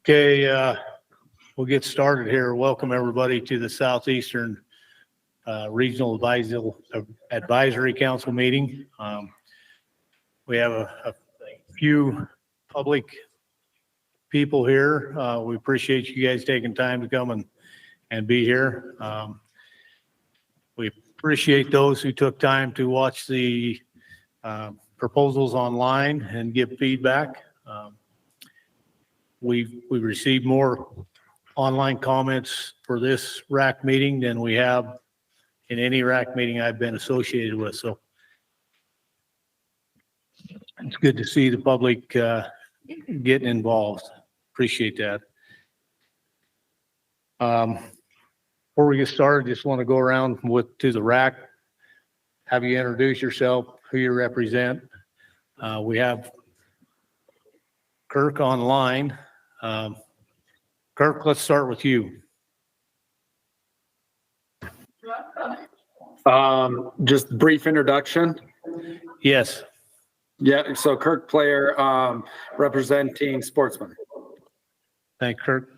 Okay, we'll get started here. Welcome everybody to the Southeastern Regional Advisory Council meeting. We have a few public people here. We appreciate you guys taking time to come and be here. We appreciate those who took time to watch the proposals online and give feedback. We've received more online comments for this RAC meeting than we have in any RAC meeting I've been associated with. So it's good to see the public getting involved. Appreciate that. Before we get started, just want to go around to the RAC, have you introduce yourself, who you represent. We have Kirk online. Kirk, let's start with you. Just brief introduction. Yes. Yeah, so Kirk Player, representing Sportsman. Thanks, Kirk.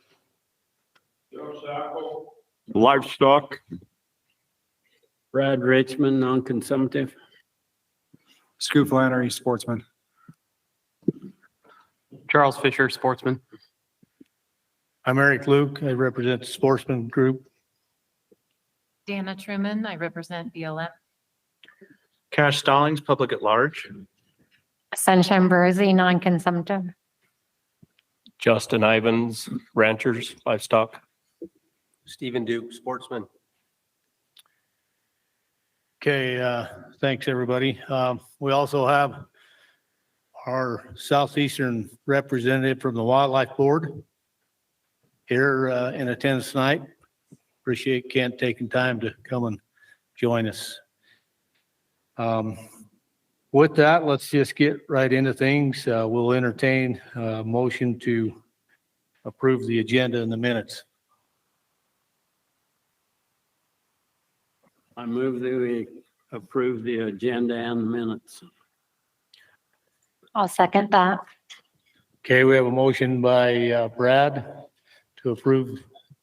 Livestock. Brad Richmond, non-consumptive. Scoop Flannery, Sportsman. Charles Fisher, Sportsman. I'm Eric Luke. I represent the Sportsman Group. Dana Truman, I represent BLM. Cash Stallings, Public at Large. Sunshine Bursey, non-consumptive. Justin Ivans, Ranchers, Livestock. Stephen Duke, Sportsman. Okay, thanks everybody. We also have our Southeastern representative from the Wildlife Board here in attendance tonight. Appreciate Kent taking time to come and join us. With that, let's just get right into things. We'll entertain a motion to approve the agenda and the minutes. I move that we approve the agenda and the minutes. I'll second that. Okay, we have a motion by Brad to approve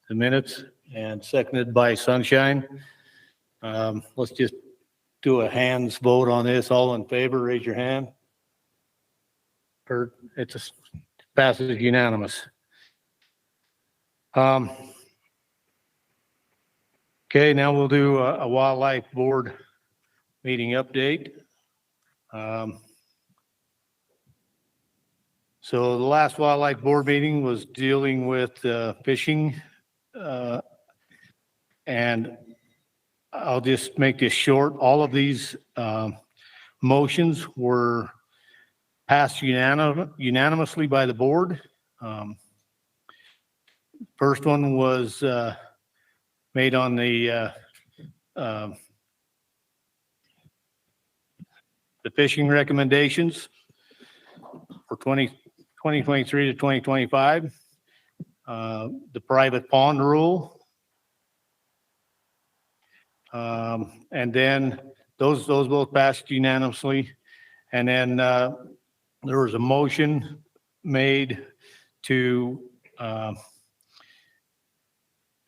the minutes and seconded by Sunshine. Let's just do a hands vote on this. All in favor, raise your hand. Or it passes unanimous. Okay, now we'll do a Wildlife Board meeting update. So the last Wildlife Board meeting was dealing with fishing. And I'll just make this short. All of these motions were passed unanimously by the board. First one was made on the fishing recommendations for 2023 to 2025, the private pond rule. And then those both passed unanimously. And then there was a motion made to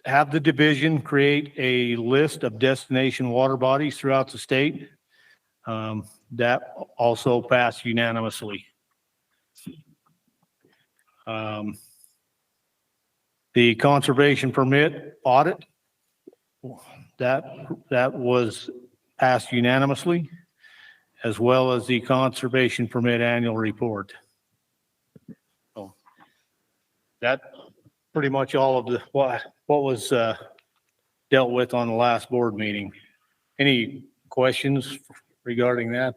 have the division create a list of destination water bodies throughout the state. That also passed unanimously. The conservation permit audit, that was passed unanimously, as well as the conservation permit annual report. So that pretty much all of the what was dealt with on the last board meeting. Any questions regarding that?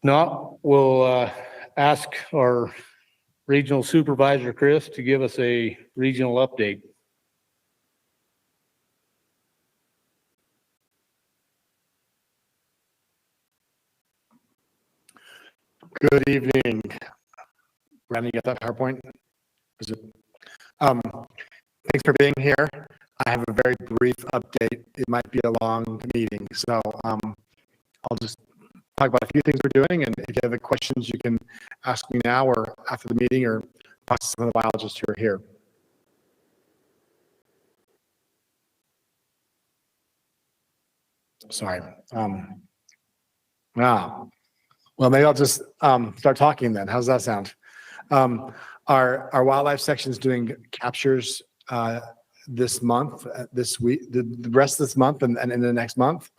No, we'll ask our regional supervisor, Chris, to give us a regional update. Good evening. Brandon, you got that PowerPoint? Is it? Thanks for being here. I have a very brief update. It might be a long meeting, so I'll just talk about a few things we're doing. And if you have any questions, you can ask me now or after the meeting or talk to some of the biologists who are here. Sorry. Well, maybe I'll just start talking then. How's that sound? Our wildlife section is doing captures this month, this week, the rest of this month, and in the next month.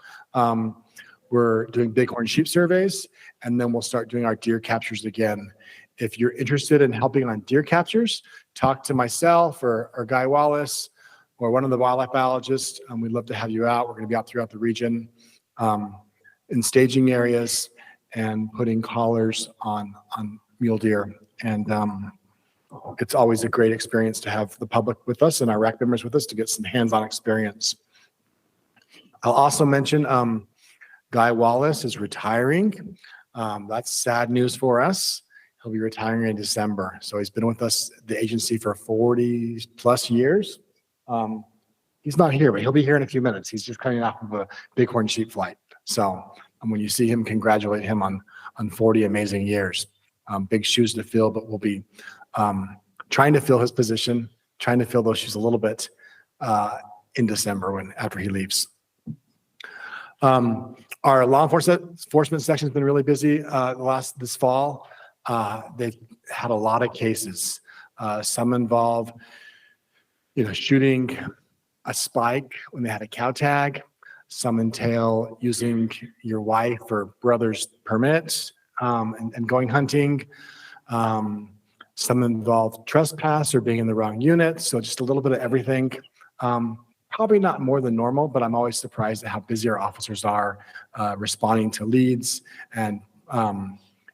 We're doing bighorn sheep surveys, and then we'll start doing our deer captures again. If you're interested in helping on deer captures, talk to myself or Guy Wallace or one of the wildlife biologists. We'd love to have you out. We're going to be out throughout the region in staging areas and putting collars on mule deer. And it's always a great experience to have the public with us and our RAC members with us to get some hands-on experience. I'll also mention Guy Wallace is retiring. That's sad news for us. He'll be retiring in December. So he's been with us, the agency, for 40 plus years. He's not here, but he'll be here in a few minutes. He's just coming off of a bighorn sheep flight. So when you see him, congratulate him on 40 amazing years. Big shoes to fill, but we'll be trying to fill his position, trying to fill those shoes a little bit in December after he leaves. Our law enforcement section has been really busy this fall. They've had a lot of cases. Some involve, shooting a spike when they had a cow tag. Some entail using your wife or brother's permit and going hunting. Some involve trespass or being in the wrong unit. So just a little bit of everything. Probably not more than normal, but I'm always surprised at how busy our officers are responding to leads and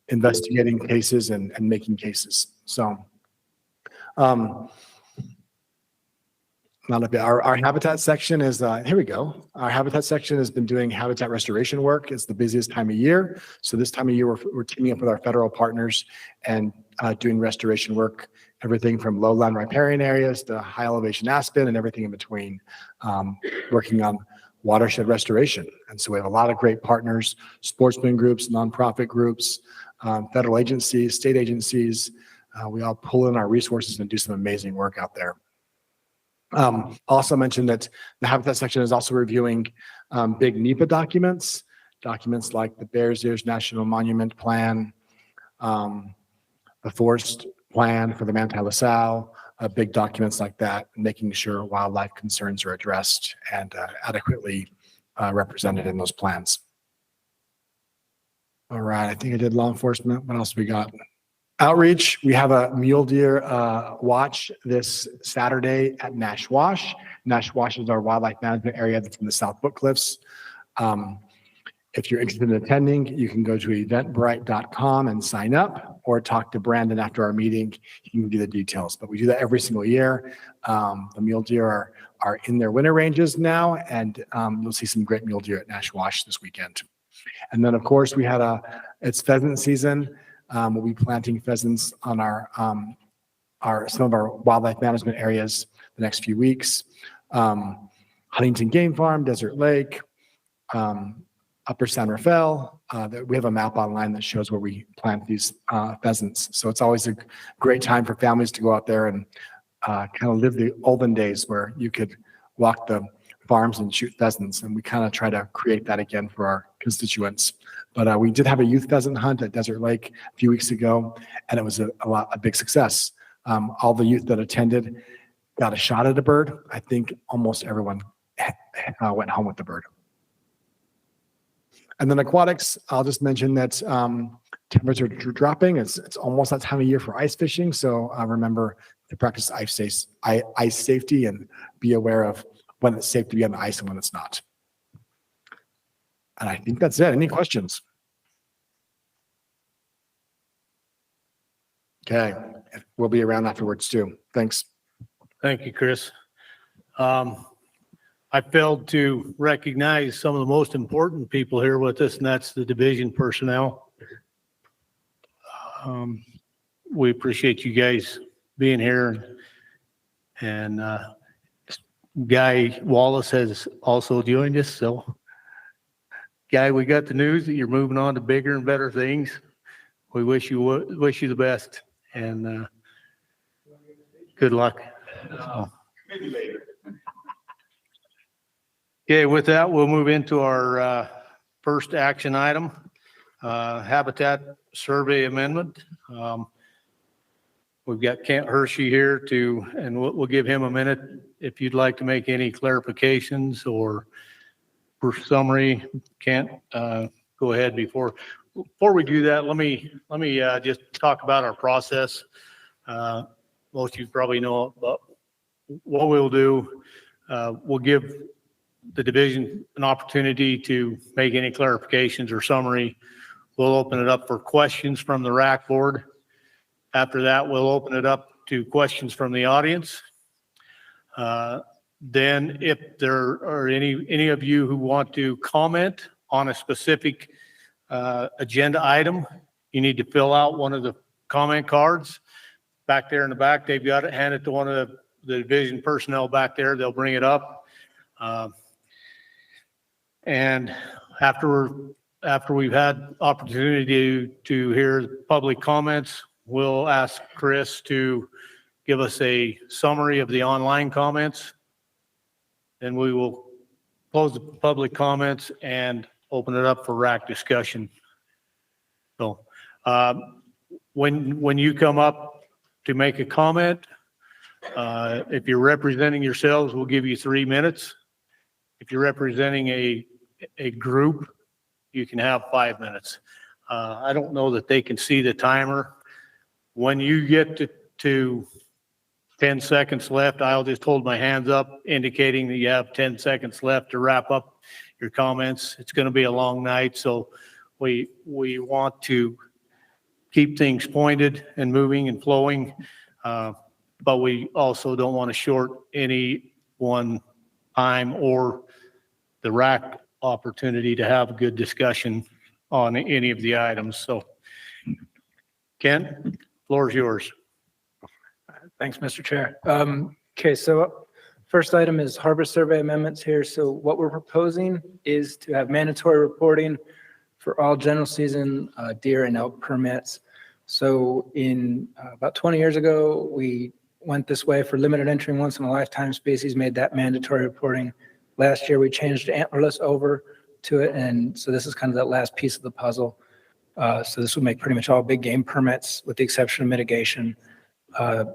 investigating cases and making cases. So not a bit. Our habitat section is, here we go. Our habitat section has been doing habitat restoration work. It's the busiest time of year. So this time of year, we're teaming up with our federal partners and doing restoration work, everything from lowland riparian areas to high elevation aspen and everything in between, working on watershed restoration. And so we have a lot of great partners, sportsman groups, nonprofit groups, federal agencies, state agencies. We all pull in our resources and do some amazing work out there. Also mentioned that the habitat section is also reviewing big NEPA documents like the Bears Ears National Monument Plan, the Forest Plan for the Manti-La-Sal, big documents like that, making sure wildlife concerns are addressed and adequately represented in those plans. All right, I think I did law enforcement. What else we got? Outreach, we have a mule deer watch this Saturday at Nash Wash. Nash Wash is our wildlife management area that's in the South Book Cliffs. If you're interested in attending, you can go to eventbrite.com and sign up or talk to Brandon after our meeting. He can give you the details, but we do that every single year. The mule deer are in their winter ranges now, and you'll see some great mule deer at Nash Wash this weekend. And then, of course, it's pheasant season. We'll be planting pheasants on some of our wildlife management areas the next few weeks. Huntington Game Farm, Desert Lake, Upper San Rafael. We have a map online that shows where we plant these pheasants. So it's always a great time for families to go out there and kind of live the olden days where you could walk the farms and shoot pheasants. And we kind of try to create that again for our constituents. But we did have a youth pheasant hunt at Desert Lake a few weeks ago, and it was a big success. All the youth that attended got a shot at a bird. I think almost everyone went home with the bird. And then aquatics, I'll just mention that temperatures are dropping. It's almost that time of year for ice fishing. So remember to practice ice safety and be aware of when it's safe to be on the ice and when it's not. And I think that's it. Any questions? Okay, we'll be around afterwards too. Thanks. Thank you, Chris. I failed to recognize some of the most important people here with us, and that's the division personnel. We appreciate you guys being here. And Guy Wallace has also joined us, so Guy, we got the news that you're moving on to bigger and better things. We wish you the best and good luck. Okay, with that, we'll move into our first action item, habitat survey amendment. We've got Kent Hershey here and we'll give him a minute if you'd like to make any clarifications or for summary. Kent, go ahead. Before we do that, let me just talk about our process. Most of you probably know, but what we'll do, we'll give the division an opportunity to make any clarifications or summary. We'll open it up for questions from the RAC board. After that, we'll open it up to questions from the audience. Then if there are any of you who want to comment on a specific agenda item, you need to fill out one of the comment cards back there in the back. They've got it, hand it to one of the division personnel back there. They'll bring it up. And after we've had opportunity to hear public comments, we'll ask Chris to give us a summary of the online comments. Then we will close the public comments and open it up for RAC discussion. So when you come up to make a comment, if you're representing yourselves, we'll give you 3 minutes. If you're representing a group, you can have 5 minutes. I don't know that they can see the timer. When you get to 10 seconds left, I'll just hold my hands up indicating that you have 10 seconds left to wrap up your comments. It's going to be a long night, so we want to keep things pointed and moving and flowing, but we also don't want to short any one time or the RAC opportunity to have a good discussion on any of the items. So Ken, floor is yours. Thanks, Mr. Chair. Okay, so first item is harbor survey amendments here. So what we're proposing is to have mandatory reporting for all general season deer and elk permits. So in about 20 years ago, we went this way for limited entry once in a lifetime species, made that mandatory reporting. Last year, we changed antlerless over to it. And so this is kind of that last piece of the puzzle. So this would make pretty much all big game permits, with the exception of mitigation,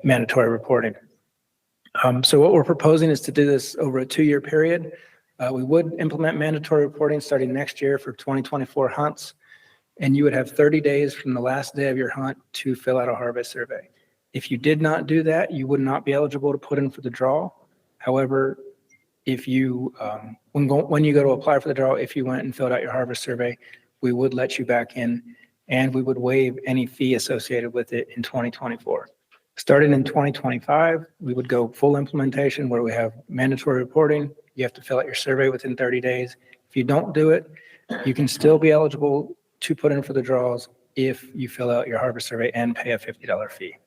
mandatory reporting. So what we're proposing is to do this over a 2-year period. We would implement mandatory reporting starting next year for 2024 hunts, and you would have 30 days from the last day of your hunt to fill out a harvest survey. If you did not do that, you would not be eligible to put in for the draw. However, if you, when you go to apply for the draw, if you went and filled out your harvest survey, we would let you back in, and we would waive any fee associated with it in 2024. Starting in 2025, we would go full implementation where we have mandatory reporting. You have to fill out your survey within 30 days. If you don't do it, you can still be eligible to put in for the draws if you fill out your harvest survey and pay a $50 fee.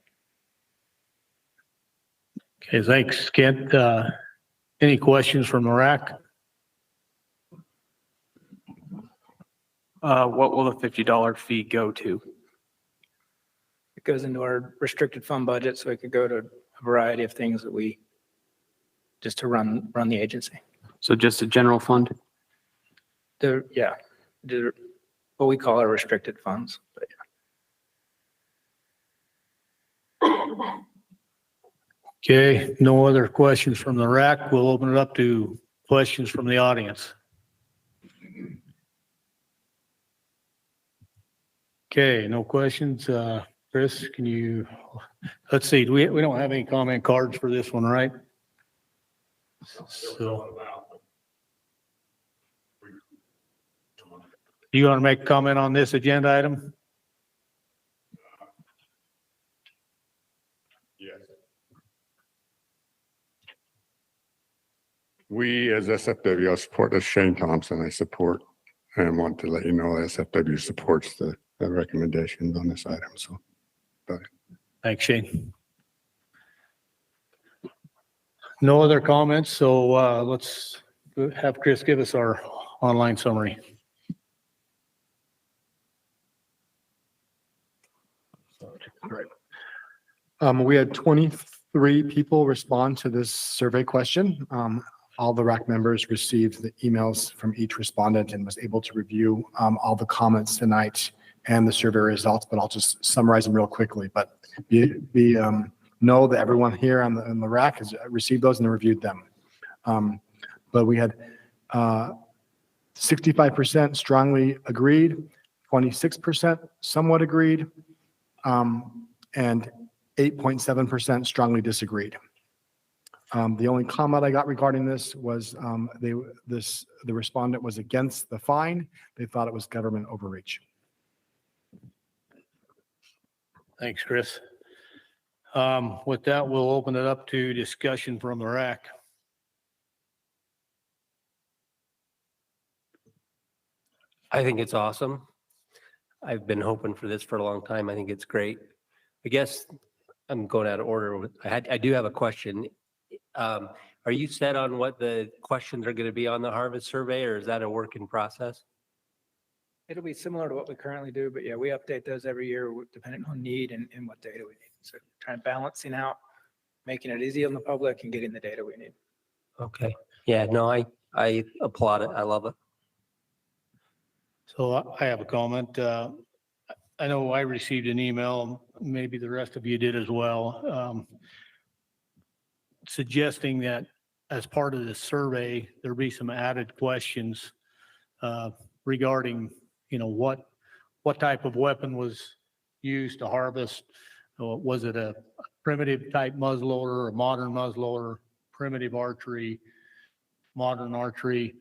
Okay, thanks, Kent. Any questions from the RAC? What will the $50 fee go to? It goes into our restricted fund budget, so it could go to a variety of things that we, just to run the agency. So just a general fund? What we call our restricted funds. But yeah. Okay, no other questions from the RAC. We'll open it up to questions from the audience. Okay, no questions. Chris, can you, let's see, we don't have any comment cards for this one, right? So, you want to make a comment on this agenda item? Yes. We as SFW support, as Shane Thompson, I support and want to let you know SFW supports the recommendations on this item. So, Thanks, Shane. No other comments, so let's have Chris give us our online summary. We had 23 people respond to this survey question. All the RAC members received the emails from each respondent and was able to review all the comments tonight and the survey results, but I'll just summarize them real quickly. But know that everyone here on the RAC has received those and reviewed them. But we had 65% strongly agreed, 26% somewhat agreed, and 8.7% strongly disagreed. The only comment I got regarding this was the respondent was against the fine. They thought it was government overreach. Thanks, Chris. With that, we'll open it up to discussion from the RAC. I think it's awesome. I've been hoping for this for a long time. I think it's great. I guess I'm going out of order. I do have a question. Are you set on what the questions are going to be on the harvest survey, or is that a work in process? It'll be similar to what we currently do, but yeah, we update those every year depending on need and what data we need. So trying balancing out, making it easy on the public and getting the data we need. Okay. Yeah, no, I applaud it. I love it. So I have a comment. I know I received an email, maybe the rest of you did as well, suggesting that as part of the survey, there be some added questions regarding, what type of weapon was used to harvest. Was it a primitive type muzzleloader, a modern muzzleloader, primitive archery, modern archery?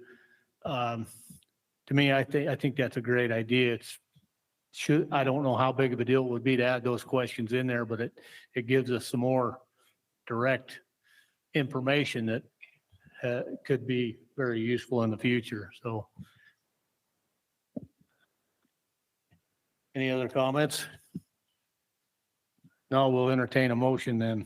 To me, I think that's a great idea. I don't know how big of a deal it would be to add those questions in there, but it gives us some more direct information that could be very useful in the future. So, any other comments? No, we'll entertain a motion then.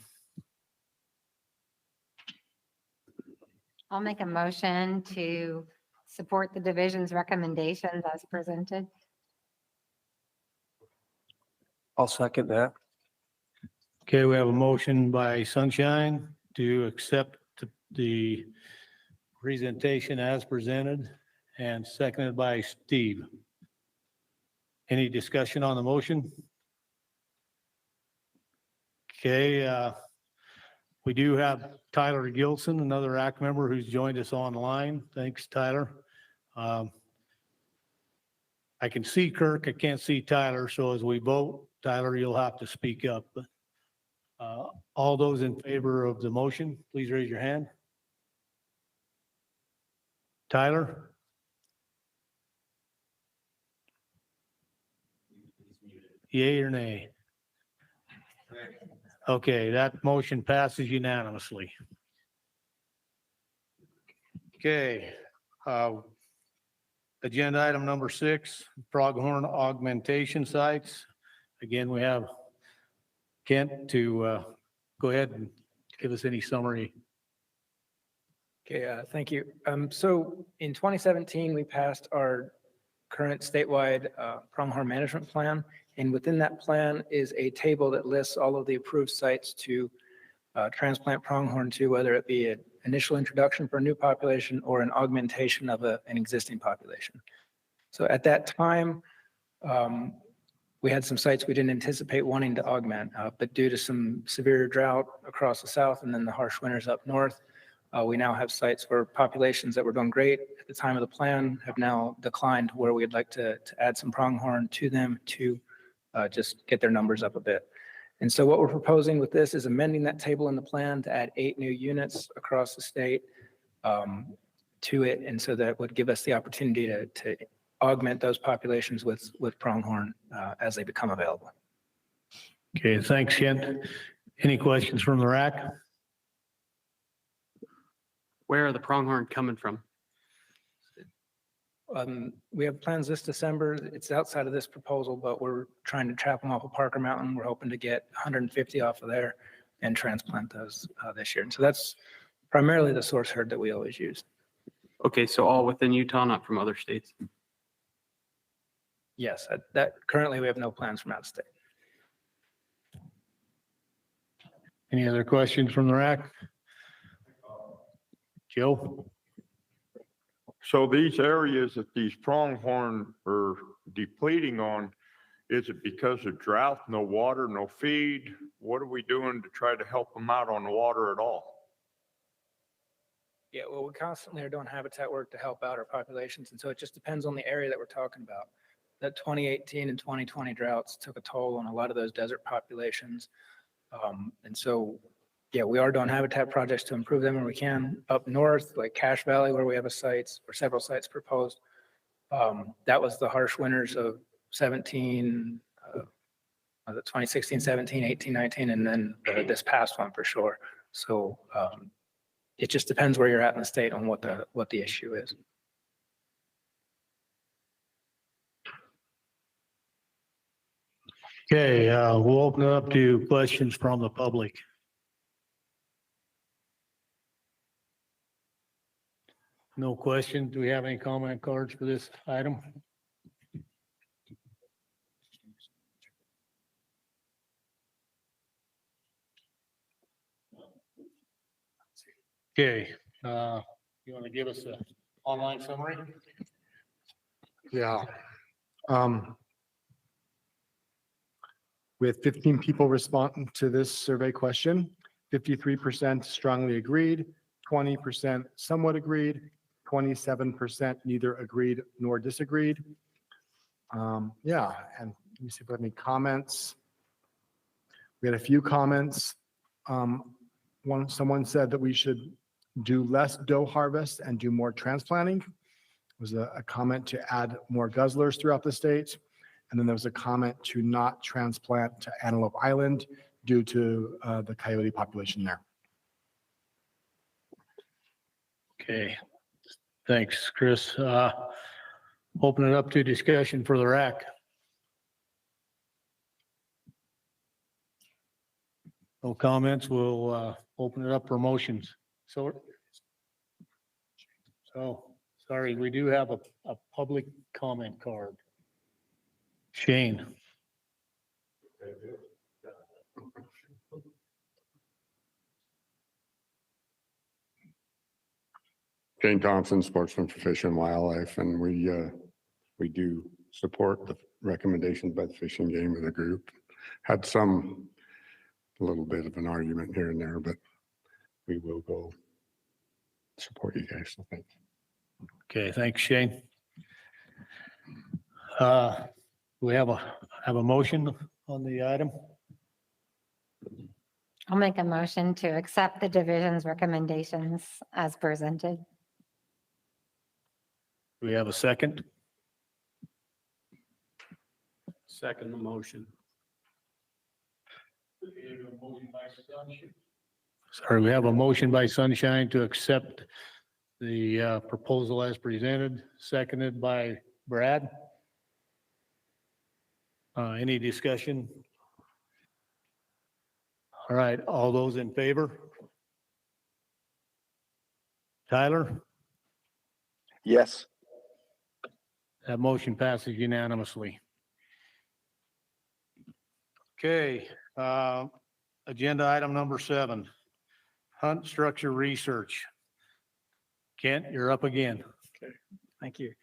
I'll make a motion to support the division's recommendations as presented. I'll second that. Okay, we have a motion by Sunshine to accept the presentation as presented and seconded by Steve. Any discussion on the motion? Okay, we do have Tyler Gilson, another RAC member who's joined us online. Thanks, Tyler. I can see Kirk, I can't see Tyler, so as we vote, Tyler, you'll have to speak up. All those in favor of the motion, please raise your hand. Tyler? Yay or nay? Okay, that motion passes unanimously. Okay. Agenda item number 6, Pronghorn augmentation sites. Again, we have Kent to go ahead and give us any summary. Okay, thank you. So in 2017, we passed our current statewide pronghorn management plan. And within that plan is a table that lists all of the approved sites to transplant pronghorn to, whether it be an initial introduction for a new population or an augmentation of an existing population. So at that time, we had some sites we didn't anticipate wanting to augment, but due to some severe drought across the south and then the harsh winters up north, we now have sites where populations that were doing great at the time of the plan have now declined, where we'd like to add some pronghorn to them to just get their numbers up a bit. And so what we're proposing with this is amending that table in the plan to add 8 new units across the state to it. And so that would give us the opportunity to augment those populations with pronghorn as they become available. Okay, thanks, Kent. Any questions from the RAC? Where are the pronghorn coming from? We have plans this December. It's outside of this proposal, but we're trying to trap them off of Parker Mountain. We're hoping to get 150 off of there and transplant those this year. And so that's primarily the source herd that we always use. Okay, so all within Utah, not from other states. Yes, that currently we have no plans from out of state. Any other questions from the RAC? Joe? So these areas that these pronghorn are depleting on, is it because of drought, no water, no feed? What are we doing to try to help them out on water at all? Yeah, well, we constantly are doing habitat work to help out our populations, and so it just depends on the area that we're talking about. That 2018 and 2020 droughts took a toll on a lot of those desert populations. And so, yeah, we are doing habitat projects to improve them where we can. Up north, like Cache Valley, where we have a sites or several sites proposed. That was the harsh winters of 17, the 2016, 17, 18, 19, and then this past one for sure. So it just depends where you're at in the state on what the issue is. Okay, we'll open it up to questions from the public. No questions. Do we have any comment cards for this item? Okay, you want to give us a online summary? Yeah. With 15 people responding to this survey question, 53% strongly agreed, 20% somewhat agreed, 27% neither agreed nor disagreed. Yeah, and let me see if we have any comments. We had a few comments. Someone said that we should do less doe harvest and do more transplanting. It was a comment to add more guzzlers throughout the state. And then there was a comment to not transplant to Antelope Island due to the coyote population there. Okay, thanks, Chris. Open it up to discussion for the RAC. No comments, we'll open it up for motions. So, sorry, we do have a public comment card. Shane. Shane Thompson, sportsman for Fish and Wildlife, and we do support the recommendations by the Fish and Game of the group. Had a little bit of an argument here and there, but we will go support you guys. So thank you. Okay, thanks, Shane. We have a motion on the item. I'll make a motion to accept the division's recommendations as presented. Do we have a second? Second the motion. Sorry, we have a motion by Sunshine to accept the proposal as presented, seconded by Brad. Any discussion? All right, all those in favor? Tyler? Yes. That motion passes unanimously. Okay, agenda item number 7, hunt structure research. Kent, you're up again. Okay, thank you.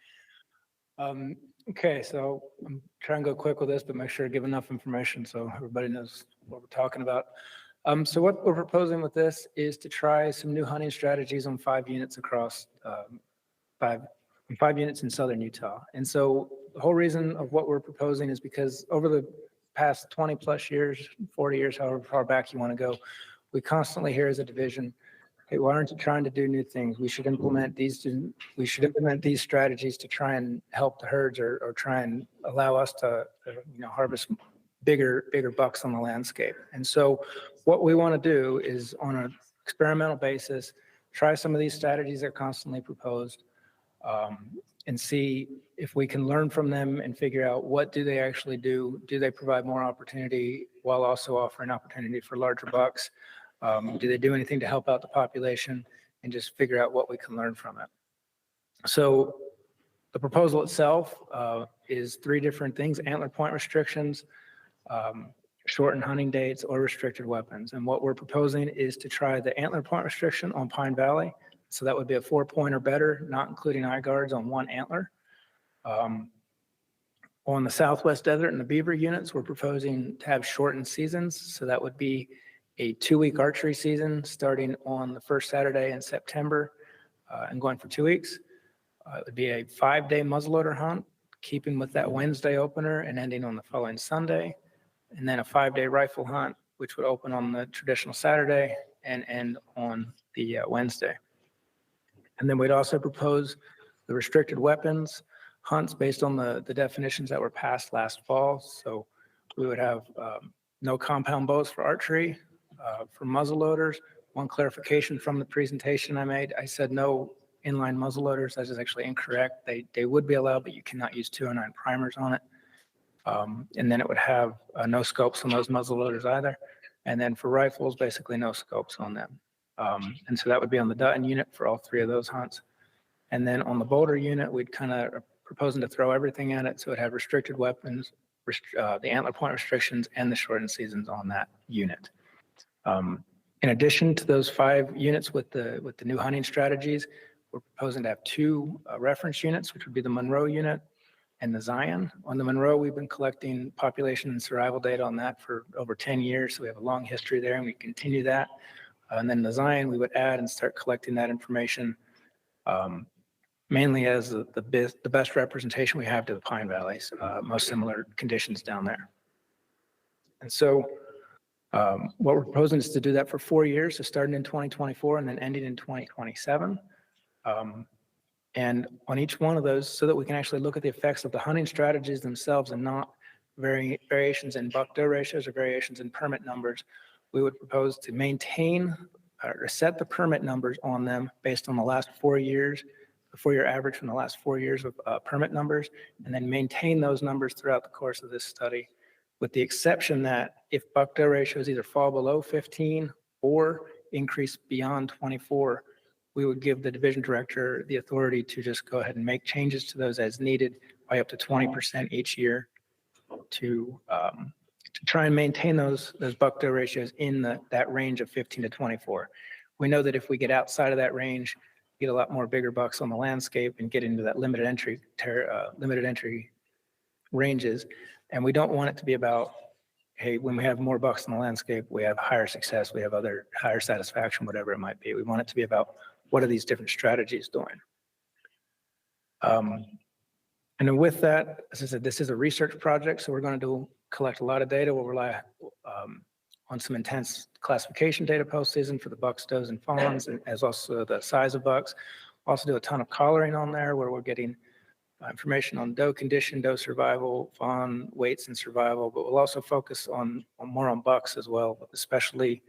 Okay, so I'm trying to go quick with this, but make sure to give enough information so everybody knows what we're talking about. So what we're proposing with this is to try some new hunting strategies on 5 units across 5 units in southern Utah. And so the whole reason of what we're proposing is because over the past 20 plus years, 40 years, however far back you want to go, we constantly hear as a division, hey, why aren't you trying to do new things? We should implement these strategies to try and help the herds or try and allow us to harvest bigger bucks on the landscape. And so what we want to do is on an experimental basis, try some of these strategies that are constantly proposed and see if we can learn from them and figure out what do they actually do? Do they provide more opportunity while also offering opportunity for larger bucks? Do they do anything to help out the population, and just figure out what we can learn from it? So the proposal itself is 3 different things: antler point restrictions, shortened hunting dates, or restricted weapons. And what we're proposing is to try the antler point restriction on Pine Valley. So that would be a 4-point or better, not including eye guards on one antler. On the Southwest Desert and the Beaver units, we're proposing to have shortened seasons. So that would be a 2-week archery season starting on the first Saturday in September and going for 2 weeks. It would be a 5-day muzzleloader hunt, keeping with that Wednesday opener and ending on the following Sunday. And then a 5-day rifle hunt, which would open on the traditional Saturday and end on the Wednesday. And then we'd also propose the restricted weapons hunts based on the definitions that were passed last fall. So we would have no compound bows for archery, for muzzleloaders. One clarification from the presentation I made, I said no inline muzzleloaders. That is actually incorrect. They would be allowed, but you cannot use 209 primers on it. And then it would have no scopes on those muzzleloaders either. And then for rifles, basically no scopes on them. And so that would be on the Dutton unit for all 3 of those hunts. And then on the Boulder unit, we'd kind of proposing to throw everything at it. So it'd have restricted weapons, the antler point restrictions, and the shortened seasons on that unit. In addition to those 5 units with the new hunting strategies, we're proposing to have 2 reference units, which would be the Monroe unit and the Zion. On the Monroe, we've been collecting population and survival data on that for over 10 years. So we have a long history there, and we continue that. And then the Zion, we would add and start collecting that information mainly as the best representation we have to the Pine Valleys, most similar conditions down there. And so what we're proposing is to do that for 4 years, so starting in 2024 and then ending in 2027. And on each one of those, so that we can actually look at the effects of the hunting strategies themselves and not variations in buck-doe ratios or variations in permit numbers, we would propose to maintain or set the permit numbers on them based on the last 4 years, the 4-year average from the last 4 years of permit numbers, and then maintain those numbers throughout the course of this study, with the exception that if buck-doe ratios either fall below 15 or increase beyond 24, we would give the division director the authority to just go ahead and make changes to those as needed by up to 20% each year to try and maintain those buck-doe ratios in that range of 15 to 24. We know that if we get outside of that range, get a lot more bigger bucks on the landscape and get into that limited entry ranges. And we don't want it to be about, hey, when we have more bucks in the landscape, we have higher success, we have higher satisfaction, whatever it might be. We want it to be about what are these different strategies doing. And then with that, as I said, this is a research project, so we're going to collect a lot of data. We'll rely on some intense classification data postseason for the bucks, does, and fawns, and as also the size of bucks. Also do a ton of collaring on there where we're getting information on doe condition, doe survival, fawn weights and survival, but we'll also focus on more on bucks as well, especially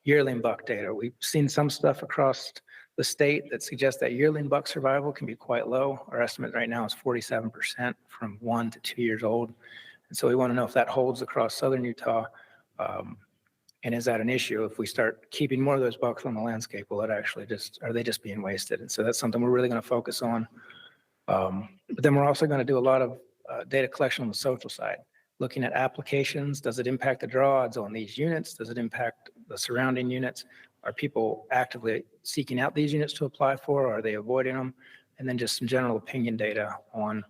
yearling buck data. We've seen some stuff across the state that suggests that yearling buck survival can be quite low. Our estimate right now is 47% from 1 to 2 years old. And so we want to know if that holds across southern Utah. And is that an issue? If we start keeping more of those bucks on the landscape, will it actually are they just being wasted? And so that's something we're really going to focus on. But then we're also going to do a lot of data collection on the social side, looking at applications. Does it impact the draw odds on these units? Does it impact the surrounding units? Are people actively seeking out these units to apply for? Or are they avoiding them? And then just some general opinion data on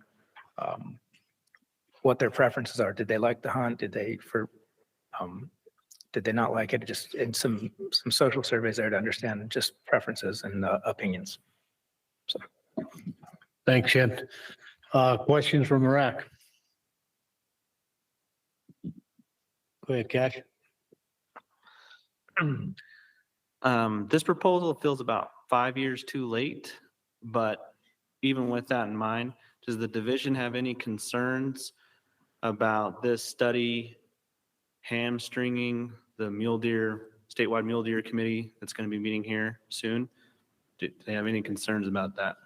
what their preferences are. Did they like the hunt? Did they not like it? Just in some social surveys there to understand just preferences and opinions. So. Thanks, Shed. Questions from the RAC? Go ahead, Cash. This proposal feels about 5 years too late, but even with that in mind, does the division have any concerns about this study hamstringing the statewide mule deer committee that's going to be meeting here soon? Do they have any concerns about that?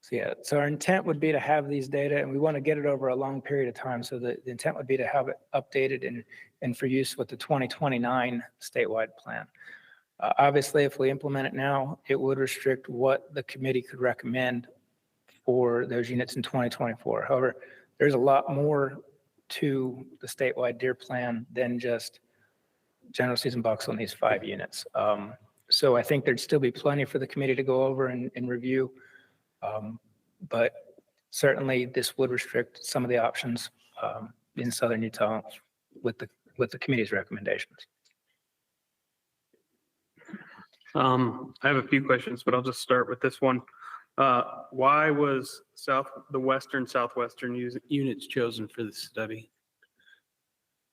So yeah, so our intent would be to have these data, and we want to get it over a long period of time. So the intent would be to have it updated and for use with the 2029 statewide plan. Obviously, if we implement it now, it would restrict what the committee could recommend for those units in 2024. However, there's a lot more to the statewide deer plan than just general season bucks on these 5 units. So I think there'd still be plenty for the committee to go over and review. But certainly this would restrict some of the options in southern Utah with the committee's recommendations. I have a few questions, but I'll just start with this one. Why was the southwestern units chosen for this study?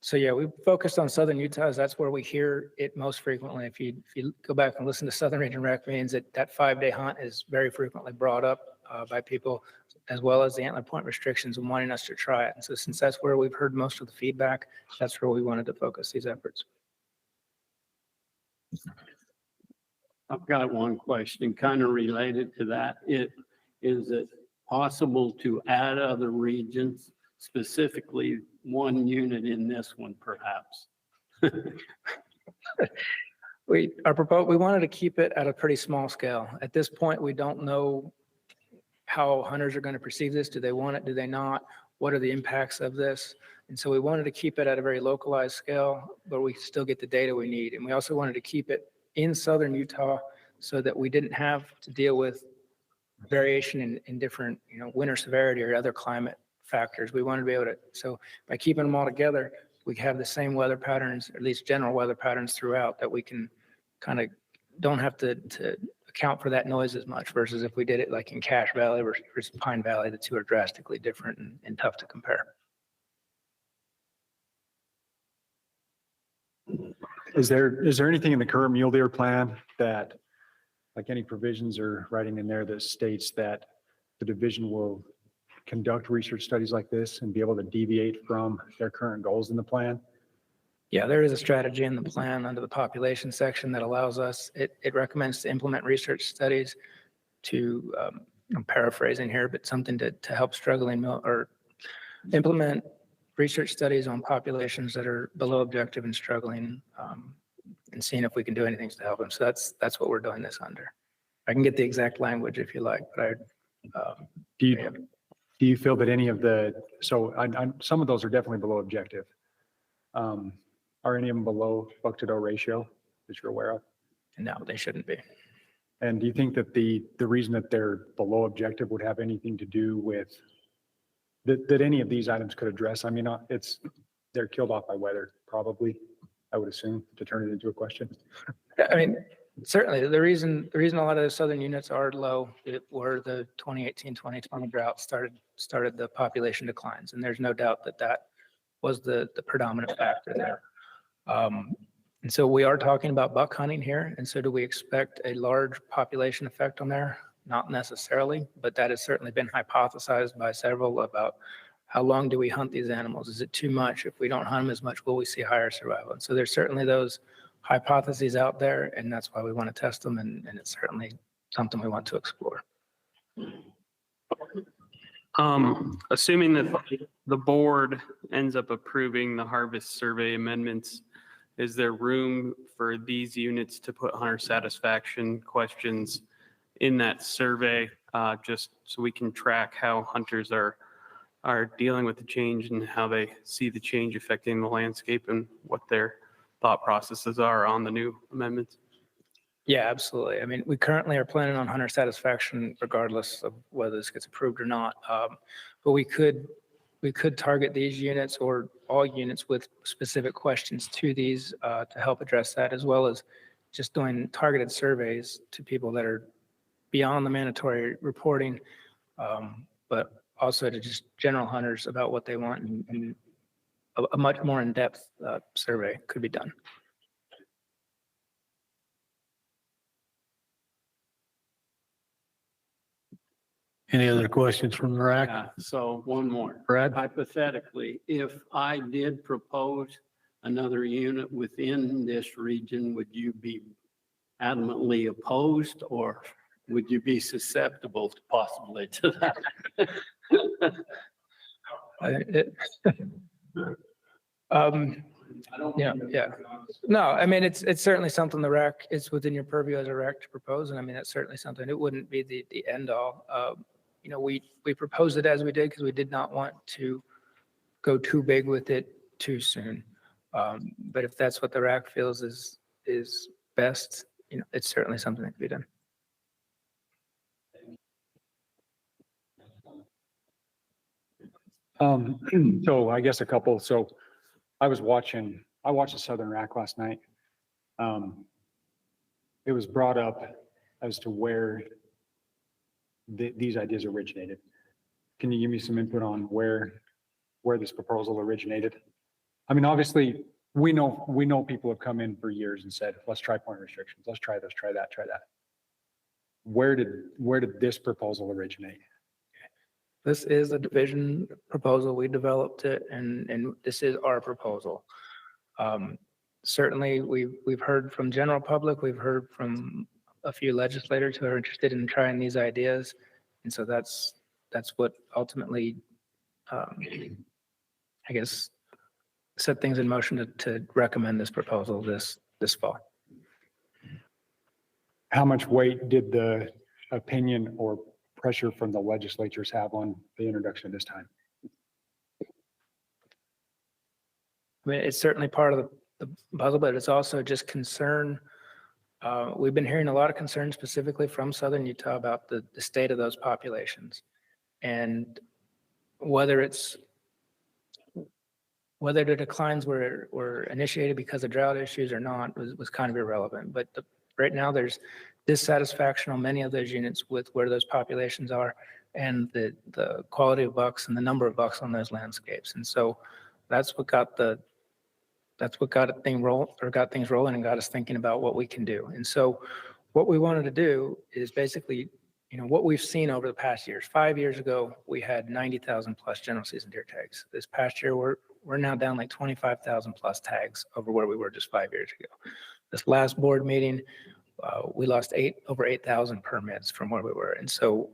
So yeah, we focused on southern Utah as that's where we hear it most frequently. If you go back and listen to Southern Region Rec meetings, that 5-day hunt is very frequently brought up by people, as well as the antler point restrictions and wanting us to try it. And so since that's where we've heard most of the feedback, that's where we wanted to focus these efforts. I've got one question kind of related to that. Is it possible to add other regions, specifically one unit in this one, perhaps? We wanted to keep it at a pretty small scale. At this point, we don't know how hunters are going to perceive this. Do they want it? Do they not? What are the impacts of this? And so we wanted to keep it at a very localized scale, but we still get the data we need. And we also wanted to keep it in southern Utah so that we didn't have to deal with variation in different, winter severity or other climate factors. We wanted to be able to, so by keeping them all together, we have the same weather patterns, or at least general weather patterns throughout, that we can kind of don't have to account for that noise as much versus if we did it like in Cache Valley versus Pine Valley. The two are drastically different and tough to compare. Is there anything in the current mule deer plan that, like any provisions or writing in there that states that the division will conduct research studies like this and be able to deviate from their current goals in the plan? Yeah, there is a strategy in the plan under the population section that allows us, it recommends to implement research studies to, I'm paraphrasing here, but something to help struggling or implement research studies on populations that are below objective and struggling, and seeing if we can do anything to help them. So that's what we're doing this under. I can get the exact language if you like, but Do you feel that any of some of those are definitely below objective? Are any of them below buck-to-doe ratio that you're aware of? No, they shouldn't be. And do you think that the reason that they're below objective would have anything to do with that any of these items could address? I mean, they're killed off by weather, probably, I would assume, to turn it into a question. I mean, certainly the reason a lot of the southern units are low were the 2018-2020 drought started the population declines. And there's no doubt that was the predominant factor there. And so we are talking about buck hunting here. And so do we expect a large population effect on there? Not necessarily, but that has certainly been hypothesized by several about how long do we hunt these animals? Is it too much? If we don't hunt them as much, will we see higher survival? And so there's certainly those hypotheses out there, and that's why we want to test them. And it's certainly something we want to explore. Assuming that the board ends up approving the harvest survey amendments, is there room for these units to put hunter satisfaction questions in that survey, just so we can track how hunters are dealing with the change and how they see the change affecting the landscape and what their thought processes are on the new amendments? Yeah, absolutely. I mean, we currently are planning on hunter satisfaction regardless of whether this gets approved or not. But we could target these units or all units with specific questions to these to help address that, as well as just doing targeted surveys to people that are beyond the mandatory reporting, but also to just general hunters about what they want, and a much more in-depth survey could be done. Any other questions from the RAC? Yeah, so one more. Brad? Hypothetically, if I did propose another unit within this region, would you be adamantly opposed, or would you be susceptible to possibly to that? Yeah. No, I mean, it's certainly something the RAC, it's within your purview as a RAC to propose. And I mean, that's certainly something, it wouldn't be the end all. We proposed it as we did because we did not want to go too big with it too soon. But if that's what the RAC feels is best, it's certainly something that can be done. So I guess a couple, so I watched the Southern RAC last night. It was brought up as to where these ideas originated. Can you give me some input on where this proposal originated? I mean, obviously we know people have come in for years and said, let's try point restrictions. Let's try this, try that, try that. Where did this proposal originate? This is a division proposal. We developed it and this is our proposal. Certainly we've heard from general public, we've heard from a few legislators who are interested in trying these ideas. And so that's what ultimately, I guess, set things in motion to recommend this proposal this fall. How much weight did the opinion or pressure from the legislatures have on the introduction this time? I mean, it's certainly part of the puzzle, but it's also just concern. We've been hearing a lot of concern specifically from Southern Utah about the state of those populations. And whether the declines were initiated because of drought issues or not was kind of irrelevant. But right now there's dissatisfaction on many of those units with where those populations are and the quality of bucks and the number of bucks on those landscapes. And so that's what got things rolling and got us thinking about what we can do. And so what we wanted to do is basically, what we've seen over the past years. 5 years ago, we had 90,000 plus general season deer tags. This past year, we're now down like 25,000 plus tags over where we were just 5 years ago. This last board meeting, we lost over 8,000 permits from where we were. And so,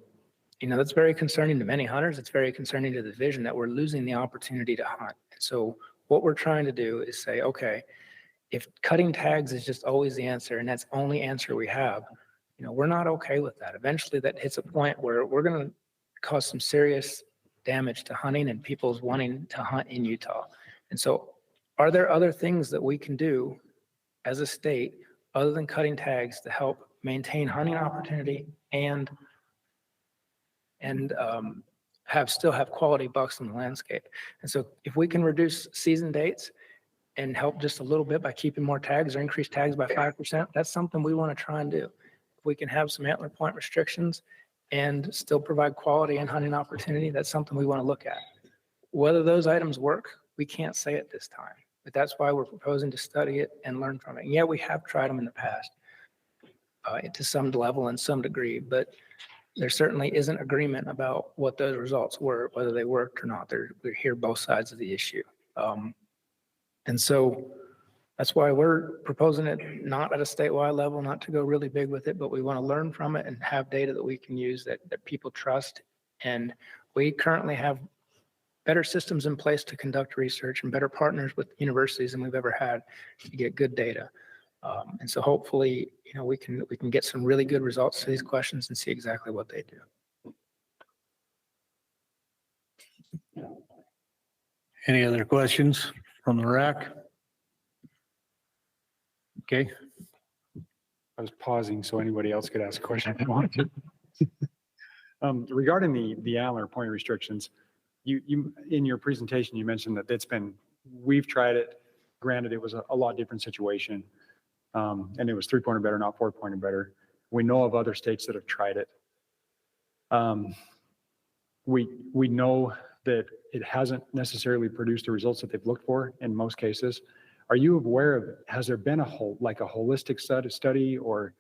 that's very concerning to many hunters. It's very concerning to the division that we're losing the opportunity to hunt. And so what we're trying to do is say, okay, if cutting tags is just always the answer and that's the only answer we have, we're not okay with that. Eventually that hits a point where we're going to cause some serious damage to hunting and people's wanting to hunt in Utah. And so are there other things that we can do as a state other than cutting tags to help maintain hunting opportunity and still have quality bucks in the landscape? And so if we can reduce season dates and help just a little bit by keeping more tags or increase tags by 5%, that's something we want to try and do. If we can have some antler point restrictions and still provide quality and hunting opportunity, that's something we want to look at. Whether those items work, we can't say at this time, but that's why we're proposing to study it and learn from it. And yeah, we have tried them in the past to some level and some degree, but there certainly isn't agreement about what those results were, whether they worked or not. We hear both sides of the issue. And so that's why we're proposing it not at a statewide level, not to go really big with it, but we want to learn from it and have data that we can use that people trust. And we currently have better systems in place to conduct research and better partners with universities than we've ever had to get good data. And so hopefully, we can get some really good results to these questions and see exactly what they do. Any other questions from the RAC? Okay. I was pausing so anybody else could ask a question if they wanted to. Regarding the antler point restrictions, you in your presentation, you mentioned that we've tried it. Granted, it was a lot different situation. And it was 3-pointer better, not 4-pointer better. We know of other states that have tried it. We know that it hasn't necessarily produced the results that they've looked for in most cases. Are you aware of, has there been a holistic study or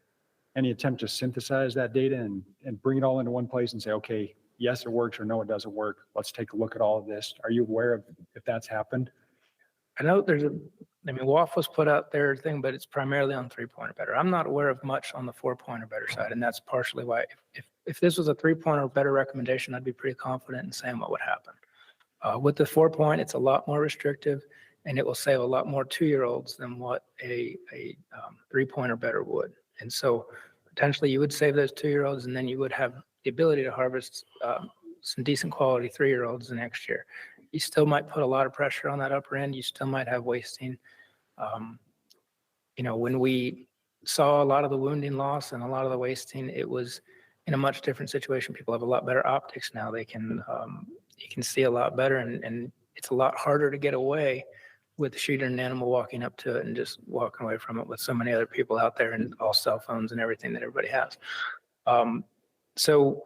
any attempt to synthesize that data and bring it all into one place and say, okay, yes, it works, or no, it doesn't work. Let's take a look at all of this. Are you aware of if that's happened? I know WAF was put out their thing, but it's primarily on 3-pointer better. I'm not aware of much on the 4-pointer better side. And that's partially why if this was a 3-pointer better recommendation, I'd be pretty confident in saying what would happen. With the 4-point, it's a lot more restrictive and it will save a lot more 2-year-olds than what a 3-pointer better would. And so potentially you would save those 2-year-olds and then you would have the ability to harvest some decent quality 3-year-olds the next year. you still might put a lot of pressure on that upper end. You still might have wasting. When we saw a lot of the wounding loss and a lot of the wasting, it was in a much different situation. People have a lot better optics now. They can, you can see a lot better, and it's a lot harder to get away with shooting an animal, walking up to it and just walking away from it with so many other people out there and all cell phones and everything that everybody has. So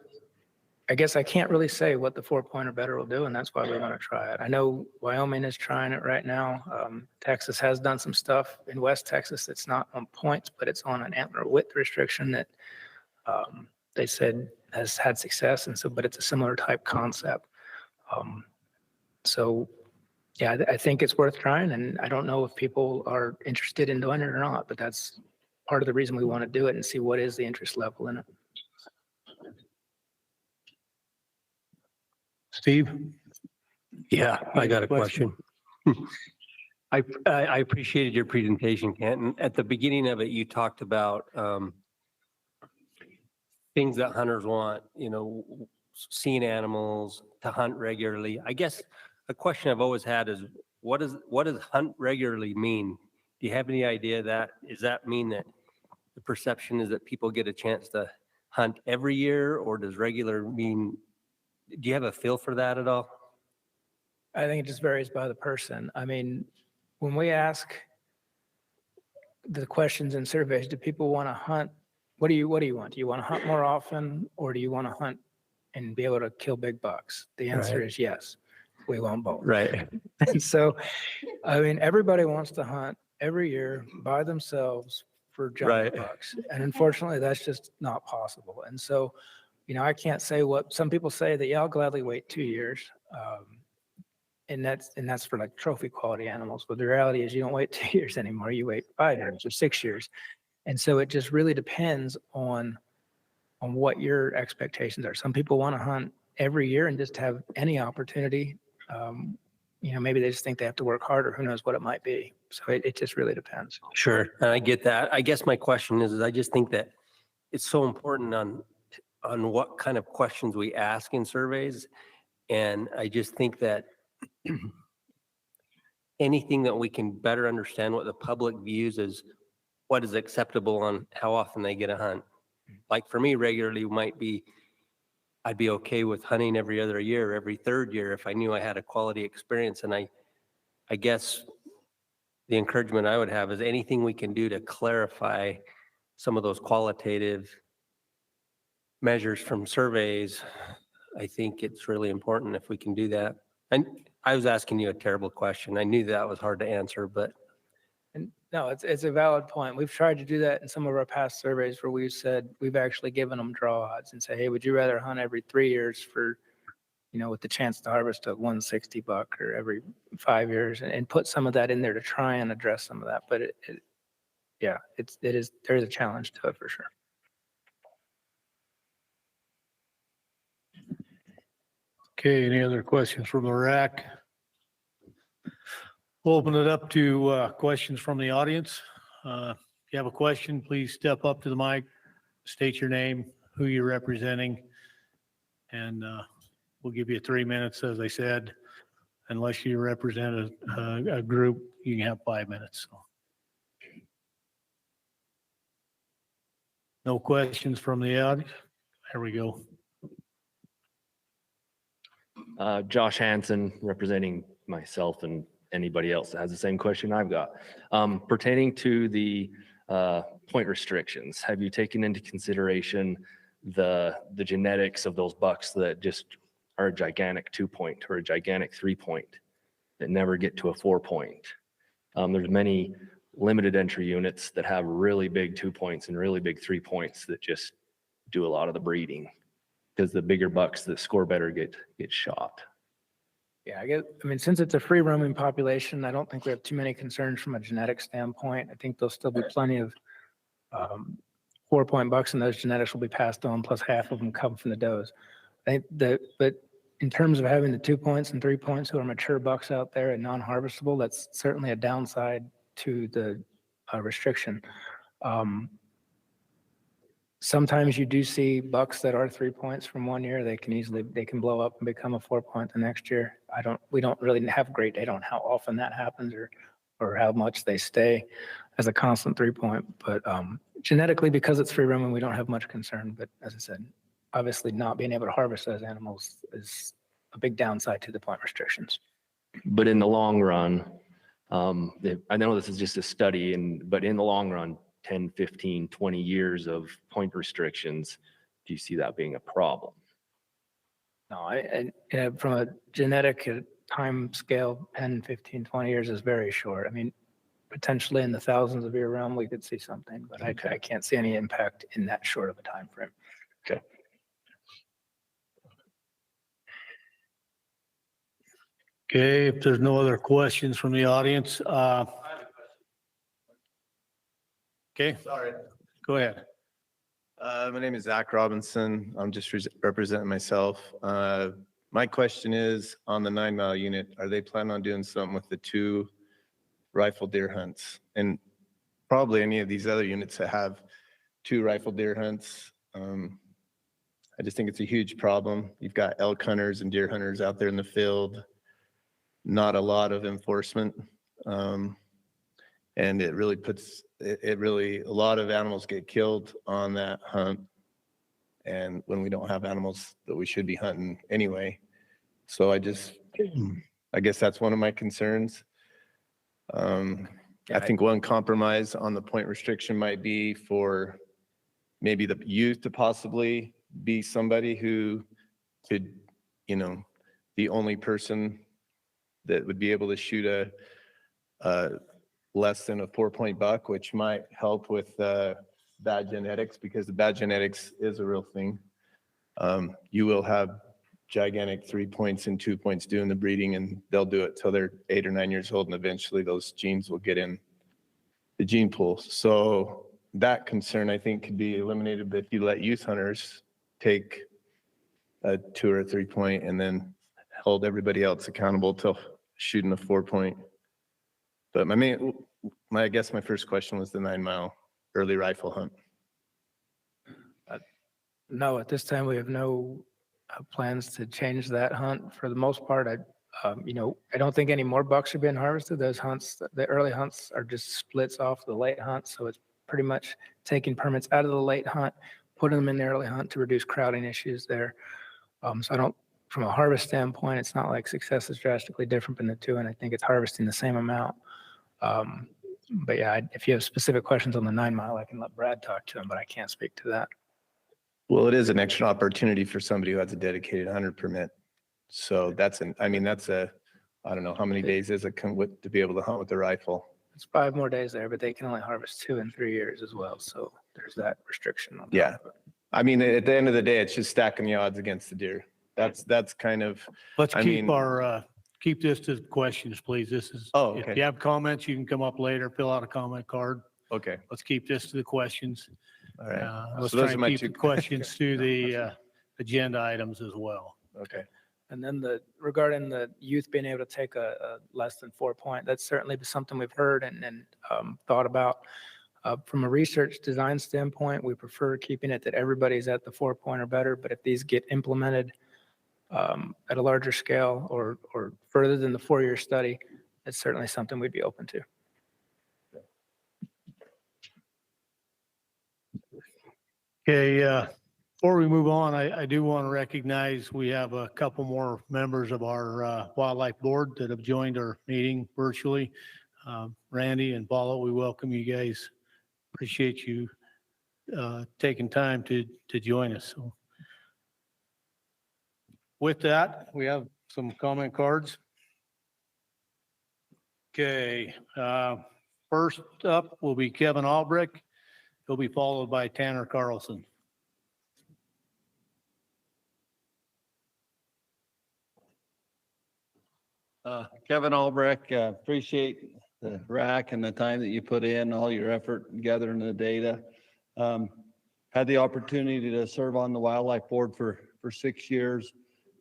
I guess I can't really say what the 4-point or better will do, and that's why we want to try it. I know Wyoming is trying it right now. Texas has done some stuff in West Texas that's not on points, but it's on an antler width restriction that they said has had success, and so, but it's a similar type concept. So yeah, I think it's worth trying, and I don't know if people are interested in doing it or not, but that's part of the reason we want to do it and see what is the interest level in it. Steve? Yeah, I got a question. I appreciated your presentation, Kent. And at the beginning of it, you talked about things that hunters want, seeing animals, to hunt regularly. I guess a question I've always had is, what does hunt regularly mean? Do you have any idea that? Does that mean that the perception is that people get a chance to hunt every year, or does regular mean, do you have a feel for that at all? I think it just varies by the person. I mean, when we ask the questions in surveys, do people want to hunt? What do you want? Do you want to hunt more often, or do you want to hunt and be able to kill big bucks? The answer is yes. We want both. Right. And so, I mean, everybody wants to hunt every year by themselves for giant bucks. And unfortunately, that's just not possible. And so, I can't say what some people say that, yeah, I'll gladly wait 2 years. And that's for like trophy quality animals. But the reality is you don't wait 2 years anymore. You wait 5 years or 6 years. And so it just really depends on what your expectations are. Some people want to hunt every year and just have any opportunity. Maybe they just think they have to work harder. Who knows what it might be. So it just really depends. Sure. And I get that. I guess my question is I just think that it's so important on what kind of questions we ask in surveys. And I just think that anything that we can better understand what the public views as what is acceptable on how often they get a hunt. Like for me, regularly might be, I'd be okay with hunting every other year, every third year, if I knew I had a quality experience. And I guess the encouragement I would have is anything we can do to clarify some of those qualitative measures from surveys. I think it's really important if we can do that. And I was asking you a terrible question. I knew that was hard to answer, but. And no, it's a valid point. We've tried to do that in some of our past surveys where we've said, we've actually given them draw odds and say, hey, would you rather hunt every 3 years for, with the chance to harvest a 160 buck, or every 5 years, and put some of that in there to try and address some of that. But there is a challenge to it for sure. Okay, any other questions from the RAC? We'll open it up to questions from the audience. If you have a question, please step up to the mic, state your name, who you're representing, and we'll give you 3 minutes, as I said. Unless you represent a group, you can have 5 minutes. So. No questions from the audience? There we go. Josh Hansen, representing myself and anybody else that has the same question I've got. Pertaining to the point restrictions, have you taken into consideration the genetics of those bucks that just are a gigantic 2-point or a gigantic 3-point that never get to a 4-point? There's many limited entry units that have really big 2 points and really big 3 points that just do a lot of the breeding, because the bigger bucks that score better get shot. Yeah, since it's a free roaming population, I don't think we have too many concerns from a genetic standpoint. I think there'll still be plenty of 4-point bucks, and those genetics will be passed on, plus half of them come from the does. But in terms of having the 2 points and 3 points who are mature bucks out there and non-harvestable, that's certainly a downside to the restriction. sometimes you do see bucks that are 3 points from one year. They can blow up and become a 4 point the next year. We don't really have great data on how often that happens or how much they stay as a constant 3 point. But genetically, because it's free roaming, we don't have much concern. But as I said, obviously not being able to harvest those animals is a big downside to the point restrictions. But in the long run, I know this is just a study, but in the long run, 10, 15, 20 years of point restrictions, do you see that being a problem? No, from a genetic time scale, 10, 15, 20 years is very short. I mean, potentially in the thousands of year realm, we could see something, but I can't see any impact in that short of a time frame. Okay. Okay, if there's no other questions from the audience, okay, Sorry. go ahead. My name is Zach Robinson. I'm just representing myself. My question is on the 9 Mile unit, are they planning on doing something with the 2 rifle deer hunts? And probably any of these other units that have 2 rifle deer hunts. I just think it's a huge problem. You've got elk hunters and deer hunters out there in the field. Not a lot of enforcement. And it really puts, a lot of animals get killed on that hunt. And when we don't have animals that we should be hunting anyway. So I guess that's one of my concerns. I think one compromise on the point restriction might be for maybe the youth to possibly be somebody who could, the only person that would be able to shoot a less than a 4 point buck, which might help with bad genetics, because the bad genetics is a real thing. You will have gigantic 3 points and 2 points doing the breeding, and they'll do it till they're 8 or 9 years old, and eventually those genes will get in the gene pool. So that concern, I think, could be eliminated if you let youth hunters take a 2 or 3 point and then hold everybody else accountable till shooting a 4 point. But I guess my first question was the 9 Mile early rifle hunt. No, at this time, we have no plans to change that hunt. For the most part, I don't think any more bucks are being harvested. Those hunts, the early hunts are just splits off the late hunt. So it's pretty much taking permits out of the late hunt, putting them in the early hunt to reduce crowding issues there. So from a harvest standpoint, it's not like success is drastically different than the two, and I think it's harvesting the same amount. But yeah, if you have specific questions on the 9 Mile, I can let Brad talk to him, but I can't speak to that. Well, it is an extra opportunity for somebody who has a dedicated hunter permit. So I don't know how many days is it to be able to hunt with the rifle. It's 5 more days there, but they can only harvest 2 in 3 years as well. So there's that restriction on Yeah. top of it. I mean, at the end of the day, it's just stacking the odds against the deer. That's kind of, Let's keep this to questions, please. This is, okay. if you have comments, you can come up later, fill out a comment card. Okay. Let's keep this to the questions. All right. Let's So those try are and my keep the 2 questions to the agenda items as well. Okay. And then regarding the youth being able to take a less than 4 point, that's certainly something we've heard and thought about. From a research design standpoint, we prefer keeping it that everybody's at the 4 point or better, but if these get implemented at a larger scale or further than the 4-year study, it's certainly something we'd be open to. Okay, before we move on, I do want to recognize we have a couple more members of our wildlife board that have joined our meeting virtually. Randy and Paula, we welcome you guys. Appreciate you taking time to join us. So with that, we have some comment cards. Okay, first up will be Kevin Albrecht. He'll be followed by Tanner Carlson. Kevin Albrecht, appreciate the RAC and the time that you put in, all your effort in gathering the data. Had the opportunity to serve on the wildlife board for 6 years.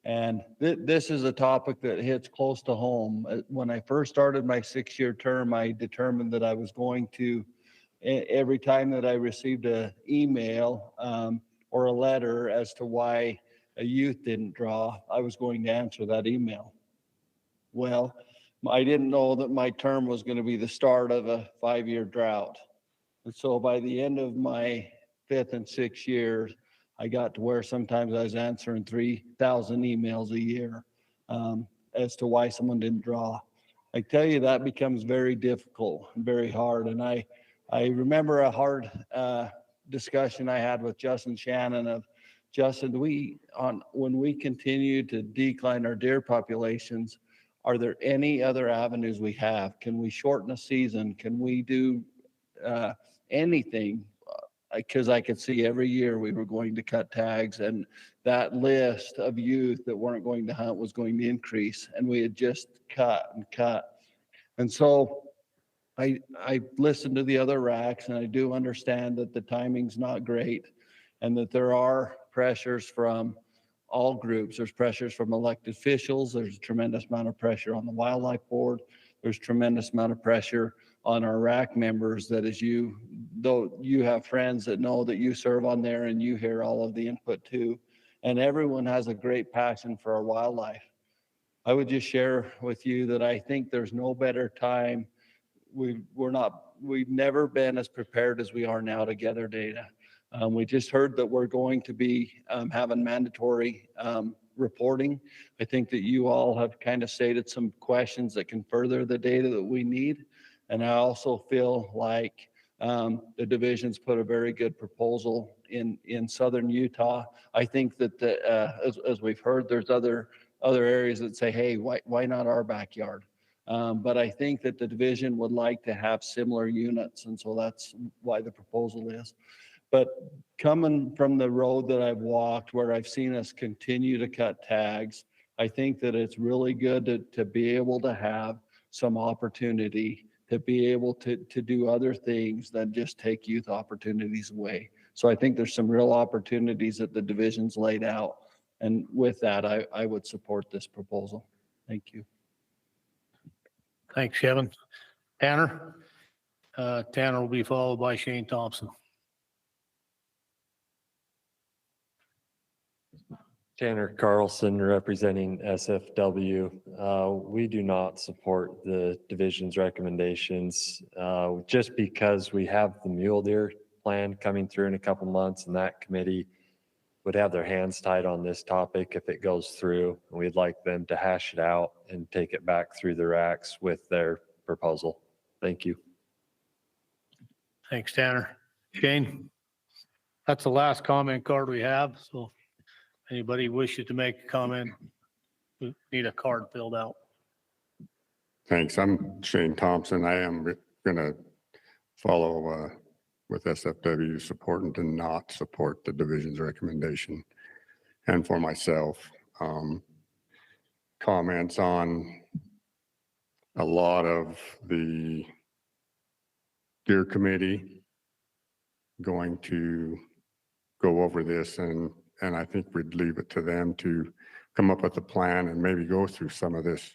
And this is a topic that hits close to home. When I first started my 6-year term, I determined that I was going to every time that I received a email or a letter as to why a youth didn't draw, I was going to answer that email. Well, I didn't know that my term was going to be the start of a 5-year drought. And so by the end of my 5th and 6th years, I got to where sometimes I was answering 3,000 emails a year as to why someone didn't draw. I tell you, that becomes very difficult and very hard. And I remember a hard discussion I had with Justin Shannon of, Justin, when we continue to decline our deer populations, are there any other avenues we have? Can we shorten a season? Can we do anything? Because I could see every year we were going to cut tags, and that list of youth that weren't going to hunt was going to increase, and we had just cut and cut. And so I listened to the other RACs, and I do understand that the timing's not great and that there are pressures from all groups. There's pressures from elected officials. There's a tremendous amount of pressure on the wildlife board. There's tremendous amount of pressure on our RAC members that though you have friends that know that you serve on there and you hear all of the input too. And everyone has a great passion for our wildlife. I would just share with you that I think there's no better time. We've never been as prepared as we are now to gather data. We just heard that we're going to be having mandatory reporting. I think that you all have kind of stated some questions that can further the data that we need. And I also feel like the division's put a very good proposal in southern Utah. I think that as we've heard, there's other areas that say, hey, why not our backyard? But I think that the division would like to have similar units. And so that's why the proposal is. But coming from the road that I've walked, where I've seen us continue to cut tags, I think that it's really good to be able to have some opportunity to be able to do other things than just take youth opportunities away. So I think there's some real opportunities that the division's laid out. And with that, I would support this proposal. Thank you. Thanks, Kevin. Tanner? Tanner will be followed by Shane Thompson. Tanner Carlson, representing SFW. We do not support the division's recommendations just because we have the mule deer plan coming through in a couple months, and that committee would have their hands tied on this topic if it goes through. And we'd like them to hash it out and take it back through the RACs with their proposal. Thank you. Thanks, Tanner. Shane? That's the last comment card we have, so anybody wishes to make a comment, we need a card filled out. Thanks. I'm Shane Thompson. I am going to follow with SFW supporting to not support the division's recommendation. And for myself, comments on a lot of the deer committee going to go over this, and I think we'd leave it to them to come up with a plan and maybe go through some of this.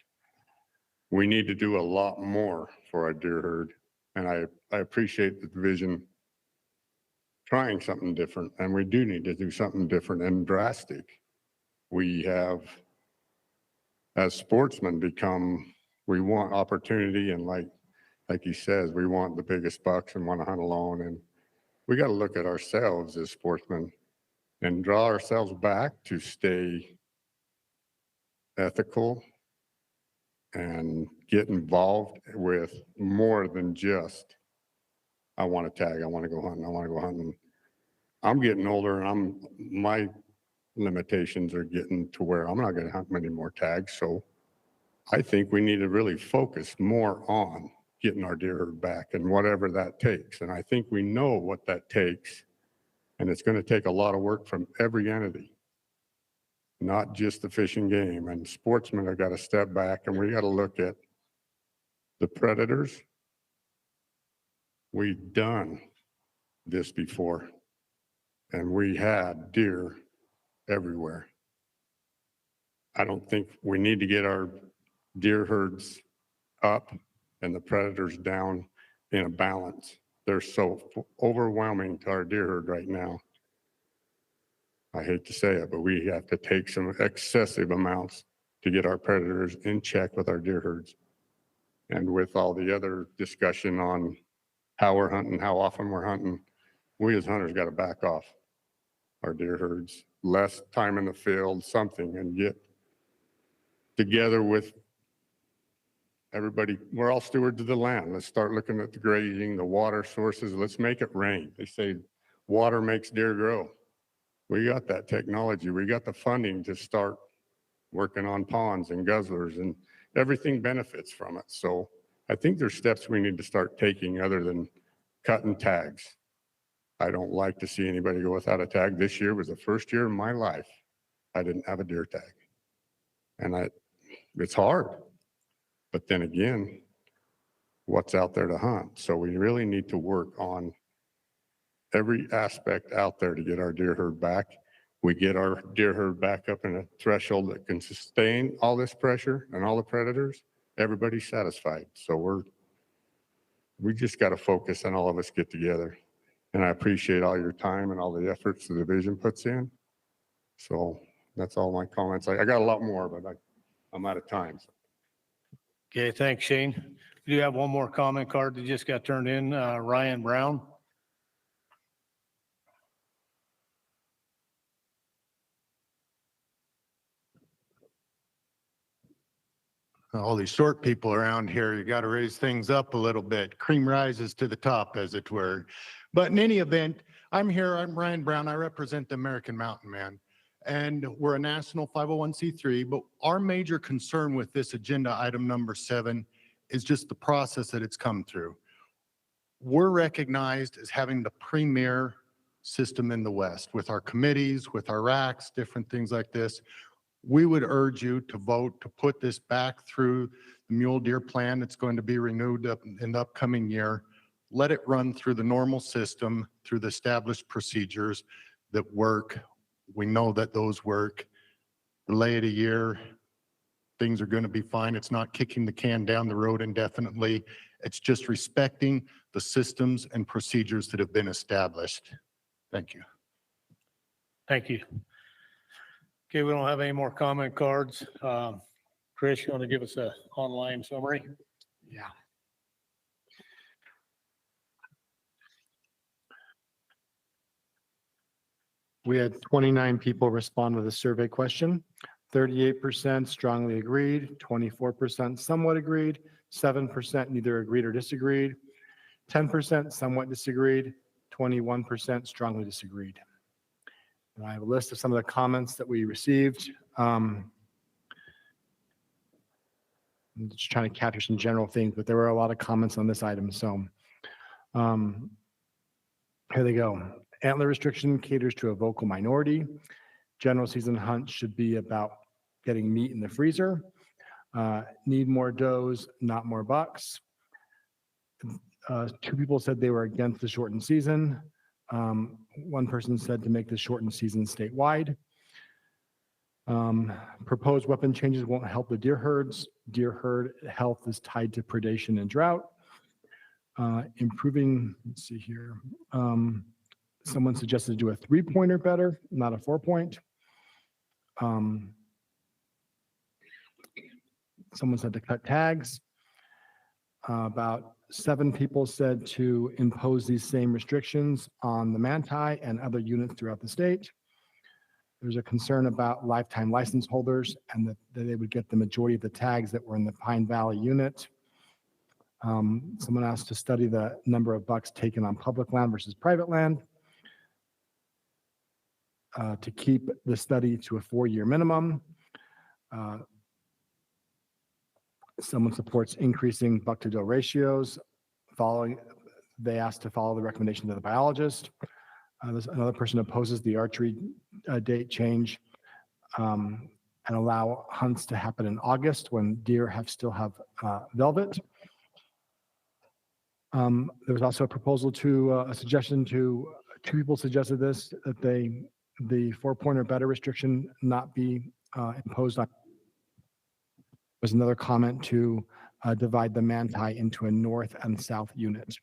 We need to do a lot more for our deer herd, and I appreciate the division trying something different, and we do need to do something different and drastic. We have, as sportsmen, we want opportunity, and like he says, we want the biggest bucks and want to hunt alone, and we got to look at ourselves as sportsmen and draw ourselves back to stay ethical and get involved with more than just, I want to tag, I want to go hunting, I want to go hunting. I'm getting older, and my limitations are getting to where I'm not going to hunt many more tags. So I think we need to really focus more on getting our deer herd back and whatever that takes. And I think we know what that takes. And it's going to take a lot of work from every entity, not just the Fish and Game. And sportsmen have got to step back, and we got to look at the predators. We've done this before, and we had deer everywhere. I don't think we need to get our deer herds up and the predators down in a balance. they're so overwhelming to our deer herd right now. I hate to say it, but we have to take some excessive amounts to get our predators in check with our deer herds. And with all the other discussion on how we're hunting, how often we're hunting, we as hunters got to back off our deer herds, less time in the field, something, and get together with everybody. We're all stewards of the land. Let's start looking at the grazing, the water sources. Let's make it rain. They say water makes deer grow. We got that technology. We got the funding to start working on ponds and guzzlers, and everything benefits from it. So I think there's steps we need to start taking other than cutting tags. I don't like to see anybody go without a tag. This year was the first year in my life I didn't have a deer tag. And it's hard. But then again, what's out there to hunt? So we really need to work on every aspect out there to get our deer herd back. We get our deer herd back up in a threshold that can sustain all this pressure and all the predators, everybody's satisfied. So we just got to focus and all of us get together. And I appreciate all your time and all the efforts the division puts in. So that's all my comments. I got a lot more, but I'm out of time. Okay, thanks, Shane. We do have one more comment card that just got turned in, Ryan Brown. All these short people around here, you got to raise things up a little bit. Cream rises to the top, as it were. But in any event, I'm here. I'm Ryan Brown. I represent the American Mountain Man. And we're a national 501c3. But our major concern with this agenda item number 7 is just the process that it's come through. We're recognized as having the premier system in the West with our committees, with our RACs, different things like this. We would urge you to vote to put this back through the mule deer plan that's going to be renewed in the upcoming year. Let it run through the normal system, through the established procedures that work. We know that those work. Delay it a year, things are going to be fine. It's not kicking the can down the road indefinitely. It's just respecting the systems and procedures that have been established. Thank you. Thank you. Okay, we don't have any more comment cards. Chris, you want to give us an online summary? Yeah. We had 29 people respond to the survey question. 38% strongly agreed, 24% somewhat agreed, 7% neither agreed or disagreed, 10% somewhat disagreed, 21% strongly disagreed. And I have a list of some of the comments that we received. I'm just trying to capture some general things, but there were a lot of comments on this item. So here they go. Antler restriction caters to a vocal minority. General season hunt should be about getting meat in the freezer. Need more does, not more bucks. 2 people said they were against the shortened season. One person said to make the shortened season statewide. Proposed weapon changes won't help the deer herds. Deer herd health is tied to predation and drought. Improving, let's see here. Someone suggested to do a 3-pointer better, not a 4-point. Someone said to cut tags. About 7 people said to impose these same restrictions on the Manti and other units throughout the state. There's a concern about lifetime license holders and that they would get the majority of the tags that were in the Pine Valley unit. Someone asked to study the number of bucks taken on public land versus private land. To keep the study to a 4-year minimum. Someone supports increasing buck to doe ratios. They asked to follow the recommendations of the biologist. There's another person opposes the archery date change and allow hunts to happen in August when deer still have velvet. There was also a proposal a suggestion to 2 people suggested this, that the 4-pointer better restriction not be imposed on. There's another comment to divide the Manti into a north and south unit.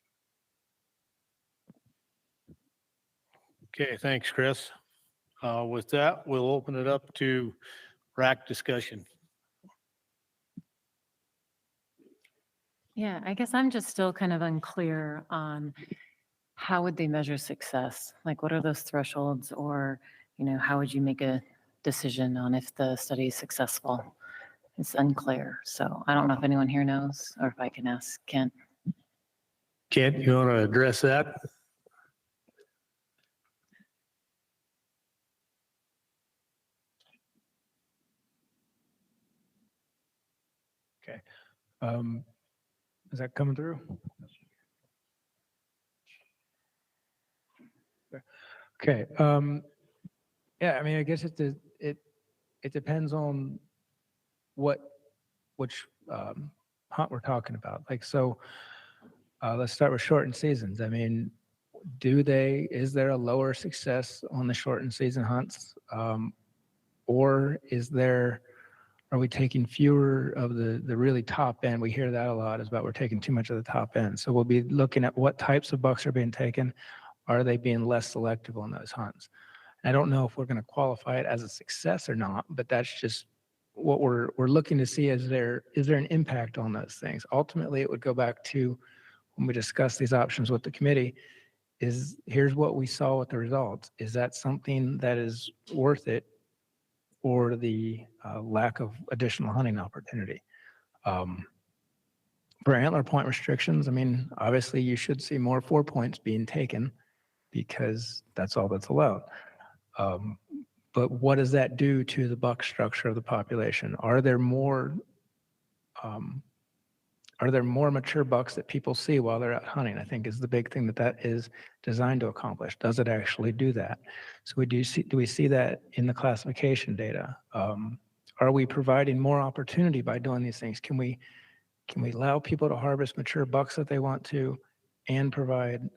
Okay, thanks, Chris. With that, we'll open it up to RAC discussion. Yeah, I guess I'm just still kind of unclear on how would they measure success? Like, what are those thresholds? Or, how would you make a decision on if the study is successful? It's unclear. So I don't know if anyone here knows, or if I can ask Kent. Kent, you want to address that? Okay. Is that coming through? Okay. Yeah, I mean, I guess it depends on which hunt we're talking about. Like, so let's start with shortened seasons. I mean, is there a lower success on the shortened season hunts? Or are we taking fewer of the really top end? We hear that a lot, is about we're taking too much of the top end. So we'll be looking at what types of bucks are being taken. Are they being less selective on those hunts? I don't know if we're going to qualify it as a success or not, but that's just what we're looking to see. Is there an impact on those things? Ultimately, it would go back to when we discuss these options with the committee, here's what we saw with the results. Is that something that is worth it for the lack of additional hunting opportunity? For antler point restrictions, I mean, obviously you should see more 4 points being taken because that's all that's allowed. But what does that do to the buck structure of the population? Are there more mature bucks that people see while they're out hunting? I think is the big thing that is designed to accomplish. Does it actually do that? So do we see that in the classification data? Are we providing more opportunity by doing these things? Can we allow people to harvest mature bucks that they want to, and provide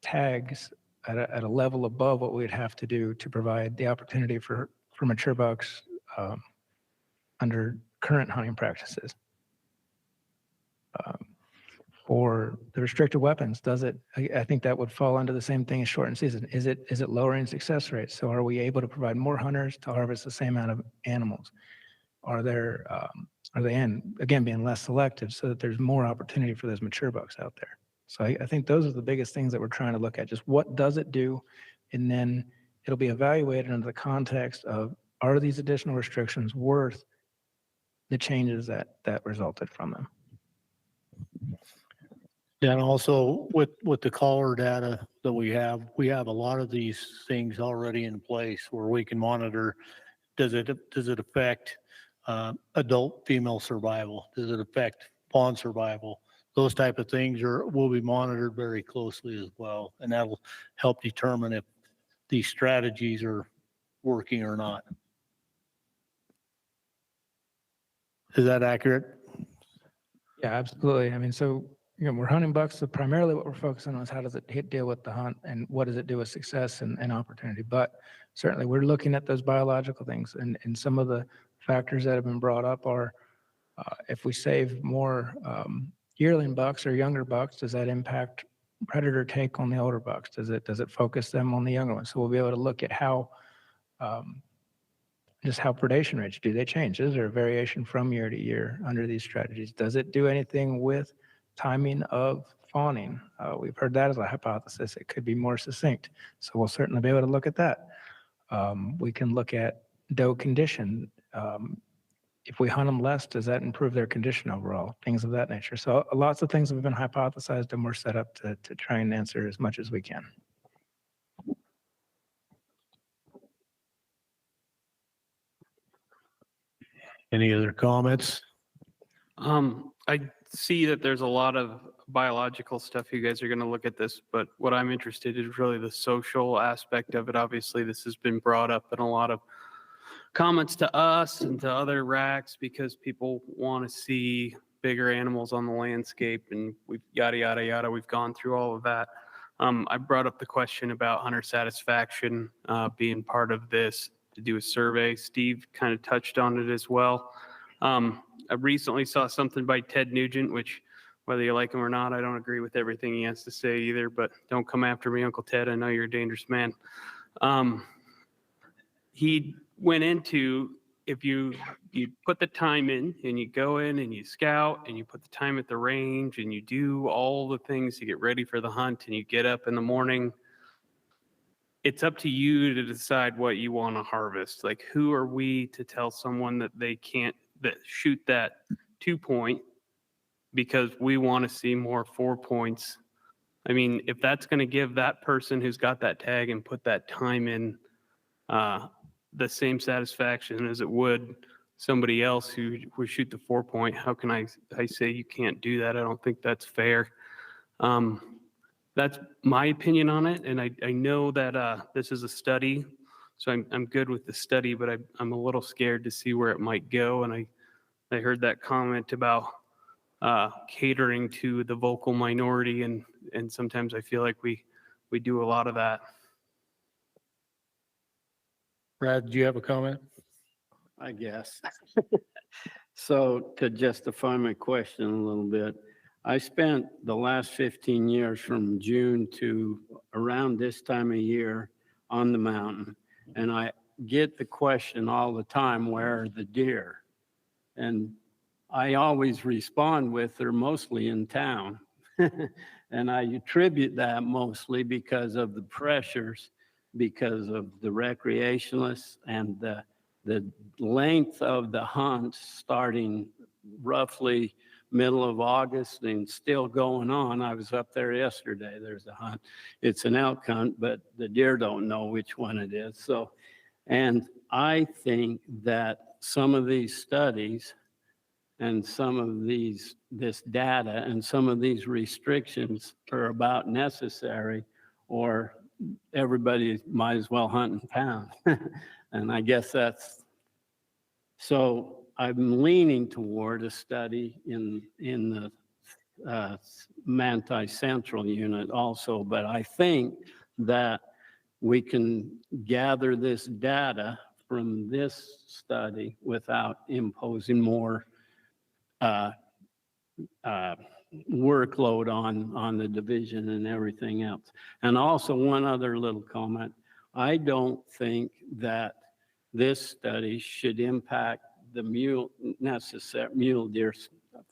tags at a level above what we'd have to do to provide the opportunity for mature bucks under current hunting practices? For the restricted weapons, I think that would fall under the same thing as shortened season. Is it lowering success rates? So are we able to provide more hunters to harvest the same amount of animals? Are they, again, being less selective so that there's more opportunity for those mature bucks out there? So I think those are the biggest things that we're trying to look at. Just what does it do? And then it'll be evaluated in the context of, are these additional restrictions worth the changes that resulted from them? And also with the caller data that we have a lot of these things already in place where we can monitor. Does it affect adult female survival? Does it affect fawn survival? Those type of things will be monitored very closely as well. And that'll help determine if these strategies are working or not. Is that accurate? Yeah, absolutely. I mean, so we're hunting bucks. So primarily what we're focusing on is how does it deal with the hunt and what does it do with success and opportunity. But certainly we're looking at those biological things, and some of the factors that have been brought up are if we save more yearling bucks or younger bucks, does that impact predator take on the older bucks? Does it focus them on the younger ones? So we'll be able to look at how predation rates, do they change? Is there a variation from year to year under these strategies? Does it do anything with timing of fawning? We've heard that as a hypothesis. It could be more succinct. So we'll certainly be able to look at that. We can look at doe condition. If we hunt them less, does that improve their condition overall? Things of that nature. So lots of things have been hypothesized, and we're set up to try and answer as much as we can. Any other comments? I see that there's a lot of biological stuff you guys are going to look at this, but what I'm interested in is really the social aspect of it. Obviously, this has been brought up in a lot of comments to us and to other RACs because people want to see bigger animals on the landscape, and we've yada, yada, yada. We've gone through all of that. I brought up the question about hunter satisfaction being part of this to do a survey. Steve kind of touched on it as well. I recently saw something by Ted Nugent, which whether you like him or not, I don't agree with everything he has to say either, but don't come after me, Uncle Ted. I know you're a dangerous man. He went into, if you put the time in and you go in and you scout and you put the time at the range and you do all the things to get ready for the hunt and you get up in the morning, it's up to you to decide what you want to harvest. Like, who are we to tell someone that they can't shoot that 2 point because we want to see more 4 points? I mean, if that's going to give that person who's got that tag and put that time in the same satisfaction as it would somebody else who would shoot the 4 point, how can I say you can't do that? I don't think that's fair. That's my opinion on it. And I know that this is a study, so I'm good with the study, but I'm a little scared to see where it might go. And I heard that comment about catering to the vocal minority, and sometimes I feel like we do a lot of that. Brad, do you have a comment? I guess. So to justify my question a little bit, I spent the last 15 years from June to around this time of year on the mountain. And I get the question all the time, where are the deer? And I always respond with, they're mostly in town. And I attribute that mostly because of the pressures, because of the recreationalists and the length of the hunts starting roughly middle of August and still going on. I was up there yesterday. There's a hunt. It's an elk hunt, but the deer don't know which one it is. So, and I think that some of these studies and some of this data and some of these restrictions are about necessary, or everybody might as well hunt in town. And I guess that's, so I'm leaning toward a study in the Manti Central unit also, but I think that we can gather this data from this study without imposing more workload on the division and everything else. And also one other little comment, I don't think that this study should impact the mule deer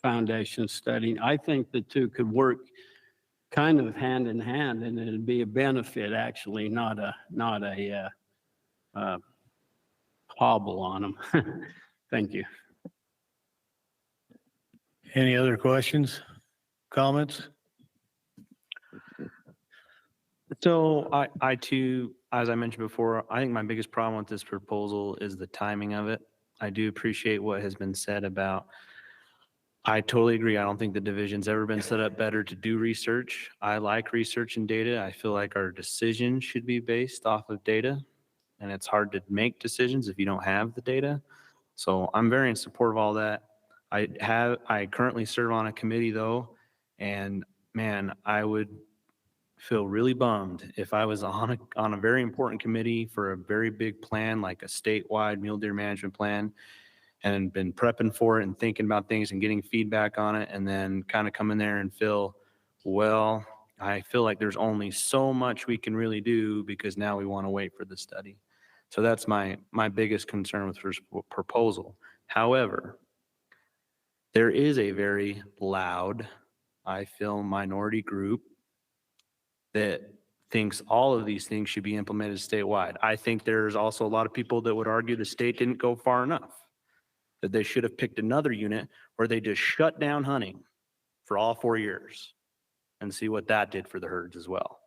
foundation study. I think the two could work kind of hand in hand, and it'd be a benefit, actually, not a hobble on them. Thank you. Any other questions, comments? So I too, as I mentioned before, I think my biggest problem with this proposal is the timing of it. I do appreciate what has been said about, I totally agree. I don't think the division's ever been set up better to do research. I like research and data. I feel like our decisions should be based off of data, and it's hard to make decisions if you don't have the data. So I'm very in support of all that. I currently serve on a committee though, and man, I would feel really bummed if I was on a very important committee for a very big plan, like a statewide mule deer management plan, and been prepping for it and thinking about things and getting feedback on it, and then kind of come in there and feel, well, I feel like there's only so much we can really do because now we want to wait for the study. So that's my biggest concern with this proposal. However, there is a very loud, I feel, minority group that thinks all of these things should be implemented statewide. I think there's also a lot of people that would argue the state didn't go far enough, that they should have picked another unit where they just shut down hunting for all 4 years and see what that did for the herds as well.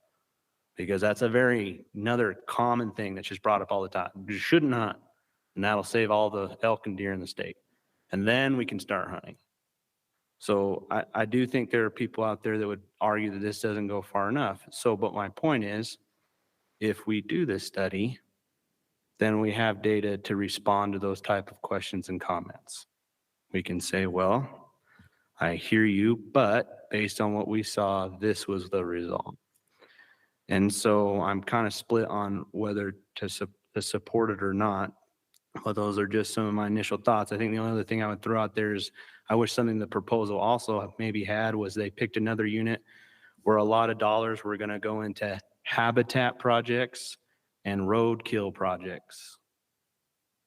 Because that's another common thing that's just brought up all the time. You shouldn't hunt, and that'll save all the elk and deer in the state. And then we can start hunting. So I do think there are people out there that would argue that this doesn't go far enough. So, but my point is, if we do this study, then we have data to respond to those type of questions and comments. We can say, well, I hear you, but based on what we saw, this was the result. And so I'm kind of split on whether to support it or not. But those are just some of my initial thoughts. I think the only other thing I would throw out there is I wish something the proposal also maybe had was they picked another unit where a lot of dollars were going to go into habitat projects and roadkill projects.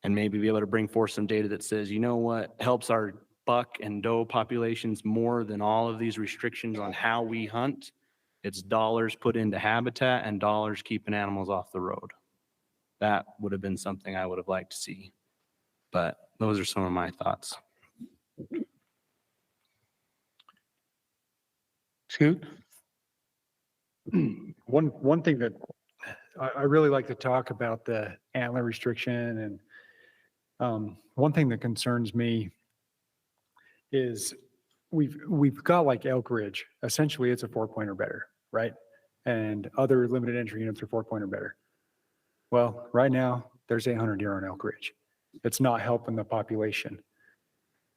And maybe be able to bring forth some data that says, you know what helps our buck and doe populations more than all of these restrictions on how we hunt? It's dollars put into habitat and dollars keeping animals off the road. That would have been something I would have liked to see. But those are some of my thoughts. Scoot? One thing that I really like to talk about the antler restriction, and one thing that concerns me is we've got like Elk Ridge. Essentially, it's a 4-point or better, right? And other limited entry units are 4-point or better. Well, right now there's 800 deer on Elk Ridge. It's not helping the population,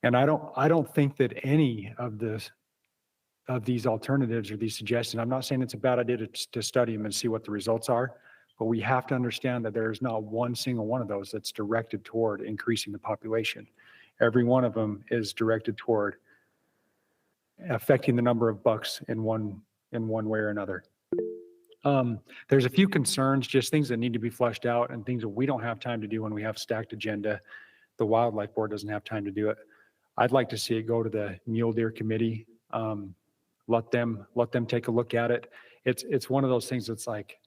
and I don't think that any of these alternatives or these suggestions. I'm not saying it's a bad idea to study them and see what the results are, but we have to understand that there's not one single one of those that's directed toward increasing the population. Every one of them is directed toward affecting the number of bucks in one way or another. There's a few concerns, just things that need to be fleshed out and things that we don't have time to do when we have stacked agenda. The Wildlife Board doesn't have time to do it. I'd like to see it go to the Mule Deer Committee. Let them take a look at it. It's one of those things that's like,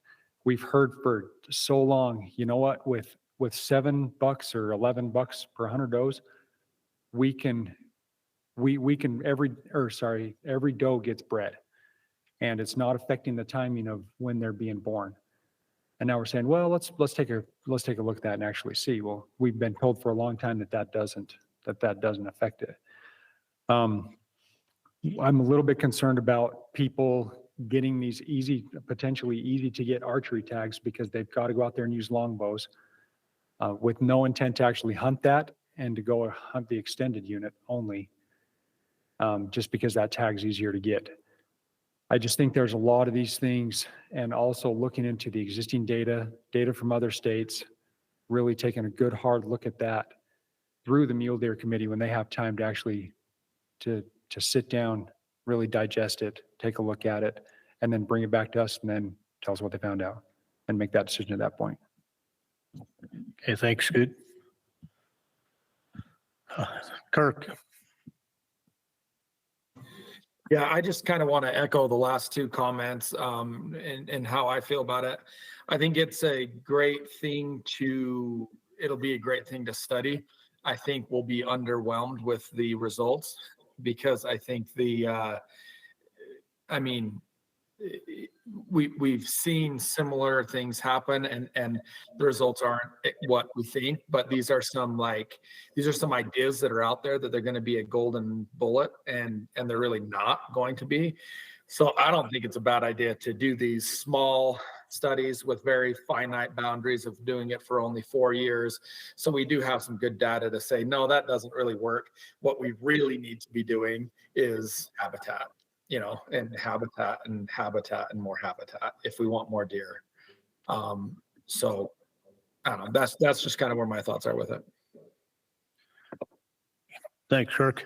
we've heard for so long, you know what, with $7 or $11 per 100 does, every doe gets bred, and it's not affecting the timing of when they're being born. And now we're saying, well, let's take a look at that and actually see. Well, we've been told for a long time that doesn't affect it. I'm a little bit concerned about people getting these potentially easy to get archery tags because they've got to go out there and use longbows with no intent to actually hunt that and to go hunt the extended unit only, just because that tag's easier to get. I just think there's a lot of these things, and also looking into the existing data from other states, really taking a good hard look at that through the Mule Deer Committee when they have time to actually to sit down, really digest it, take a look at it, and then bring it back to us and then tell us what they found out and make that decision at that point. Okay, thanks, Scoot. Kirk? Yeah, I just kind of want to echo the last two comments and how I feel about it. I think it's a great thing it'll be a great thing to study. I think we'll be underwhelmed with the results because I think we've seen similar things happen and the results aren't what we think, but these are some ideas that are out there that they're going to be a golden bullet and they're really not going to be. So I don't think it's a bad idea to do these small studies with very finite boundaries of doing it for only 4 years. So we do have some good data to say, no, that doesn't really work. What we really need to be doing is habitat, and habitat and more habitat if we want more deer. So I don't know, that's just kind of where my thoughts are with it. Thanks, Kirk.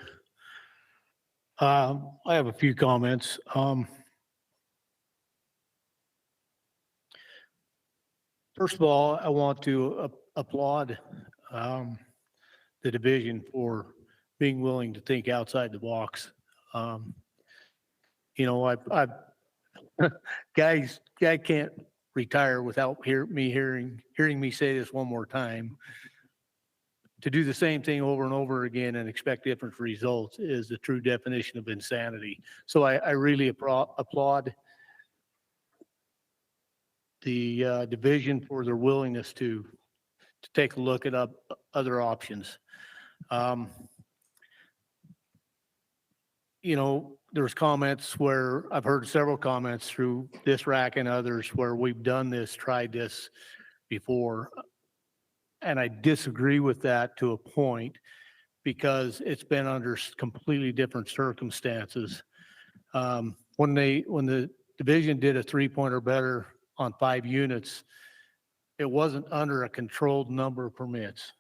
I have a few comments. First of all, I want to applaud the division for being willing to think outside the box. Guy can't retire without hearing me say this one more time. To do the same thing over and over again and expect different results is the true definition of insanity. So I really applaud the division for their willingness to take a look at other options. There's comments where I've heard several comments through this RAC and others where we've tried this before. And I disagree with that to a point because it's been under completely different circumstances. When the division did a 3-point or better on 5 units, it wasn't under a controlled number of permits.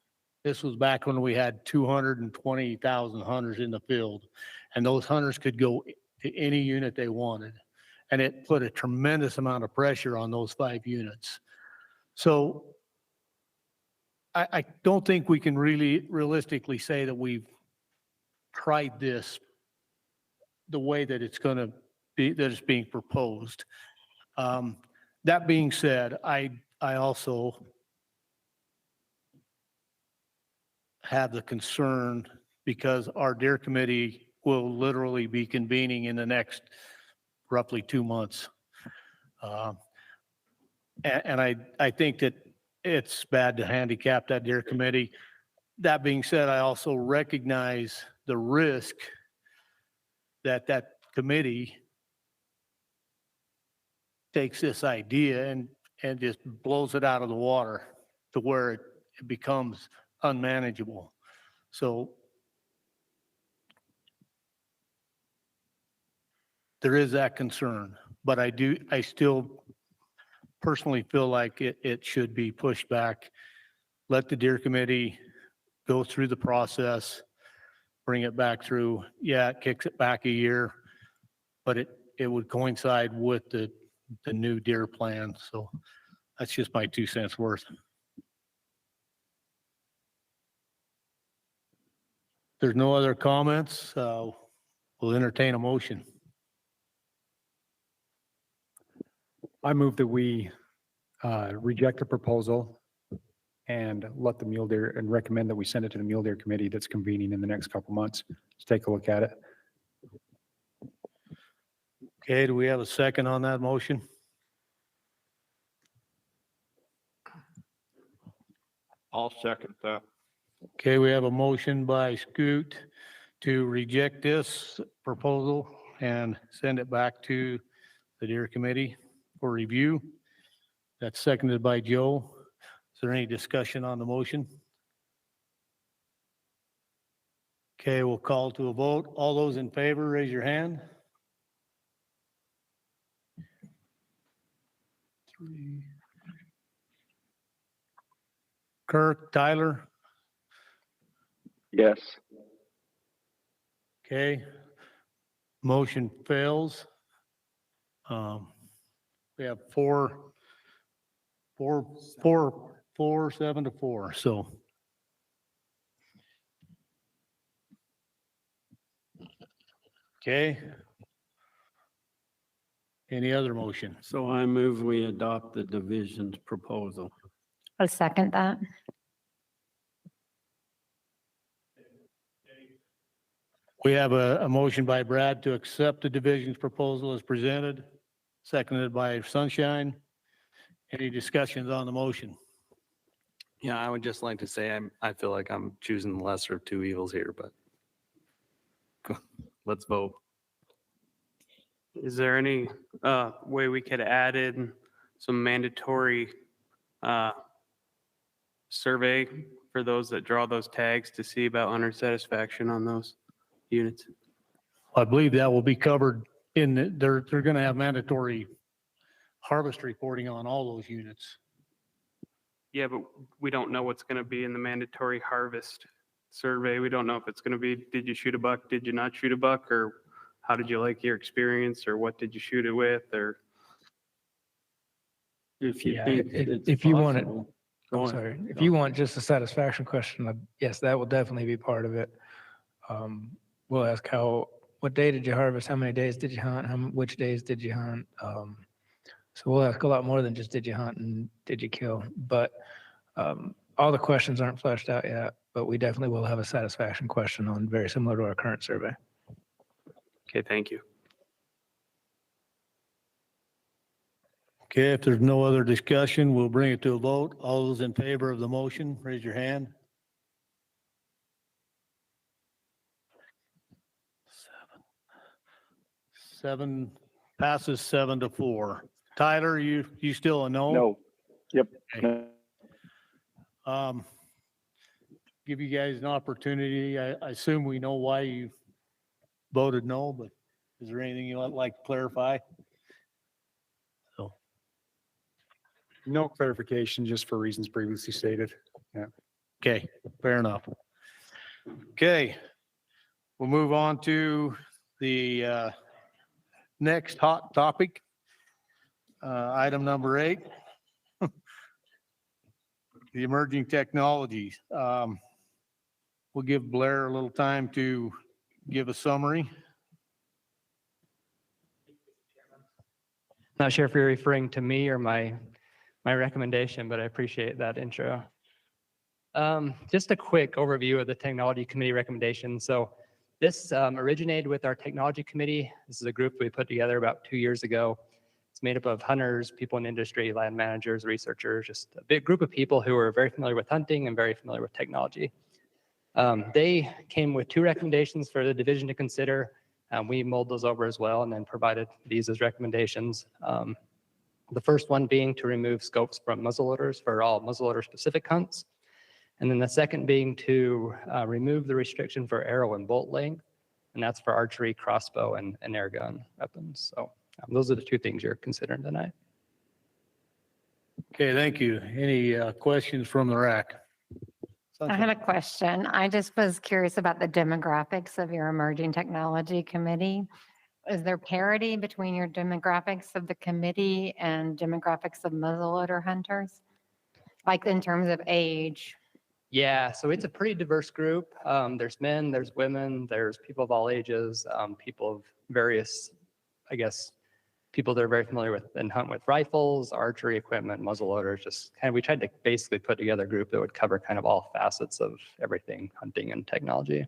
This was back when we had 220,000 hunters in the field, and those hunters could go to any unit they wanted. And it put a tremendous amount of pressure on those 5 units. So I don't think we can really realistically say that we've tried this the way that it's going to be, that it's being proposed. That being said, I also have the concern because our deer committee will literally be convening in the next roughly 2 months. And I think that it's bad to handicap that deer committee. That being said, I also recognize the risk that that committee takes this idea and just blows it out of the water to where it becomes unmanageable. So there is that concern, but I still personally feel like it should be pushed back. Let the deer committee go through the process, bring it back through. Yeah, it kicks it back a year, but it would coincide with the new deer plan. So that's just my 2 cents worth. There's no other comments. We'll entertain a motion. I move that we reject the proposal and let the mule deer, and recommend that we send it to the mule deer committee that's convening in the next couple months to take a look at it. Okay, do we have a second on that motion? I'll second that. Okay, we have a motion by Scoot to reject this proposal and send it back to the deer committee for review. That's seconded by Joe. Is there any discussion on the motion? Okay, we'll call to a vote. All those in favor, raise your hand. 3. Kirk, Tyler? Yes. Okay. Motion fails. We have 7 to 4. So. Okay. Any other motion? So I move we adopt the division's proposal. I'll second that. We have a motion by Brad to accept the division's proposal as presented, seconded by Sunshine. Any discussions on the motion? Yeah, I would just like to say I feel like I'm choosing the lesser of two evils here, but let's vote. Is there any way we could add in some mandatory survey for those that draw those tags to see about hunter satisfaction on those units? I believe that will be covered in, they're going to have mandatory harvest reporting on all those units. Yeah, but we don't know what's going to be in the mandatory harvest survey. We don't know if it's going to be, did you shoot a buck? Did you not shoot a buck? Or how did you like your experience? Or what did you shoot it with? Or If you Yeah, think if you want it, possible. I'm Go on. sorry, if you want just a satisfaction question, yes, that will definitely be part of it. We'll ask what day did you harvest? How many days did you hunt? Which days did you hunt? So we'll ask a lot more than just did you hunt and did you kill? But all the questions aren't fleshed out yet, but we definitely will have a satisfaction question on very similar to our current survey. okay, thank you. Okay, if there's no other discussion, we'll bring it to a vote. All those in favor of the motion, raise your hand. 7 passes 7 to 4. Tyler, you still a no? No. Yep. Okay. Give you guys an opportunity. I assume we know why you voted no, but is there anything you'd like to clarify? So, No clarification, just for reasons previously stated. Yeah. okay, fair enough. Okay, we'll move on to the next hot topic. Item number 8. the emerging technologies. We'll give Blair a little time to give a summary. Not sure if you're referring to me or my recommendation, but I appreciate that intro. Just a quick overview of the technology committee recommendations. So this originated with our technology committee. This is a group we put together about 2 years ago. It's made up of hunters, people in industry, land managers, researchers, just a big group of people who are very familiar with hunting and very familiar with technology. They came with 2 recommendations for the division to consider. We mulled those over as well and then provided these as recommendations. The first one being to remove scopes from muzzleloaders for all muzzleloader specific hunts. And then the second being to remove the restriction for arrow and bolt length. And that's for archery, crossbow, and air gun weapons. So those are the 2 things you're considering tonight. Okay, thank you. Any questions from the RAC? I had a question. I just was curious about the demographics of your emerging technology committee. Is there parity between your demographics of the committee and demographics of muzzleloader hunters? Like in terms of age? Yeah, so it's a pretty diverse group. There's men, there's women, there's people of all ages, people of various, I guess, people that are very familiar with and hunt with rifles, archery equipment, muzzleloaders, just kind of, we tried to basically put together a group that would cover kind of all facets of everything hunting and technology.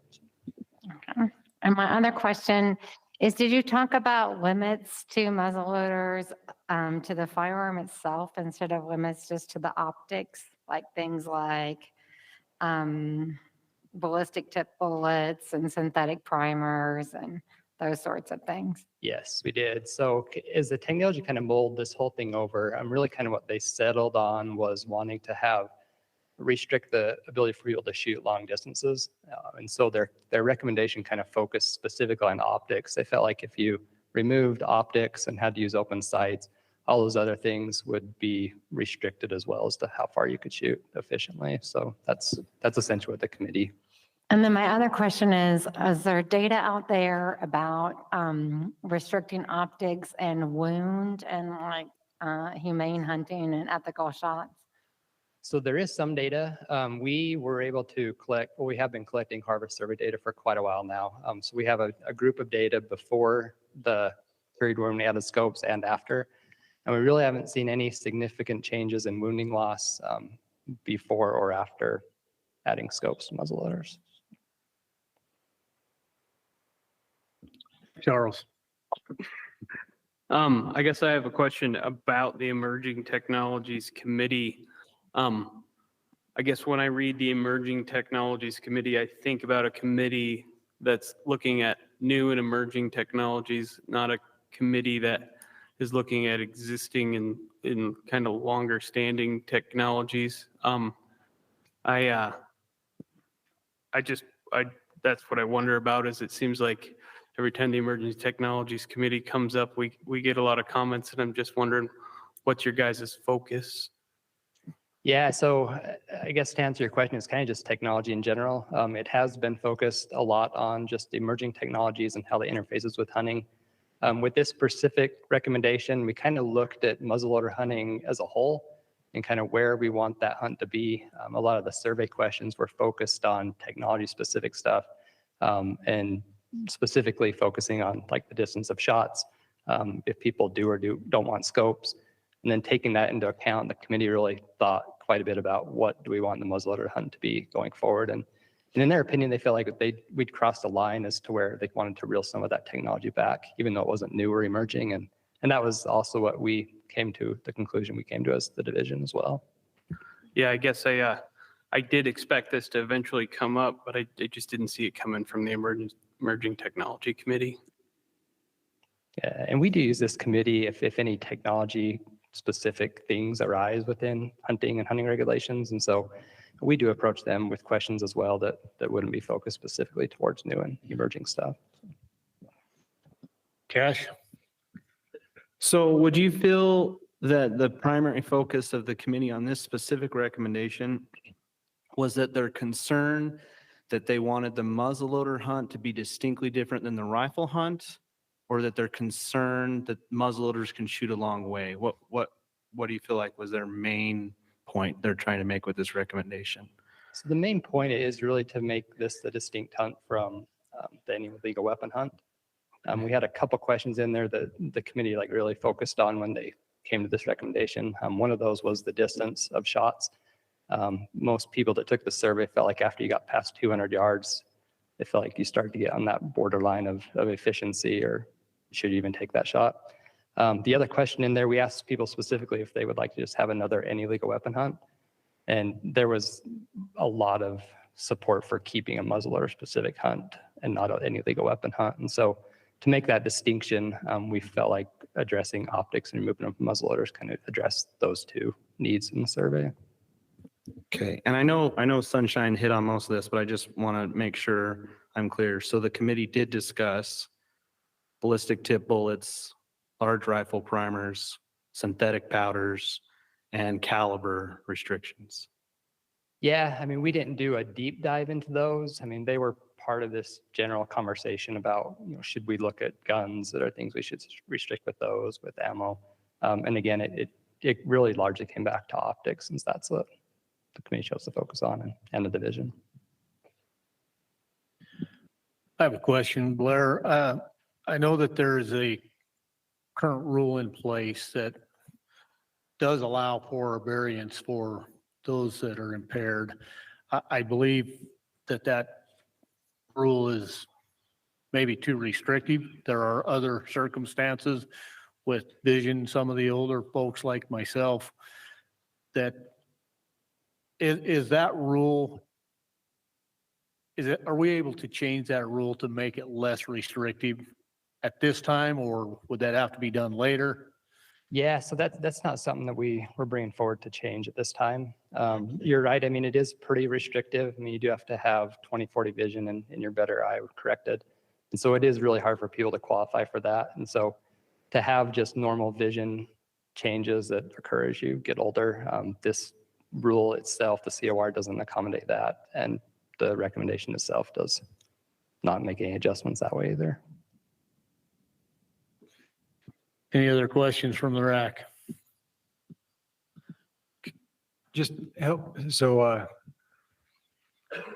Okay. And my other question is, did you talk about limits to muzzleloaders to the firearm itself instead of limits just to the optics, like things like ballistic tip bullets and synthetic primers and those sorts of things? Yes, we did. So as the technology kind of molded this whole thing over, really kind of what they settled on was wanting to have restrict the ability for people to shoot long distances. And so their recommendation kind of focused specifically on optics. They felt like if you removed optics and had to use open sights, all those other things would be restricted as well as to how far you could shoot efficiently. So that's essentially what the committee. And then my other question is there data out there about restricting optics and wound and like humane hunting and ethical shots? So there is some data. We were able to collect, well, we have been collecting harvest survey data for quite a while now. So we have a group of data before the period when we added scopes and after. And we really haven't seen any significant changes in wounding loss before or after adding scopes to muzzleloaders. Charles. I guess I have a question about the Emerging Technologies Committee. I guess when I read the Emerging Technologies Committee, I think about a committee that's looking at new and emerging technologies, not a committee that is looking at existing and in kind of longer standing technologies. That's what I wonder about. Is it seems like every time the Emerging Technologies Committee comes up, we get a lot of comments, and I'm just wondering what's your guys' focus? Yeah, so I guess to answer your question, it's kind of just technology in general. It has been focused a lot on just emerging technologies and how they interfaces with hunting. With this specific recommendation, we kind of looked at muzzleloader hunting as a whole and kind of where we want that hunt to be. A lot of the survey questions were focused on technology specific stuff and specifically focusing on like the distance of shots, if people do or don't want scopes. And then taking that into account, the committee really thought quite a bit about what do we want the muzzleloader hunt to be going forward. And in their opinion, they felt like we'd crossed a line as to where they wanted to reel some of that technology back, even though it wasn't new or emerging. And that was also what we came to, the conclusion we came to as the division as well. Yeah, I guess I did expect this to eventually come up, but I just didn't see it coming from the Emerging Technology Committee. Yeah, and we do use this committee if any technology specific things arise within hunting and hunting regulations. And so we do approach them with questions as well that wouldn't be focused specifically towards new and emerging stuff. Cash? So would you feel that the primary focus of the committee on this specific recommendation was that their concern that they wanted the muzzleloader hunt to be distinctly different than the rifle hunt, or that they're concerned that muzzleloaders can shoot a long way? What do you feel like was their main point they're trying to make with this recommendation? So the main point is really to make this the distinct hunt from the any illegal weapon hunt. We had a couple questions in there that the committee like really focused on when they came to this recommendation. One of those was the distance of shots. Most people that took the survey felt like after you got past 200 yards, they felt like you started to get on that borderline of efficiency, or should you even take that shot? The other question in there, we asked people specifically if they would like to just have another any legal weapon hunt. And there was a lot of support for keeping a muzzleloader specific hunt and not any legal weapon hunt. And so to make that distinction, we felt like addressing optics and removing of muzzleloaders kind of addressed those two needs in the survey. Okay, and I know Sunshine hit on most of this, but I just want to make sure I'm clear. So the committee did discuss ballistic tip bullets, large rifle primers, synthetic powders, and caliber restrictions. Yeah, I mean, we didn't do a deep dive into those. I mean, they were part of this general conversation about, should we look at guns that are things we should restrict with those, with ammo? And again, it really largely came back to optics, since that's what the committee chose to focus on and the division. I have a question, Blair. I know that there is a current rule in place that does allow for a variance for those that are impaired. I believe that rule is maybe too restrictive. There are other circumstances with vision, some of the older folks like myself, that is that rule, are we able to change that rule to make it less restrictive at this time, or would that have to be done later? Yeah, so that's not something that we're bringing forward to change at this time. You're right. I mean, it is pretty restrictive. I mean, you do have to have 20/40 vision in your better eye corrected. And so it is really hard for people to qualify for that. And so to have just normal vision changes that occur as you get older, this rule itself, the COR, doesn't accommodate that. And the recommendation itself does not make any adjustments that way either. Any other questions from the RAC? Just help, so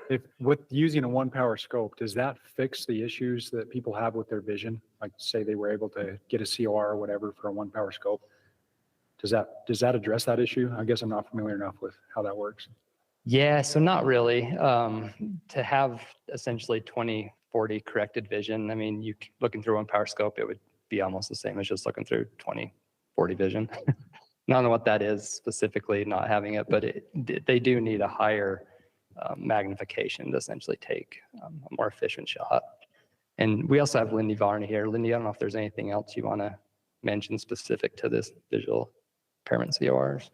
if with using a 1-power scope, does that fix the issues that people have with their vision? Like say they were able to get a COR or whatever for a 1-power scope. Does that address that issue? I guess I'm not familiar enough with how that works. Yeah, so not really. To have essentially 20/40 corrected vision, I mean, looking through 1-power scope, it would be almost the same as just looking through 20/40 vision. I don't know what that is specifically, not having it, but they do need a higher magnification to essentially take a more efficient shot. And we also have Lindy Varney here. Lindy, I don't know if there's anything else you want to mention specific to this visual impairment CORs.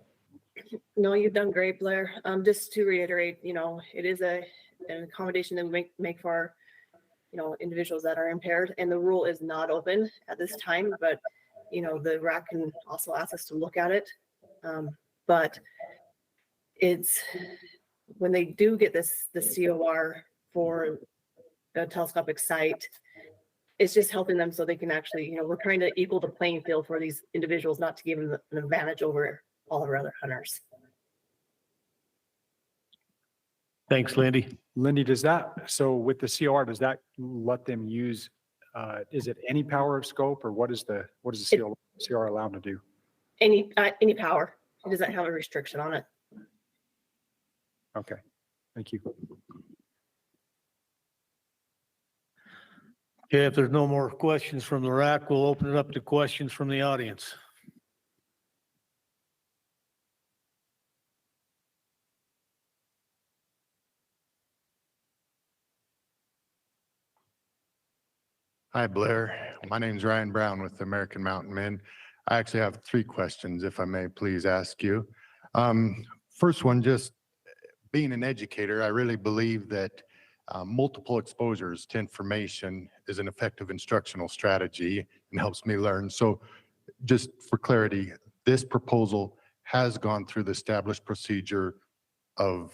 No, you've done great, Blair. Just to reiterate, it is an accommodation that we make for individuals that are impaired, and the rule is not open at this time, but the RAC can also ask us to look at it. But it's when they do get the COR for a telescopic sight, it's just helping them so they can actually, we're trying to equal the playing field for these individuals, not to give them an advantage over all of our other hunters. Thanks, Lindy. Lindy, so with the COR, does that let them use, is it any power of scope, or what does the COR allow them to do? Any power. It doesn't have a restriction on it. Okay, thank you. Okay, if there's no more questions from the RAC, we'll open it up to questions from the audience. Hi, Blair. My name's Ryan Brown with the American Mountain Men. I actually have 3 questions, if I may please ask you. First one, just being an educator, I really believe that multiple exposures to information is an effective instructional strategy and helps me learn. So just for clarity, this proposal has gone through the established procedure of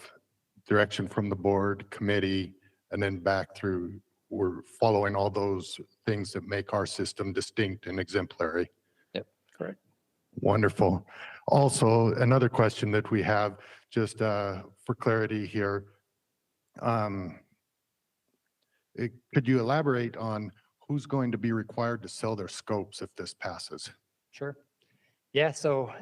direction from the board, committee, and then back through. We're following all those things that make our system distinct and exemplary. Yep, correct. Wonderful. Also, another question that we have, just for clarity here. Could you elaborate on who's going to be required to sell their scopes if this passes? Sure. Yeah, so,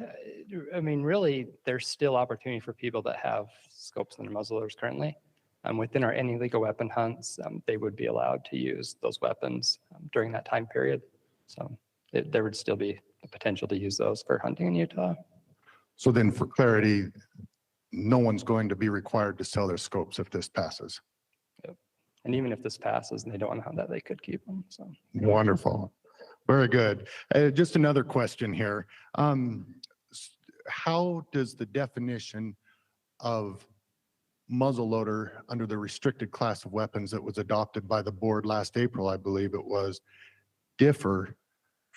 I mean, really, there's still opportunity for people that have scopes in their muzzleloaders currently. Within our any legal weapon hunts, they would be allowed to use those weapons during that time period. So there would still be the potential to use those for hunting in Utah. So then for clarity, no one's going to be required to sell their scopes if this passes. Yep. And even if this passes and they don't want to hunt that, they could keep them. So Wonderful. Very good. Just another question here. How does the definition of muzzleloader under the restricted class of weapons that was adopted by the board last April, I believe it was, differ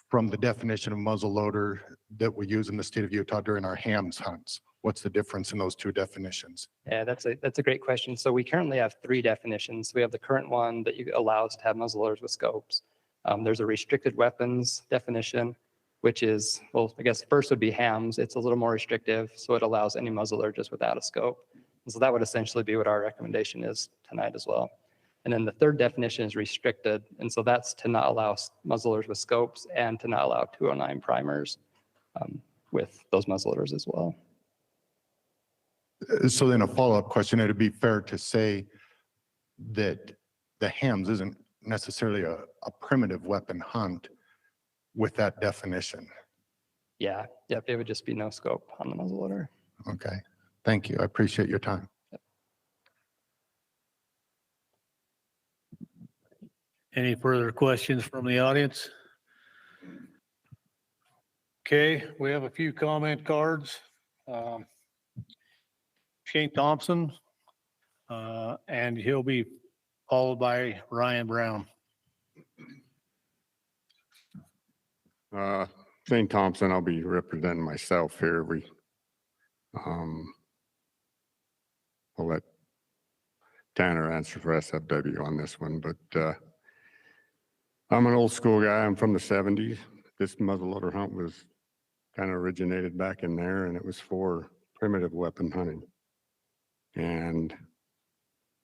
from the definition of muzzleloader that we use in the state of Utah during our hams hunts? What's the difference in those two definitions? yeah, that's a great question. So we currently have 3 definitions. We have the current one that allows to have muzzleloaders with scopes. There's a restricted weapons definition, which is, well, I guess first would be hams. It's a little more restrictive, so it allows any muzzleloader just without a scope. And so that would essentially be what our recommendation is tonight as well. And then the third definition is restricted. And so that's to not allow muzzleloaders with scopes and to not allow 209 primers with those muzzleloaders as well. So then a follow-up question, it'd be fair to say that the hams isn't necessarily a primitive weapon hunt with that definition. Yeah, yep, it would just be no scope on the muzzleloader. Okay, thank you. I appreciate your time. Any further questions from the audience? Okay, we have a few comment cards. Shane Thompson, and he'll be followed by Ryan Brown. Shane Thompson, I'll be representing myself here. I'll let Tanner answer for SFW on this one, but I'm an old school guy. I'm from the 70s. This muzzleloader hunt was kind of originated back in there, and it was for primitive weapon hunting. And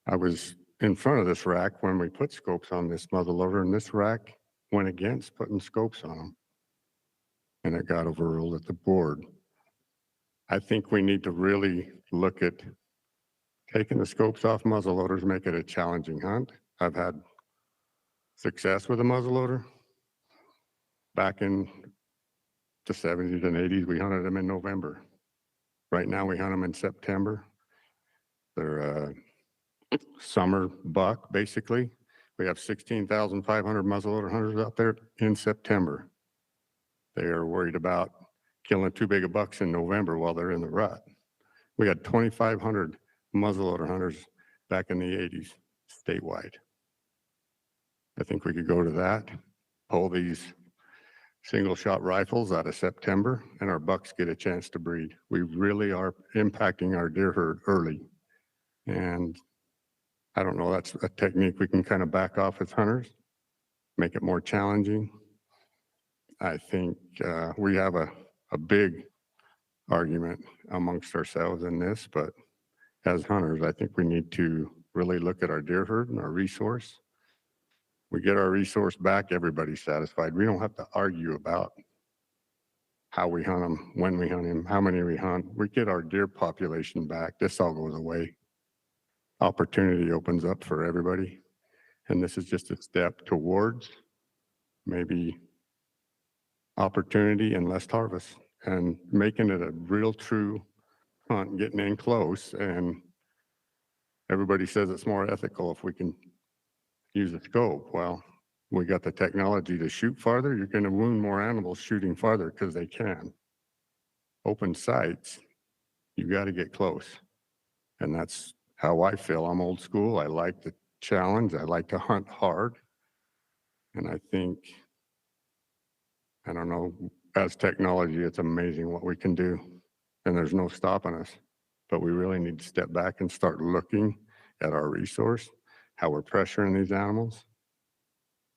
I was in front of this rack when we put scopes on this muzzleloader, and this rack went against putting scopes on them. And it got overruled at the board. I think we need to really look at taking the scopes off muzzleloaders, make it a challenging hunt. I've had success with a muzzleloader. Back in the 70s and 80s, we hunted them in November. Right now, we hunt them in September. They're a summer buck, basically. We have 16,500 muzzleloader hunters out there in September. They are worried about killing too big of bucks in November while they're in the rut. We had 2,500 muzzleloader hunters back in the 80s statewide. I think we could go to that, pull these single shot rifles out of September, and our bucks get a chance to breed. We really are impacting our deer herd early. And I don't know, that's a technique we can kind of back off as hunters, make it more challenging. I think we have a big argument amongst ourselves in this, but as hunters, I think we need to really look at our deer herd and our resource. We get our resource back, everybody's satisfied. We don't have to argue about how we hunt them, when we hunt them, how many we hunt. We get our deer population back. This all goes away. Opportunity opens up for everybody. And this is just a step towards maybe opportunity and less harvest and making it a real true hunt, getting in close. And everybody says it's more ethical if we can use a scope. Well, we got the technology to shoot farther. You're going to wound more animals shooting farther because they can. Open sights, you got to get close. And that's how I feel. I'm old school. I like the challenge. I like to hunt hard. And I think, I don't know, as technology, it's amazing what we can do. And there's no stopping us. But we really need to step back and start looking at our resource, how we're pressuring these animals,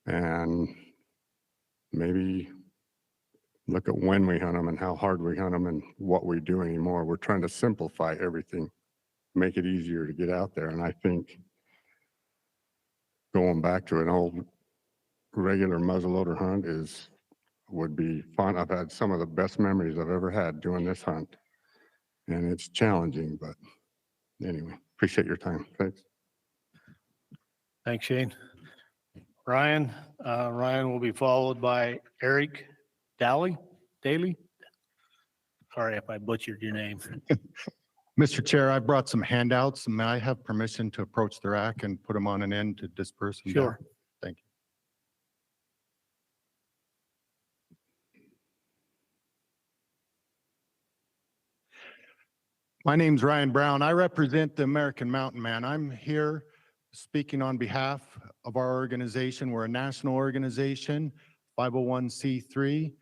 and maybe look at when we hunt them and how hard we hunt them and what we do anymore. We're trying to simplify everything, make it easier to get out there. And I think going back to an old regular muzzleloader hunt would be fun. I've had some of the best memories I've ever had doing this hunt. And it's challenging, but anyway, appreciate your time. Thanks. Thanks, Shane. Ryan will be followed by Eric Daly. Sorry if I butchered your name. Mr. Chair, I brought some handouts. May I have permission to approach the rack and put them on an end to disperse them? Sure. down? Thank you. My name's Ryan Brown. I represent the American Mountain Man. I'm here speaking on behalf of our organization. We're a national organization, 501c3.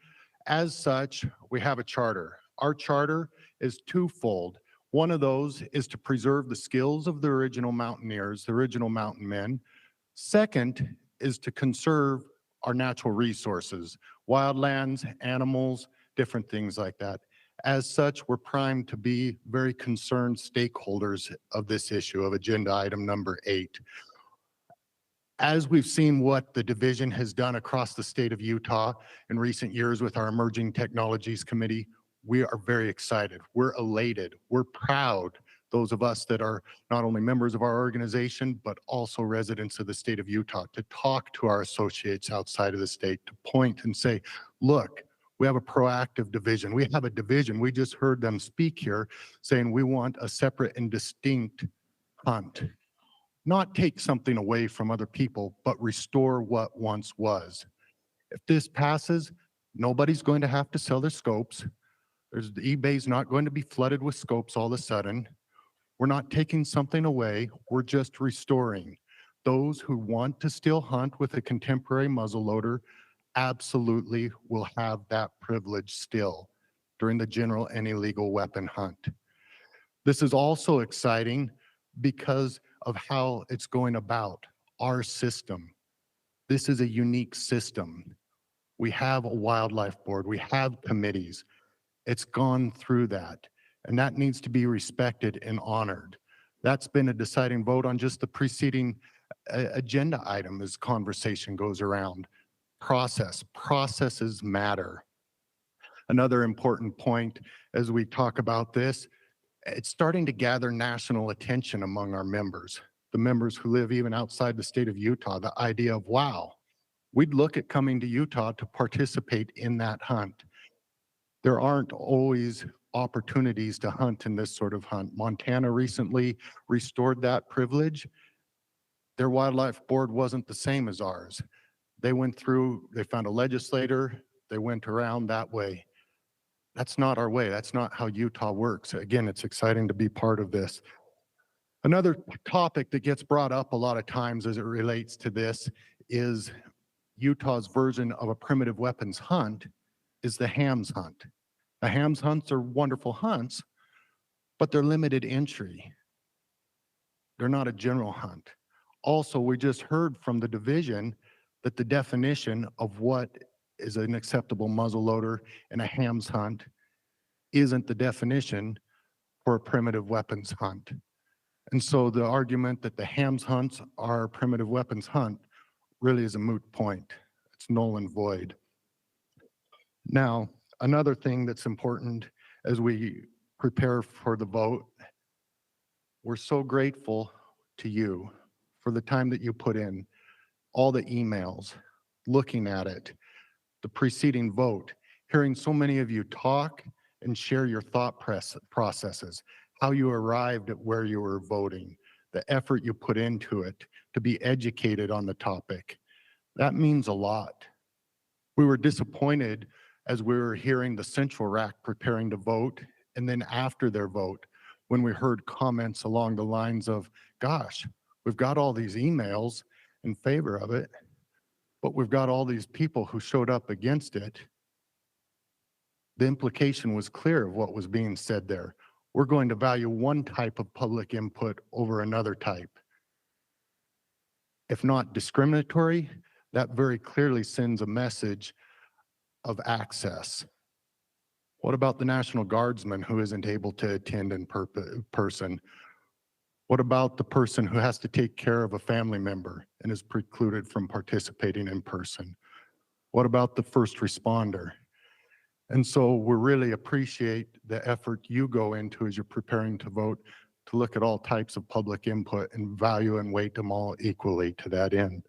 As such, we have a charter. Our charter is twofold. One of those is to preserve the skills of the original mountaineers, the original mountain men. Second is to conserve our natural resources, wildlands, animals, different things like that. As such, we're primed to be very concerned stakeholders of this issue of agenda item number 8. As we've seen what the division has done across the state of Utah in recent years with our Emerging Technologies Committee, we are very excited. We're elated. We're proud, those of us that are not only members of our organization, but also residents of the state of Utah, to talk to our associates outside of the state, to point and say, look, we have a proactive division. We have a division. We just heard them speak here saying we want a separate and distinct hunt. Not take something away from other people, but restore what once was. If this passes, nobody's going to have to sell their scopes. The eBay's not going to be flooded with scopes all of a sudden. We're not taking something away. We're just restoring. Those who want to still hunt with a contemporary muzzleloader absolutely will have that privilege still during the general and illegal weapon hunt. This is also exciting because of how it's going about our system. This is a unique system. We have a wildlife board. We have committees. It's gone through that, and that needs to be respected and honored. That's been a deciding vote on just the preceding agenda item as conversation goes around. Processes matter. Another important point as we talk about this, it's starting to gather national attention among our members, the members who live even outside the state of Utah, the idea of, wow, we'd look at coming to Utah to participate in that hunt. There aren't always opportunities to hunt in this sort of hunt. Montana recently restored that privilege. Their wildlife board wasn't the same as ours. They went through, they found a legislator, they went around that way. That's not our way. That's not how Utah works. Again, it's exciting to be part of this. Another topic that gets brought up a lot of times as it relates to this is Utah's version of a primitive weapons hunt is the hams hunt. The hams hunts are wonderful hunts, but they're limited entry. They're not a general hunt. Also, we just heard from the division that the definition of what is an acceptable muzzleloader in a hams hunt isn't the definition for a primitive weapons hunt. And so the argument that the hams hunts are a primitive weapons hunt really is a moot point. It's null and void. Now, another thing that's important as we prepare for the vote, we're so grateful to you for the time that you put in, all the emails, looking at it, the preceding vote, hearing so many of you talk and share your thought processes, how you arrived at where you were voting, the effort you put into it to be educated on the topic. That means a lot. We were disappointed as we were hearing the Central RAC preparing to vote, and then after their vote, when we heard comments along the lines of, gosh, we've got all these emails in favor of it, but we've got all these people who showed up against it. The implication was clear of what was being said there. We're going to value one type of public input over another type. If not discriminatory, that very clearly sends a message of access. What about the National Guardsman who isn't able to attend in person? What about the person who has to take care of a family member and is precluded from participating in person? What about the first responder? And so we really appreciate the effort you go into as you're preparing to vote, to look at all types of public input and value and weight them all equally to that end.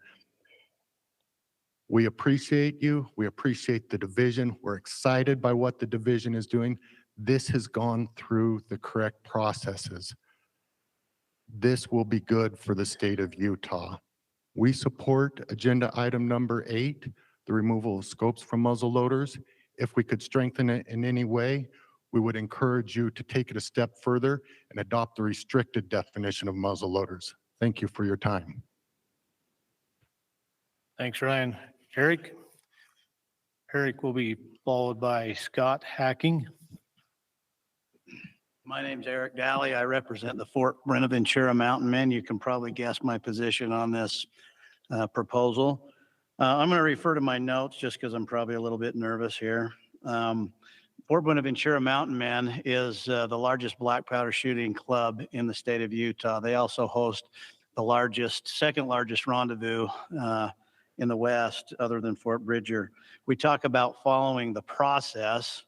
We appreciate you. We appreciate the division. We're excited by what the division is doing. This has gone through the correct processes. This will be good for the state of Utah. We support agenda item number 8, the removal of scopes from muzzle loaders. If we could strengthen it in any way, we would encourage you to take it a step further and adopt the restricted definition of muzzle loaders. Thank you for your time. Thanks, Ryan. Eric? Eric will be followed by Scott Hacking. My name's Eric Daly. I represent the Fort Buenaventura Mountain Men. You can probably guess my position on this proposal. I'm going to refer to my notes just because I'm probably a little bit nervous here. Fort Buenaventura Mountain Men is the largest black powder shooting club in the state of Utah. They also host the second largest rendezvous in the West, other than Fort Bridger. We talk about following the process.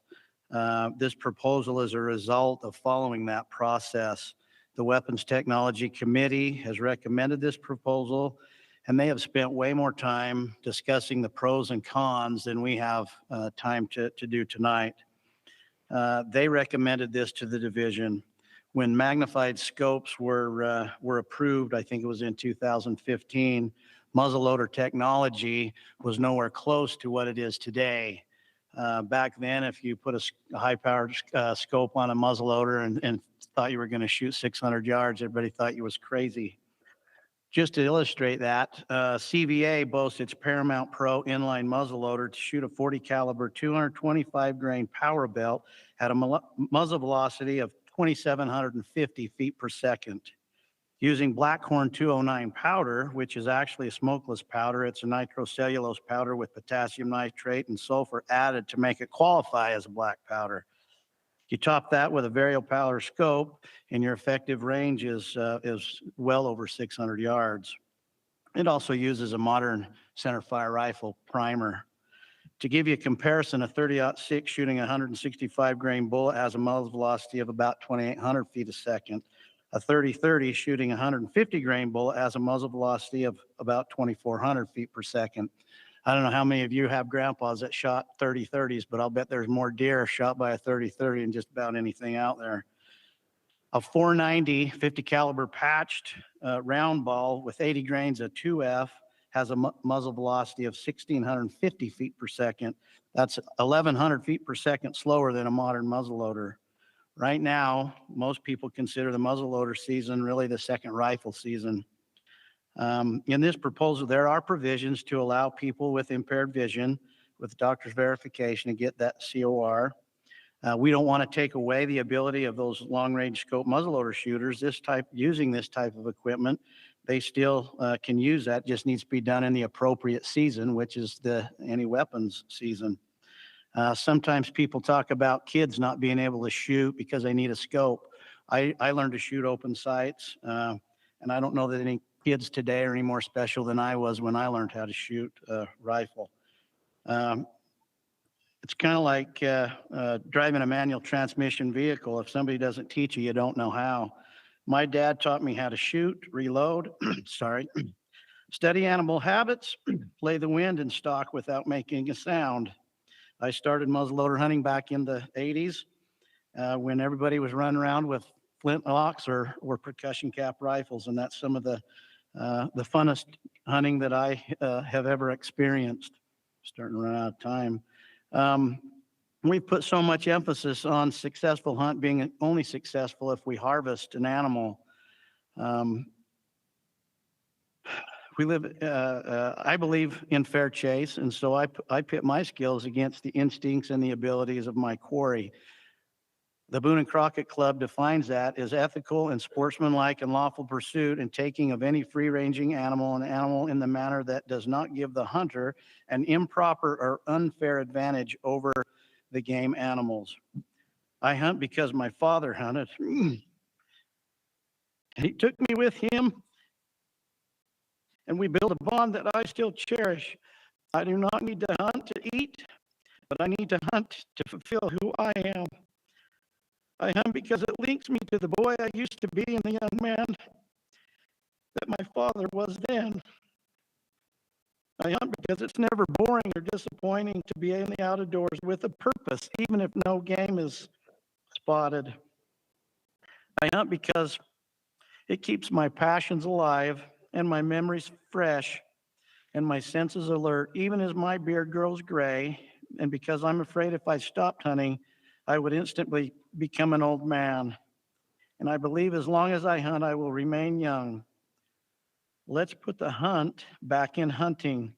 This proposal is a result of following that process. The Weapons Technology Committee has recommended this proposal, and they have spent way more time discussing the pros and cons than we have time to do tonight. They recommended this to the division. When magnified scopes were approved, I think it was in 2015, muzzleloader technology was nowhere close to what it is today. Back then, if you put a high-powered scope on a muzzleloader and thought you were going to shoot 600 yards, everybody thought you was crazy. Just to illustrate that, CVA boasts its Paramount Pro inline muzzleloader to shoot a 40 caliber 225 grain power belt at a muzzle velocity of 2,750 feet per second. Using Blackhorn 209 powder, which is actually a smokeless powder. It's a nitrocellulose powder with potassium nitrate and sulfur added to make it qualify as a black powder. You top that with a variable power scope and your effective range is well over 600 yards. It also uses a modern centerfire rifle primer. To give you a comparison, a 30-06 shooting a 165 grain bullet has a muzzle velocity of about 2,800 feet a second. A 30-30 shooting 150 grain bullet has a muzzle velocity of about 2,400 feet per second. I don't know how many of you have grandpas that shot 30-30s, but I'll bet there's more deer shot by a 30-30 than just about anything out there. A 490 50 caliber patched round ball with 80 grains of 2F has a muzzle velocity of 1,650 feet per second. That's 1,100 feet per second slower than a modern muzzleloader. Right now, most people consider the muzzleloader season really the second rifle season. In this proposal, there are provisions to allow people with impaired vision with doctor's verification to get that COR. We don't want to take away the ability of those long-range scope muzzleloader shooters. Using this type of equipment, they still can use that. Just needs to be done in the appropriate season, which is the anti-weapons season. Sometimes people talk about kids not being able to shoot because they need a scope. I learned to shoot open sights, and I don't know that any kids today are any more special than I was when I learned how to shoot a rifle. It's kind of like driving a manual transmission vehicle. If somebody doesn't teach you, you don't know how. My dad taught me how to shoot, reload, study animal habits, play the wind and stalk without making a sound. I started muzzleloader hunting back in the 80s when everybody was running around with flintlocks or percussion cap rifles, and that's some of the funnest hunting that I have ever experienced. Starting to run out of time. We put so much emphasis on successful hunt being only successful if we harvest an animal. I believe in fair chase, and so I pit my skills against the instincts and the abilities of my quarry. The Boone and Crockett Club defines that as ethical and sportsmanlike and lawful pursuit and taking of any free-ranging animal, an animal in the manner that does not give the hunter an improper or unfair advantage over the game animals. I hunt because my father hunted. He took me with him, and we built a bond that I still cherish. I do not need to hunt to eat, but I need to hunt to fulfill who I am. I hunt because it links me to the boy I used to be and the young man that my father was then. I hunt because it's never boring or disappointing to be in the outdoors with a purpose, even if no game is spotted. I hunt because it keeps my passions alive and my memories fresh and my senses alert, even as my beard grows gray, and because I'm afraid if I stopped hunting, I would instantly become an old man. And I believe as long as I hunt, I will remain young. Let's put the hunt back in hunting.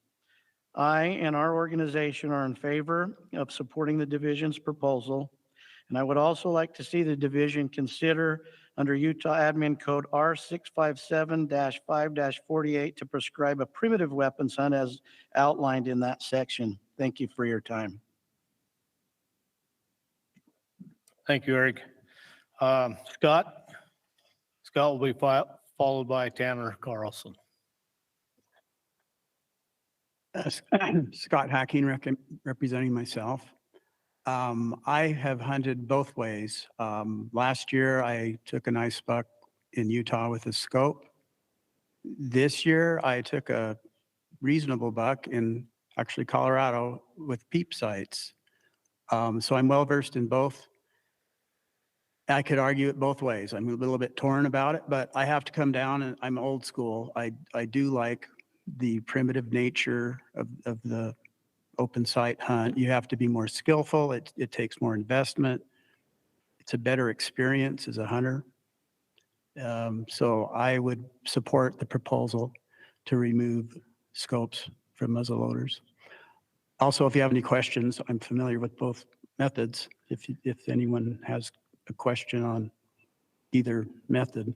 I and our organization are in favor of supporting the division's proposal. And I would also like to see the division consider under Utah Admin Code R657-5-48 to prescribe a primitive weapons hunt as outlined in that section. Thank you for your time. Thank you, Eric. Scott will be followed by Tanner Carlson. Scott Hacking, representing myself. I have hunted both ways. Last year, I took a nice buck in Utah with a scope. This year, I took a reasonable buck in actually Colorado with peep sights. So I'm well versed in both. I could argue it both ways. I'm a little bit torn about it, but I have to come down, and I'm old school. I do like the primitive nature of the open sight hunt. You have to be more skillful. It takes more investment. It's a better experience as a hunter. So I would support the proposal to remove scopes from muzzle loaders. Also, if you have any questions, I'm familiar with both methods. If anyone has a question on either method.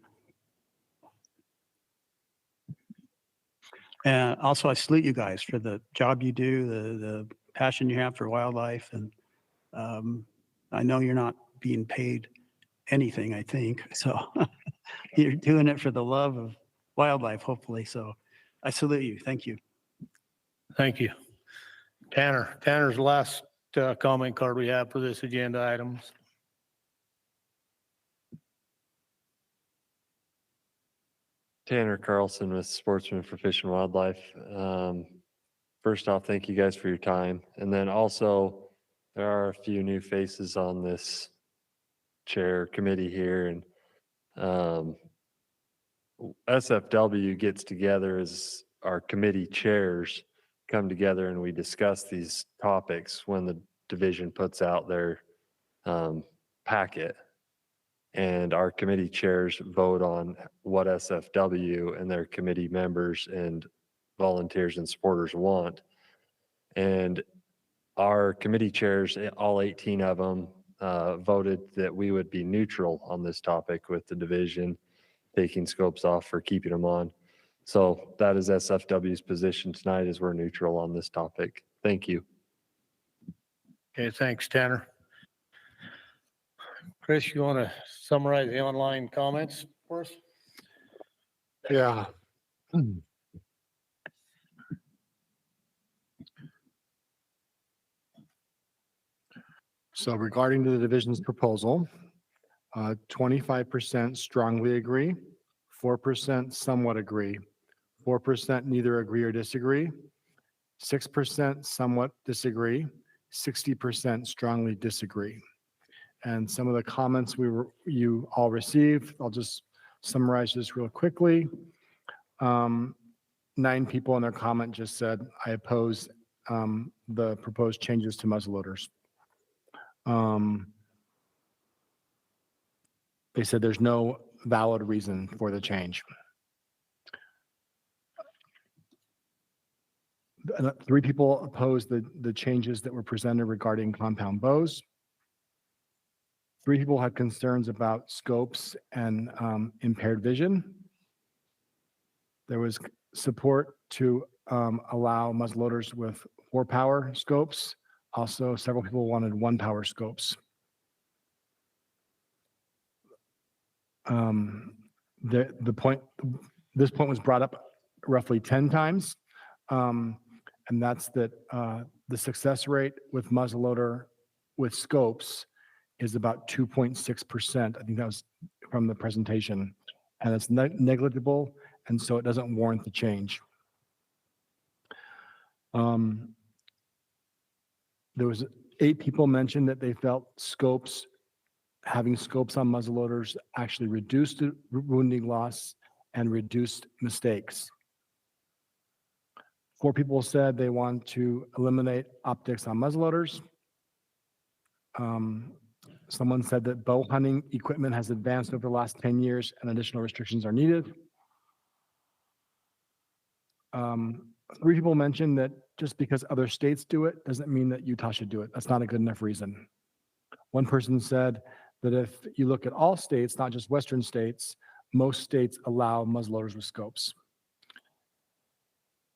And also, I salute you guys for the job you do, the passion you have for wildlife. And I know you're not being paid anything, I think. So you're doing it for the love of wildlife, hopefully. So I salute you. Thank you. Thank you. Tanner's the last comment card we have for this agenda items. Tanner Carlson with Sportsman for Fish and Wildlife. First off, thank you guys for your time. And then also, there are a few new faces on this chair committee here. And SFW gets together as our committee chairs come together and we discuss these topics when the division puts out their packet. And our committee chairs vote on what SFW and their committee members and volunteers and supporters want. And our committee chairs, all 18 of them, voted that we would be neutral on this topic with the division, taking scopes off for keeping them on. So that is SFW's position tonight, is we're neutral on this topic. Thank you. Okay, thanks, Tanner. Chris, you want to summarize the online comments for us? Yeah. So regarding to the division's proposal, 25% strongly agree, 4% somewhat agree, 4% neither agree or disagree, 6% somewhat disagree, 60% strongly disagree. And some of the comments you all received, I'll just summarize this real quickly. 9 people in their comment just said, I oppose the proposed changes to muzzleloaders. They said there's no valid reason for the change. 3 people opposed the changes that were presented regarding compound bows. 3 people had concerns about scopes and impaired vision. There was support to allow muzzleloaders with 4-power scopes, Also, several people wanted 1-power scopes. This point was brought up roughly 10 times. And that's that the success rate with muzzleloader with scopes is about 2.6%. I think that was from the presentation. And it's negligible, and so it doesn't warrant the change. There was 8 people mentioned that they felt having scopes on muzzleloaders actually reduced wounding loss and reduced mistakes. 4 people said they want to eliminate optics on muzzleloaders. Someone said that bow hunting equipment has advanced over the last 10 years and additional restrictions are needed. 3 people mentioned that just because other states do it doesn't mean that Utah should do it. That's not a good enough reason. One person said that if you look at all states, not just Western states, most states allow muzzleloaders with scopes.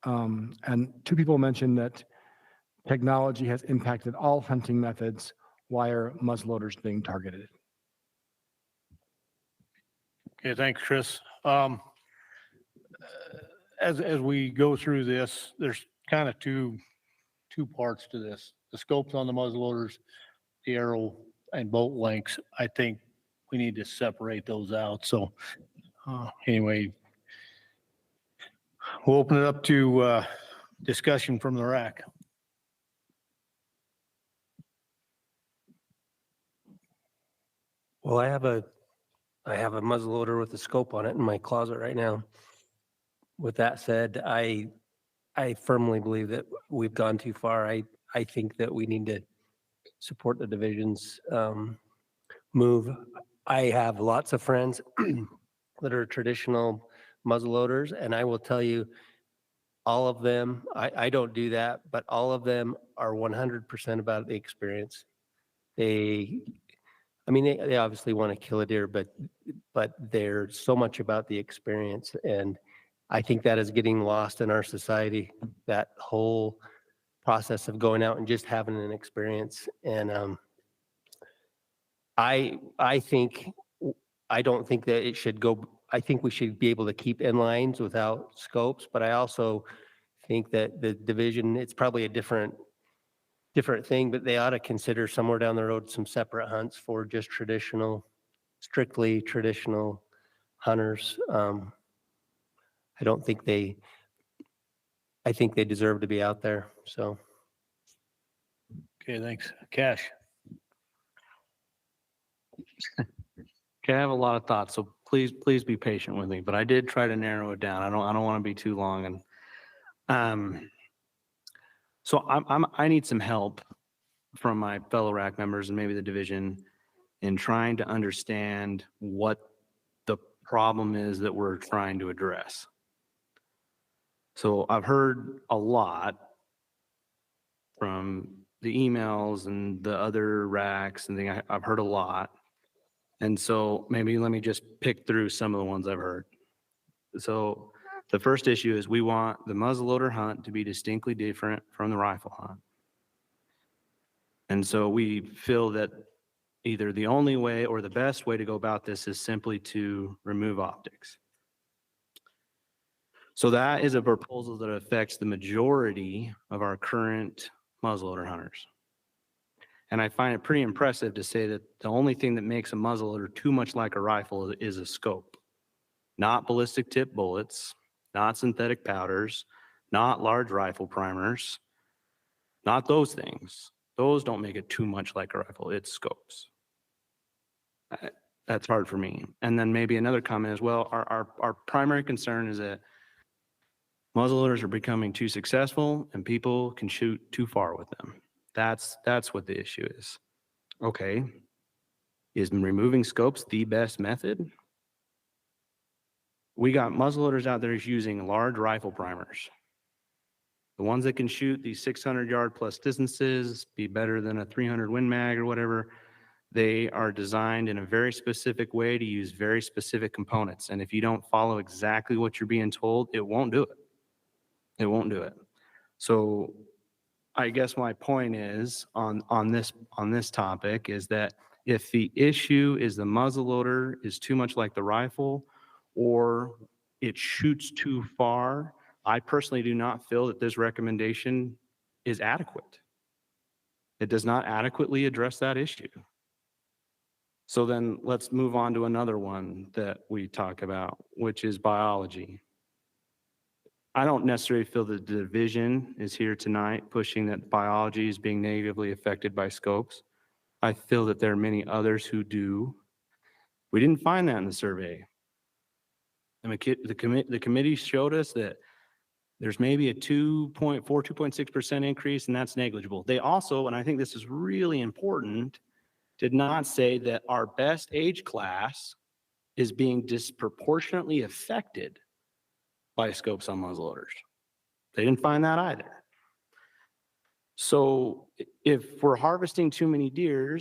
And 2 people mentioned that technology has impacted all hunting methods. Why are muzzleloaders being targeted? Okay, thanks, Chris. As we go through this, there's kind of two parts to this. The scopes on the muzzleloaders, the arrow and bolt lengths. I think we need to separate those out. So anyway, we'll open it up to discussion from the RAC. Well, I have a muzzleloader with a scope on it in my closet right now. With that said, I firmly believe that we've gone too far. I think that we need to support the division's move. I have lots of friends that are traditional muzzleloaders, and I will tell you, all of them, I don't do that, but all of them are 100% about the experience. They obviously want to kill a deer, but they're so much about the experience. And I think that is getting lost in our society, that whole process of going out and just having an experience. And I don't think that it should go. I think we should be able to keep inlines without scopes, but I also think that the division, it's probably a different thing, but they ought to consider somewhere down the road some separate hunts for just strictly traditional hunters. I think they deserve to be out there. So. Okay, thanks. Cash. Okay, I have a lot of thoughts, so please be patient with me, but I did try to narrow it down. I don't want to be too long. And so I need some help from my fellow RAC members and maybe the division in trying to understand what the problem is that we're trying to address. So I've heard a lot from the emails and the other RACs and things. I've heard a lot. And so maybe let me just pick through some of the ones I've heard. So the first issue is we want the muzzleloader hunt to be distinctly different from the rifle hunt. And so we feel that either the only way or the best way to go about this is simply to remove optics. So that is a proposal that affects the majority of our current muzzleloader hunters. And I find it pretty impressive to say that the only thing that makes a muzzleloader too much like a rifle is a scope. Not ballistic tip bullets, not synthetic powders, not large rifle primers, not those things. Those don't make it too much like a rifle, it's scopes. That's hard for me. And then maybe another comment as well, our primary concern is that muzzleloaders are becoming too successful and people can shoot too far with them. That's what the issue is. Okay, is removing scopes the best method? We got muzzleloaders out there using large rifle primers. The ones that can shoot these 600-yard plus distances, be better than a 300 Win Mag or whatever, they are designed in a very specific way to use very specific components. And if you don't follow exactly what you're being told, it won't do it. It won't do it. So I guess my point is on this topic is that if the issue is the muzzleloader is too much like the rifle or it shoots too far, I personally do not feel that this recommendation is adequate. It does not adequately address that issue. So then let's move on to another one that we talk about, which is biology. I don't necessarily feel the division is here tonight pushing that biology is being negatively affected by scopes. I feel that there are many others who do. We didn't find that in the survey. The committee showed us that there's maybe a 2.4, 2.6% increase, and that's negligible. They also, and I think this is really important, did not say that our best age class is being disproportionately affected by scopes on muzzleloaders. They didn't find that either. So if we're harvesting too many deer,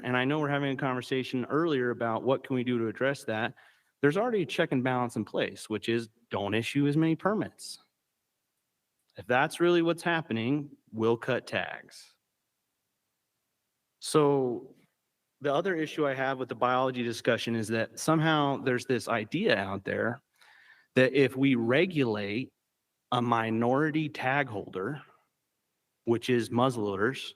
and I know we're having a conversation earlier about what can we do to address that, there's already a check and balance in place, which is don't issue as many permits. If that's really what's happening, we'll cut tags. So the other issue I have with the biology discussion is that somehow there's this idea out there that if we regulate a minority tag holder, which is muzzleloaders,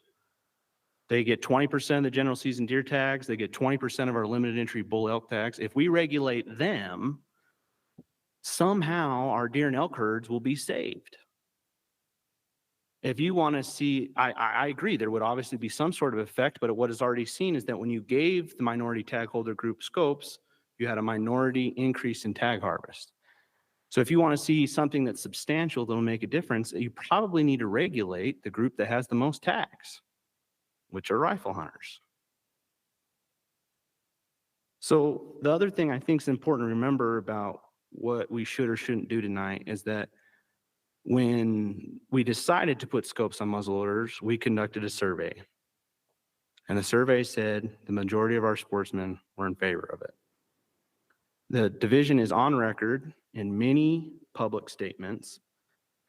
they get 20% of the general season deer tags, they get 20% of our limited entry bull elk tags. If we regulate them, somehow our deer and elk herds will be saved. If you want to see, I agree, there would obviously be some sort of effect, but what is already seen is that when you gave the minority tag holder group scopes, you had a minority increase in tag harvest. So if you want to see something that's substantial that'll make a difference, you probably need to regulate the group that has the most tags, which are rifle hunters. So the other thing I think is important to remember about what we should or shouldn't do tonight is that when we decided to put scopes on muzzleloaders, we conducted a survey. And the survey said the majority of our sportsmen were in favor of it. The division is on record in many public statements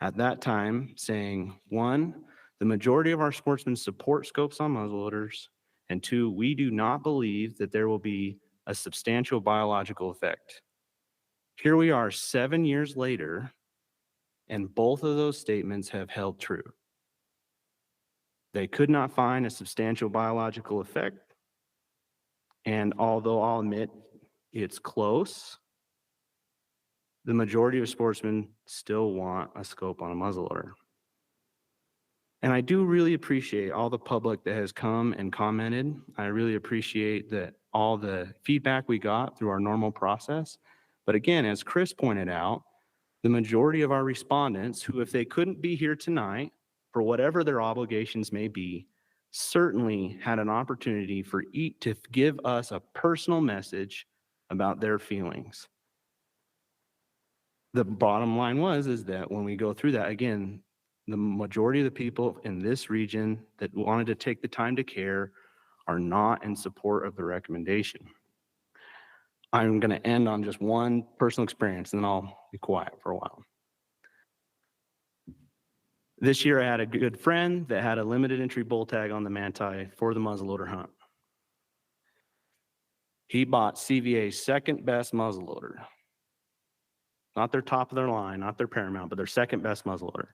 at that time saying, one, the majority of our sportsmen support scopes on muzzleloaders, and two, we do not believe that there will be a substantial biological effect. Here we are 7 years later, and both of those statements have held true. They could not find a substantial biological effect, and although I'll admit it's close, the majority of sportsmen still want a scope on a muzzleloader. And I do really appreciate all the public that has come and commented. I really appreciate that all the feedback we got through our normal process. But again, as Chris pointed out, the majority of our respondents who, if they couldn't be here tonight, for whatever their obligations may be, certainly had an opportunity to give us a personal message about their feelings. The bottom line is that when we go through that, again, the majority of the people in this region that wanted to take the time to care are not in support of the recommendation. I'm going to end on just one personal experience and then I'll be quiet for a while. This year I had a good friend that had a limited entry bull tag on the Manti for the muzzleloader hunt. He bought CVA's second best muzzleloader. Not their top of their line, not their Paramount, but their second best muzzleloader.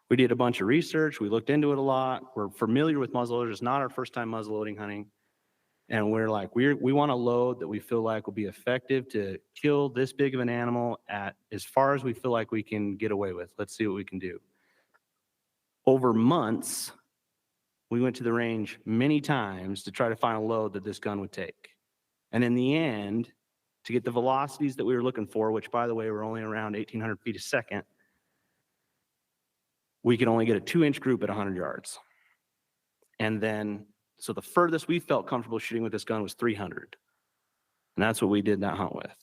We did a bunch of research. We looked into it a lot. We're familiar with muzzleloaders. It's not our first time muzzleloading hunting. And we're like, we want a load that we feel like will be effective to kill this big of an animal at as far as we feel like we can get away with. Let's see what we can do. Over months, we went to the range many times to try to find a load that this gun would take. And in the end, to get the velocities that we were looking for, which by the way, were only around 1,800 feet a second, we could only get a 2-inch group at 100 yards. And then, so the furthest we felt comfortable shooting with this gun was 300. And that's what we did that hunt with.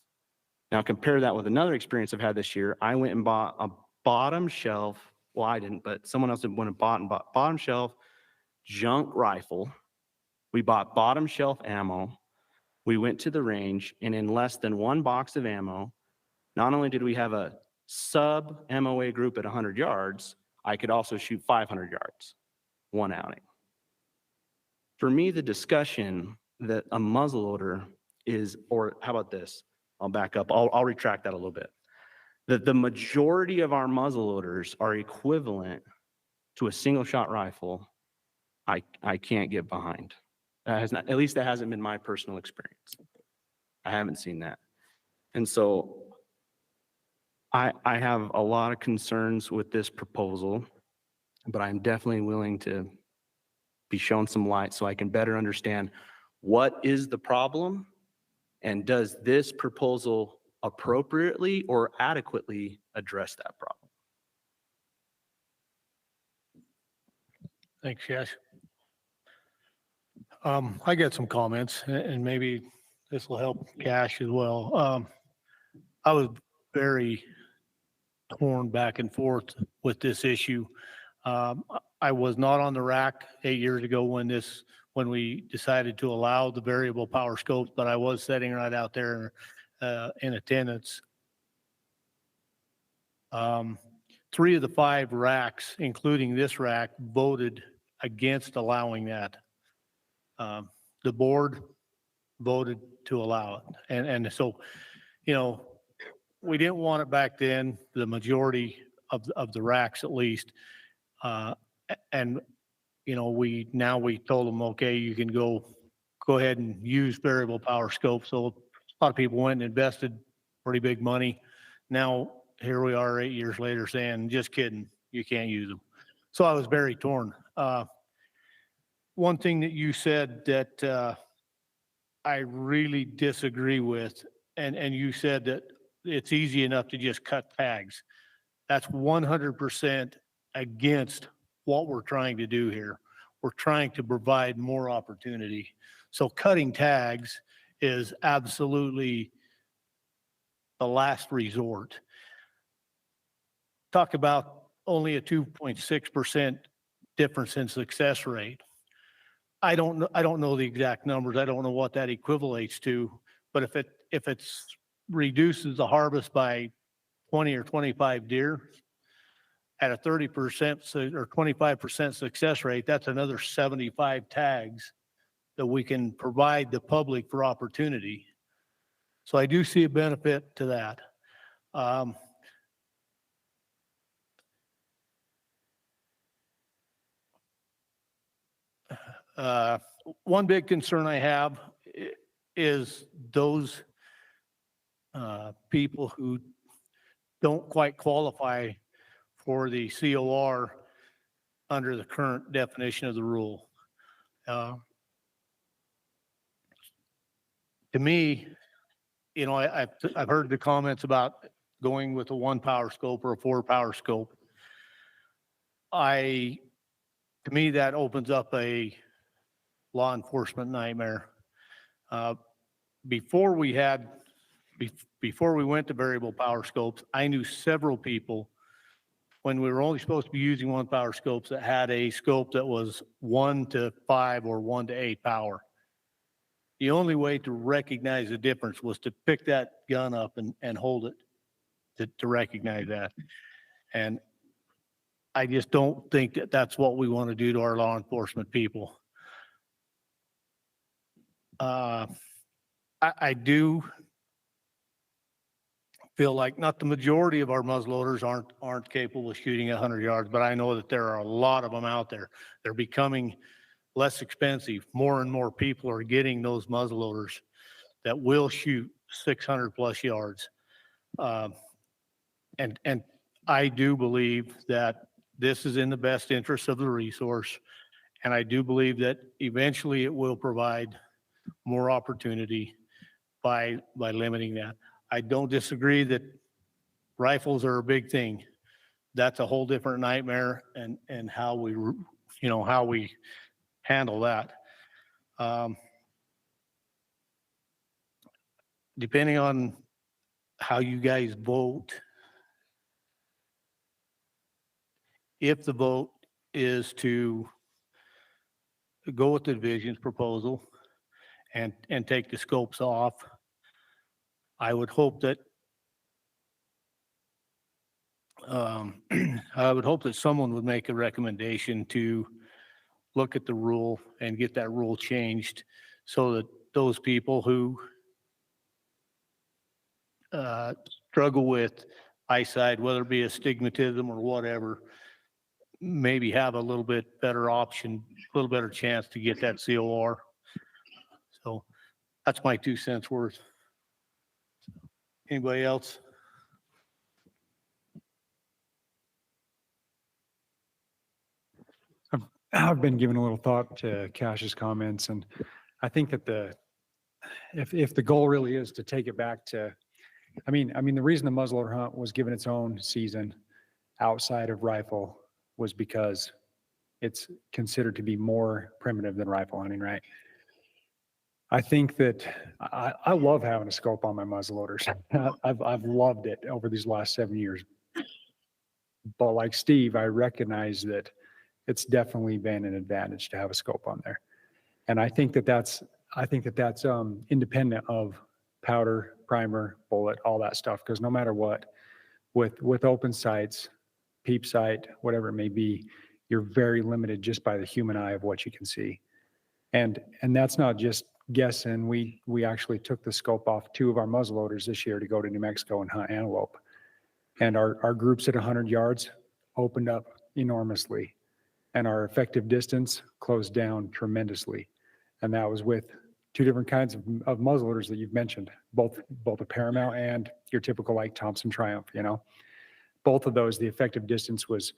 Now compare that with another experience I've had this year. I went and bought a bottom shelf, well I didn't, but someone else went and bought bottom shelf junk rifle. We bought bottom shelf ammo. We went to the range, and in less than one box of ammo, not only did we have a sub MOA group at 100 yards, I could also shoot 500 yards, one outing. For me, the discussion that a muzzleloader is, or how about this? I'll back up. I'll retract that a little bit. That the majority of our muzzleloaders are equivalent to a single shot rifle. I can't get behind. That has not, at least that hasn't been my personal experience. I haven't seen that. And so I have a lot of concerns with this proposal, but I'm definitely willing to be shown some light so I can better understand what is the problem and does this proposal appropriately or adequately address that problem. Thanks, Josh. I got some comments and maybe this will help Cash as well. I was very torn back and forth with this issue. I was not on the RAC 8 years ago when we decided to allow the variable power scopes, but I was sitting right out there in attendance. 3 of the 5 RACs, including this RAC, voted against allowing that. The board voted to allow it. And so, you know, we didn't want it back then, the majority of the RACs at least. And, you know, we told them, okay, you can go ahead and use variable power scopes. So a lot of people went and invested pretty big money. Now, here we are 8 years later saying, just kidding, you can't use them. So I was very torn. One thing that you said that I really disagree with, and you said that it's easy enough to just cut tags. That's 100% against what we're trying to do here. We're trying to provide more opportunity. So cutting tags is absolutely the last resort. Talk about only a 2.6% difference in success rate. I don't know the exact numbers. I don't know what that equivalates to, but if it's reduces the harvest by 20 or 25 deer at a 30% or 25% success rate, that's another 75 tags that we can provide the public for opportunity. So I do see a benefit to that. One big concern I have is those people who don't quite qualify for the COR under the current definition of the rule. To me, you know, I've heard the comments about going with a 1 power scope or a 4 power scope. To me, that opens up a law enforcement nightmare. Before we went to variable power scopes, I knew several people when we were only supposed to be using 1 power scopes that had a scope that was 1 to 5 or 1 to 8 power. The only way to recognize the difference was to pick that gun up and hold it to recognize that. And I just don't think that that's what we want to do to our law enforcement people. I do feel like not the majority of our muzzleloaders aren't capable of shooting 100 yards, but I know that there are a lot of them out there. They're becoming less expensive. More and more people are getting those muzzleloaders that will shoot 600 plus yards. And I do believe that this is in the best interest of the resource. And I do believe that eventually it will provide more opportunity by limiting that. I don't disagree that rifles are a big thing. That's a whole different nightmare and how we, how we handle that. Depending on how you guys vote, if the vote is to go with the division's proposal and take the scopes off, I would hope that I would hope that someone would make a recommendation to look at the rule and get that rule changed so that those people who struggle with eyesight, whether it be astigmatism or whatever, maybe have a little bit better option, a little better chance to get that COR. So that's my 2 cents worth. Anybody else? I've been giving a little thought to Cash's comments, and I think that if the goal really is to take it back to, I mean, the reason the muzzleloader hunt was given its own season outside of rifle was because it's considered to be more primitive than rifle hunting, right? I think that I love having a scope on my muzzleloaders. I've loved it over these last 7 years. But like Steve, I recognize that it's definitely been an advantage to have a scope on there. And I think that that's independent of powder, primer, bullet, all that stuff. Because no matter what, with open sights, peep sight, whatever it may be, you're very limited just by the human eye of what you can see. And that's not just guessing. We actually took the scope off 2 of our muzzleloaders this year to go to New Mexico and hunt antelope. And our groups at 100 yards opened up enormously. And our effective distance closed down tremendously. And that was with 2 different kinds of muzzleloaders that you've mentioned, both a Paramount and your typical like Thompson Triumph, you know. Both of those, the effective distance was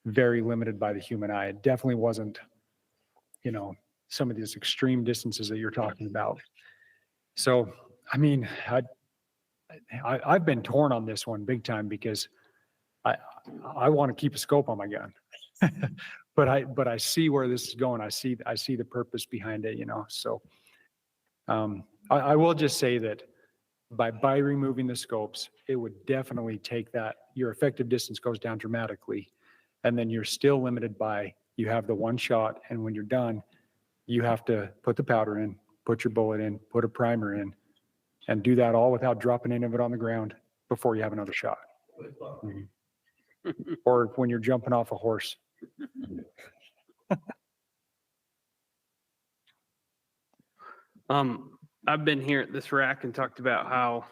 very limited by the human eye. It definitely wasn't, you know, some of these extreme distances that you're talking about. So, I mean, I've been torn on this one big time because I want to keep a scope on my gun. But I see where this is going. I see the purpose behind it, you know. So I will just say that by removing the scopes, it would definitely take that, your effective distance goes down dramatically. And then you're still limited by, you have the one shot, and when you're done, you have to put the powder in, put your bullet in, put a primer in, and do that all without dropping any of it on the ground before you have another shot. Or when you're jumping off a horse. I've been here at this rack and talked about how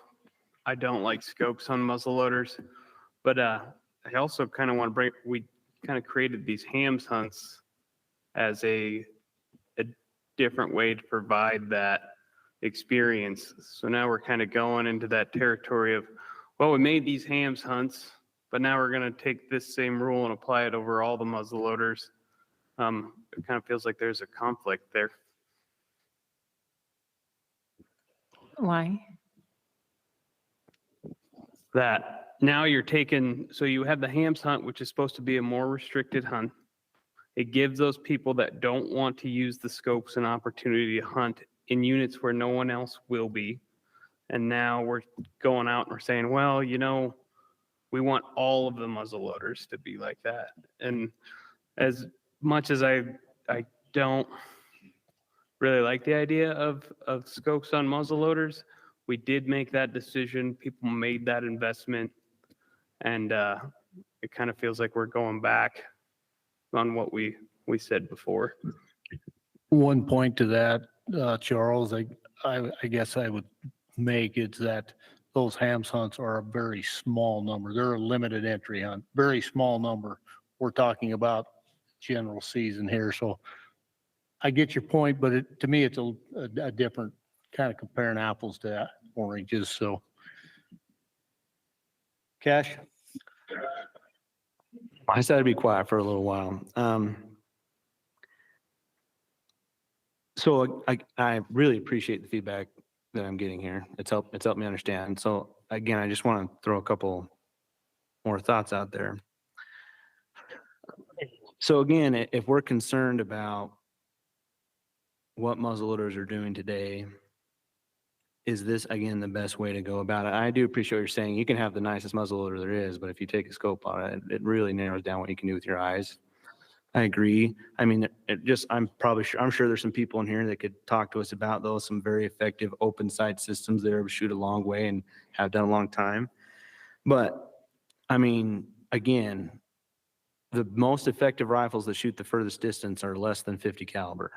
I don't like scopes on muzzle loaders, but I also kind of want to break, we kind of created these hams hunts as a different way to provide that experience. So now we're kind of going into that territory of, well, we made these hams hunts, but now we're going to take this same rule and apply it over all the muzzle loaders. It kind of feels like there's a conflict there. Why? That now you're taking, so you have the hams hunt, which is supposed to be a more restricted hunt. It gives those people that don't want to use the scopes an opportunity to hunt in units where no one else will be. And now we're going out and we're saying, well, you know, we want all of the muzzle loaders to be like that. And as much as I don't really like the idea of scopes on muzzle loaders, we did make that decision. People made that investment. And it kind of feels like we're going back on what we said before. One point to that, Charles, I guess I would make is that those hams hunts are a very small number. They're a limited entry hunt, very small number. We're talking about general season here. So I get your point, but to me, it's a different kind of comparing apples to oranges. So Cash? I said I'd be quiet for a little while. So I really appreciate the feedback that I'm getting here. It's helped me understand. So again, I just want to throw a couple more thoughts out there. So again, if we're concerned about what muzzleloaders are doing today, is this again the best way to go about it? I do appreciate what you're saying. You can have the nicest muzzleloader there is, but if you take a scope on it, it really narrows down what you can do with your eyes. I agree. I mean, I'm sure there's some people in here that could talk to us about those, some very effective open sight systems that are able to shoot a long way and have done a long time. But I mean, again, the most effective rifles that shoot the furthest distance are less than 50 caliber.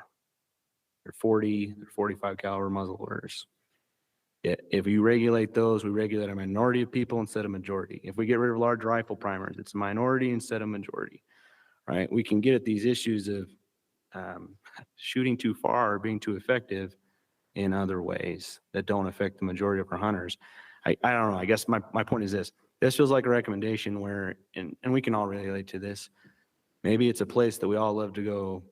They're 40, they're 45 caliber muzzle loaders. If you regulate those, we regulate a minority of people instead of majority. If we get rid of large rifle primers, it's a minority instead of majority, right? We can get at these issues of shooting too far or being too effective in other ways that don't affect the majority of our hunters. I don't know. I guess my point is this. This feels like a recommendation where, and we can all relate to this. Maybe it's a place that we all love to go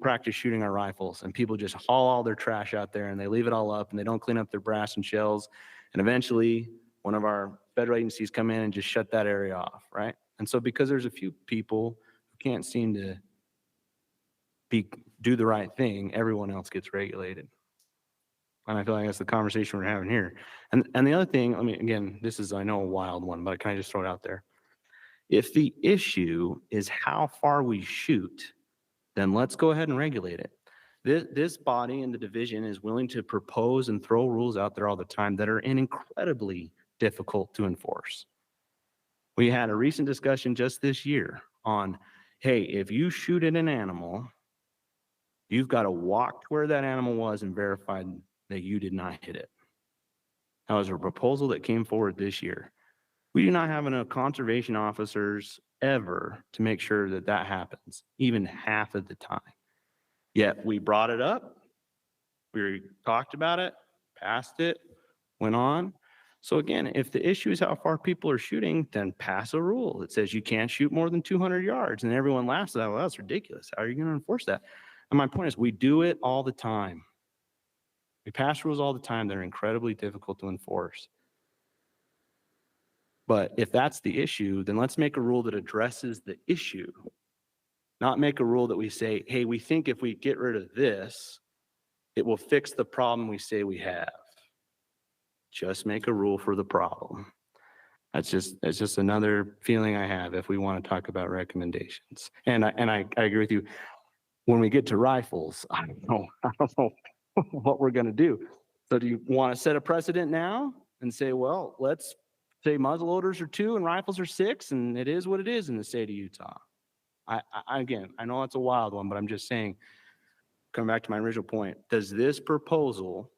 practice shooting our rifles, and people just haul all their trash out there and they leave it all up and they don't clean up their brass and shells. And eventually one of our federal agencies come in and just shut that area off, right? And so because there's a few people who can't seem to do the right thing, everyone else gets regulated. And I feel like that's the conversation we're having here. And the other thing, I mean, again, this is, I know, a wild one, but can I just throw it out there? If the issue is how far we shoot, then let's go ahead and regulate it. This body and the division is willing to propose and throw rules out there all the time that are incredibly difficult to enforce. We had a recent discussion just this year on, hey, if you shoot at an animal, you've got to walk to where that animal was and verify that you did not hit it. That was a proposal that came forward this year. We do not have enough conservation officers ever to make sure that that happens, even half of the time. Yet we brought it up, we talked about it, passed it, went on. So again, if the issue is how far people are shooting, then pass a rule that says you can't shoot more than 200 yards. And everyone laughs at that. Well, that's ridiculous. How are you going to enforce that? And my point is, we do it all the time. We pass rules all the time that are incredibly difficult to enforce. But if that's the issue, then let's make a rule that addresses the issue, not make a rule that we say, hey, we think if we get rid of this, it will fix the problem we say we have. Just make a rule for the problem. That's just another feeling I have if we want to talk about recommendations. And I agree with you. When we get to rifles, I don't know what we're going to do. So do you want to set a precedent now and say, well, let's say muzzleloaders are 2 and rifles are 6, and it is what it is in the state of Utah? Again, I know it's a wild one, but I'm just saying, coming back to my original point, does this proposal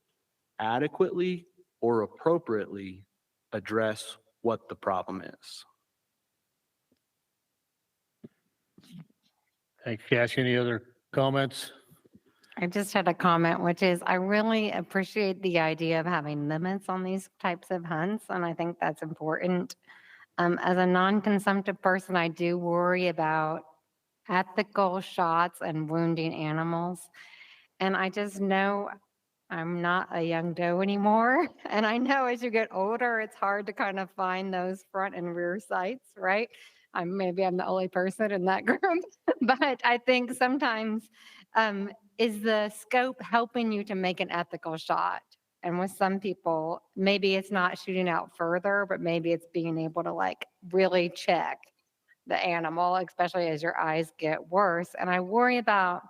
adequately or appropriately address what the problem is? Thanks, Cash. Any other comments? I just had a comment, which is I really appreciate the idea of having limits on these types of hunts, and I think that's important. As a non-consumptive person, I do worry about ethical shots and wounding animals. And I just know I'm not a young doe anymore. And I know as you get older, it's hard to kind of find those front and rear sights, right? Maybe I'm the only person in that group, but I think sometimes is the scope helping you to make an ethical shot? And with some people, maybe it's not shooting out further, but maybe it's being able to like really check the animal, especially as your eyes get worse. And I worry about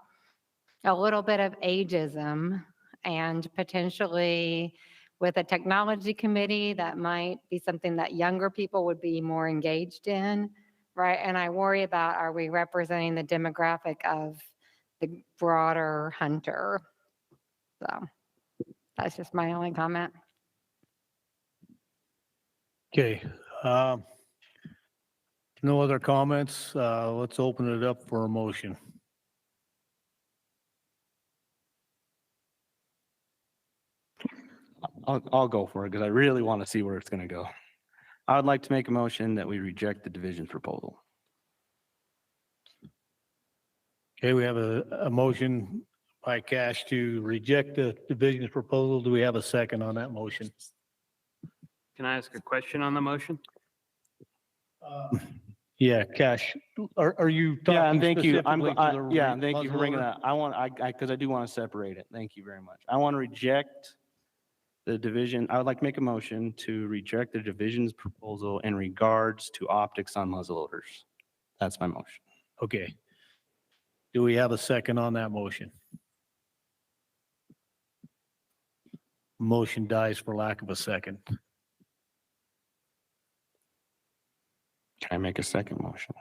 a little bit of ageism and potentially with a technology committee, that might be something that younger people would be more engaged in, right? And I worry about, are we representing the demographic of the broader hunter? So that's just my only comment. Okay. No other comments. Let's open it up for a motion. I'll go for it because I really want to see where it's going to go. I would like to make a motion that we reject the division's proposal. Okay, we have a motion by Cash to reject the division's proposal. Do we have a second on that motion? Can I ask a question on the motion? Yeah, Cash, are you talking Yeah, and thank you. specifically to the Yeah, and thank you for bringing muzzleloader? that. Because I do want to separate it. Thank you very much. I want to reject the division. I would like to make a motion to reject the division's proposal in regards to optics on muzzleloaders. That's my motion. Okay. Do we have a second on that motion? Motion dies for lack of a second. Can I make a second motion?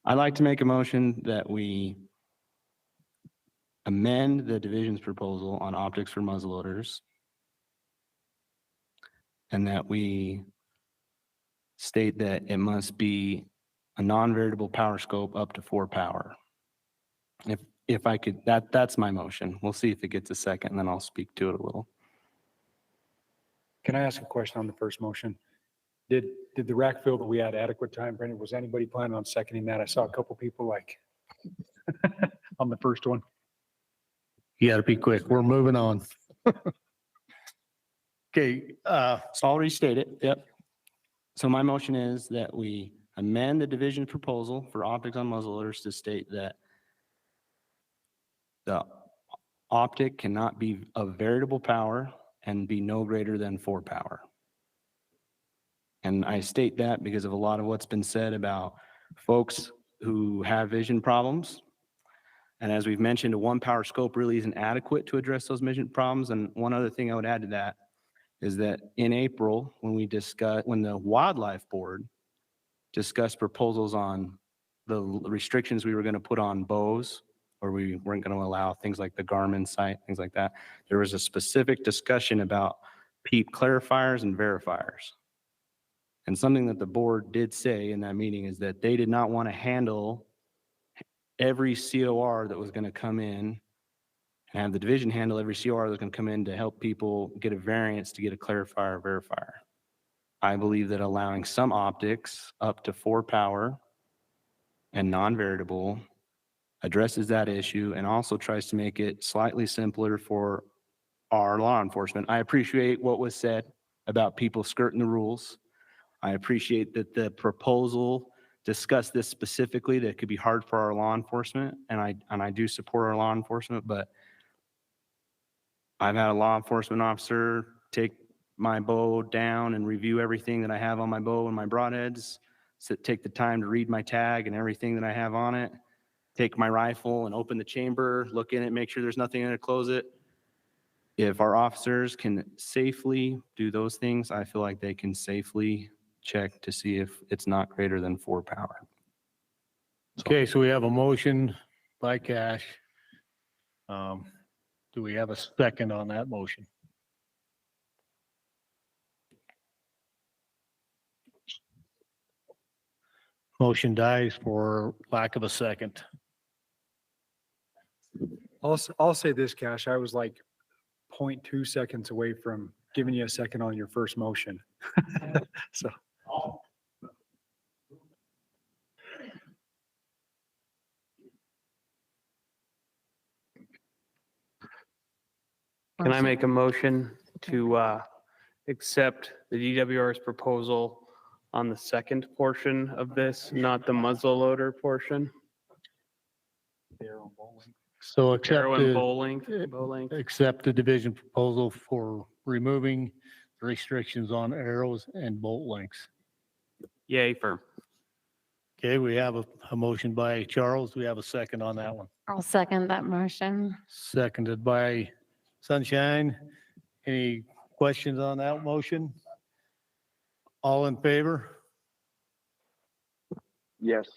I'd like to make a motion that we amend the division's proposal on optics for muzzleloaders, and that we state that it must be a non-variable power scope up to 4 power. If I could, that's my motion. We'll see if it gets a second, and then I'll speak to it a little. Can I ask a question on the first motion? Did the RAC feel that we had adequate time, Brendan? Was anybody planning on seconding that? I saw a couple people like on the first one. You gotta be quick. We're moving on. Okay, So I'll restate it. Yep. So my motion is that we amend the division's proposal for optics on muzzleloaders to state that the optic cannot be of variable power and be no greater than 4 power. And I state that because of a lot of what's been said about folks who have vision problems. And as we've mentioned, a 1 power scope really isn't adequate to address those vision problems. And one other thing I would add to that is that in April, when the Wildlife Board discussed proposals on the restrictions we were going to put on bows, or we weren't going to allow things like the Garmin sight, things like that, there was a specific discussion about PEEP clarifiers and verifiers. And something that the board did say in that meeting is that they did not want to handle every COR that was going to come in and have the division handle every COR that can come in to help people get a variance to get a clarifier or verifier. I believe that allowing some optics up to 4 power and non-variable addresses that issue and also tries to make it slightly simpler for our law enforcement. I appreciate what was said about people skirting the rules. I appreciate that the proposal discussed this specifically, that it could be hard for our law enforcement, and I do support our law enforcement, but I've had a law enforcement officer take my bow down and review everything that I have on my bow and my broadheads, take the time to read my tag and everything that I have on it, take my rifle and open the chamber, look in it, make sure there's nothing in it, close it. If our officers can safely do those things, I feel like they can safely check to see if it's not greater than 4 power. okay, so we have a motion by Cash. Do we have a second on that motion? Motion dies for lack of a second. I'll say this, Cash, I was like 0.2 seconds away from giving you a second on your first motion. So. Can I make a motion to accept the DWR's proposal on the second portion of this, not the muzzleloader portion? So accept Arrow and the, bow length. accept the division proposal for removing the restrictions on arrows and bolt lengths. Yay for. Okay, we have a motion by Charles. We have a second on that one. I'll second that motion. Seconded by Sunshine. Any questions on that motion? All in favor? Yes.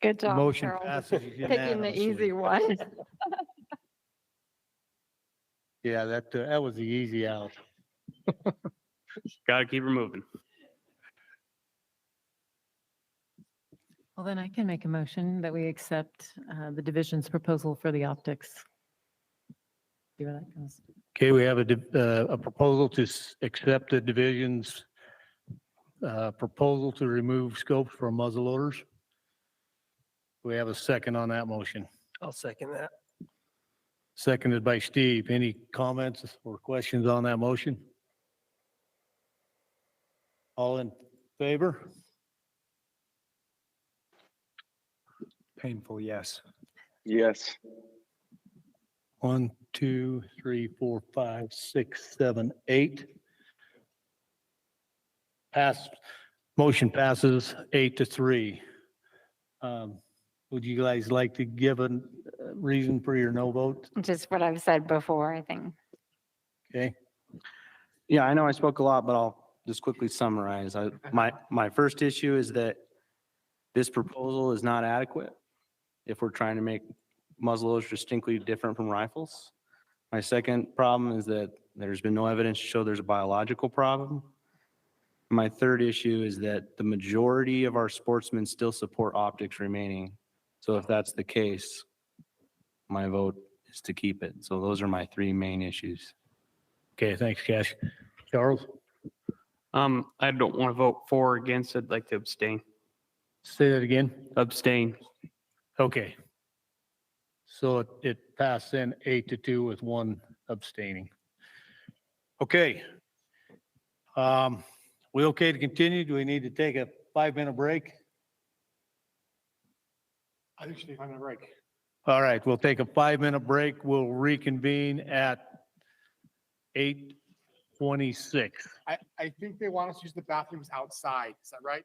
Good job, Motion Charles. passes Picking the unanimously. easy one. Yeah, that was the easy out. Got to keep her moving. Well, then I can make a motion that we accept the division's proposal for the optics. See where that goes. Okay, we have a proposal to accept the division's proposal to remove scopes for muzzleloaders. We have a second on that motion. I'll second that. Seconded by Steve. Any comments or questions on that motion? All in favor? Painful, yes. Yes. 1, 2, 3, 4, 5, 6, 7, 8. Motion passes 8-3. Would you guys like to give a reason for your no vote? Just what I've said before, I think. Okay. Yeah, I know I spoke a lot, but I'll just quickly summarize. My first issue is that this proposal is not adequate if we're trying to make muzzleloaders distinctly different from rifles. My second problem is that there's been no evidence to show there's a biological problem. My third issue is that the majority of our sportsmen still support optics remaining. So if that's the case, my vote is to keep it. So those are my three main issues. Okay, thanks, Cash. Charles, I don't want to vote for or against. I'd like to abstain. say that again. Abstain. Okay. So it passed then 8-2 with one abstaining. Okay. We okay to continue? Do we need to take a 5-minute break? I think we should be on a break. All right, we'll take a 5-minute break. We'll reconvene at 8:26. I think they want us to use the bathrooms outside. Is that right?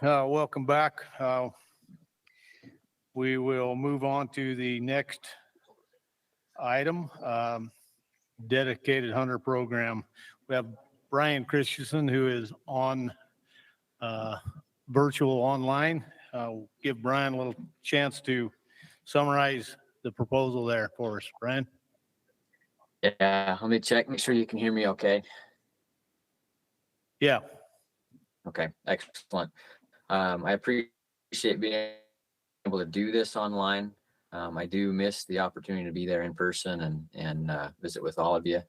welcome back. We will move on to the next item, dedicated hunter program. We have Brian Christensen, who is on virtual online. Give Brian a little chance to summarize the proposal there for us. Brian? Yeah, let me check, make sure you can hear me okay. Yeah. Okay, excellent. I appreciate being able to do this online. I do miss the opportunity to be there in person and visit with all of you.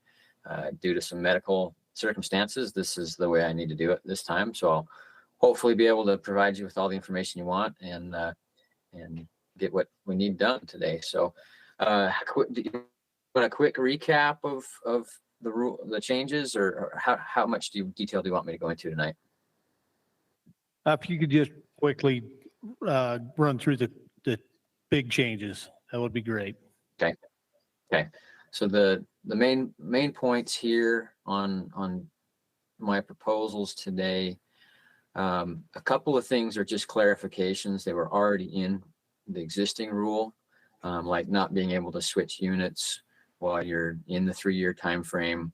Due to some medical circumstances, this is the way I need to do it this time. So I'll hopefully be able to provide you with all the information you want and get what we need done today. So do you want a quick recap of the changes, or how much detail do you want me to go into tonight? If you could just quickly run through the big changes, that would be great. Okay. Okay. So the main points here on my proposals today, a couple of things are just clarifications. They were already in the existing rule, like not being able to switch units while you're in the 3-year time frame,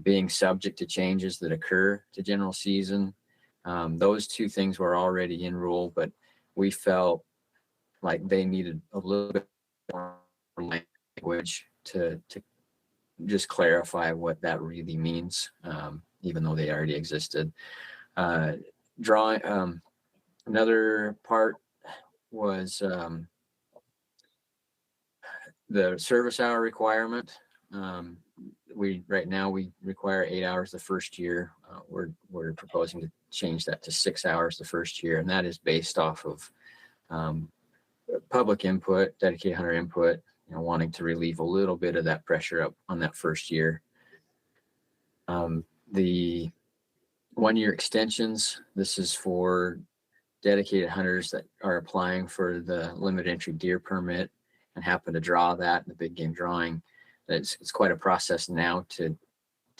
being subject to changes that occur to general season. Those two things were already in rule, but we felt like they needed a little bit more language to just clarify what that really means, even though they already existed. Another part was the service hour requirement. Right now we require 8 hours the first year. We're proposing to change that to 6 hours the first year, and that is based off of public input, dedicated hunter input, wanting to relieve a little bit of that pressure up on that first year. The 1-year extensions, this is for dedicated hunters that are applying for the limited entry deer permit and happen to draw that in the big game drawing. It's quite a process now to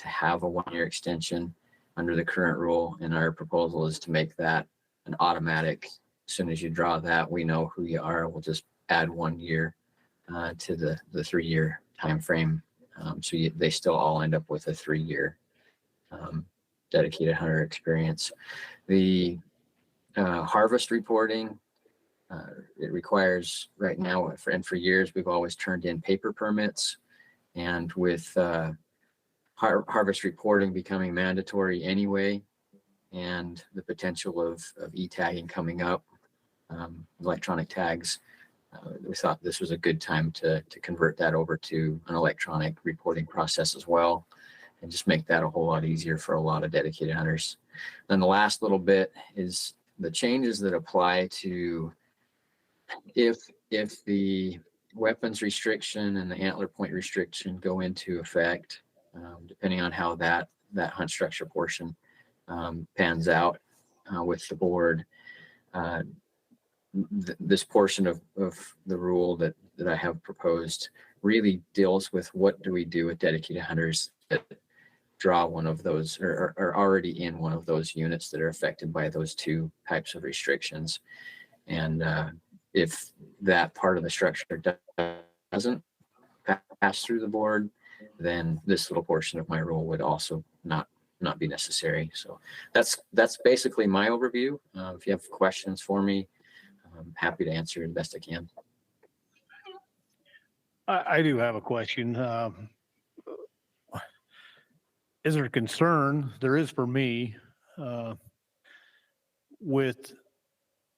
have a 1-year extension under the current rule, and our proposal is to make that an automatic. As soon as you draw that, we know who you are. We'll just add 1 year to the 3-year time frame, so they still all end up with a 3-year dedicated hunter experience. The harvest reporting, it requires right now, and for years we've always turned in paper permits, and with harvest reporting becoming mandatory anyway, and the potential of e-tagging coming up, electronic tags, we thought this was a good time to convert that over to an electronic reporting process as well, and just make that a whole lot easier for a lot of dedicated hunters. Then the last little bit is the changes that apply to if the weapons restriction and the antler point restriction go into effect, depending on how that hunt structure portion pans out with the board. This portion of the rule that I have proposed really deals with what do we do with dedicated hunters that draw one of those or are already in one of those units that are affected by those two types of restrictions. And if that part of the structure doesn't pass through the board, then this little portion of my rule would also not be necessary. So that's basically my overview. If you have questions for me, I'm happy to answer the best I can. I do have a question. Is there a concern? There is for me, with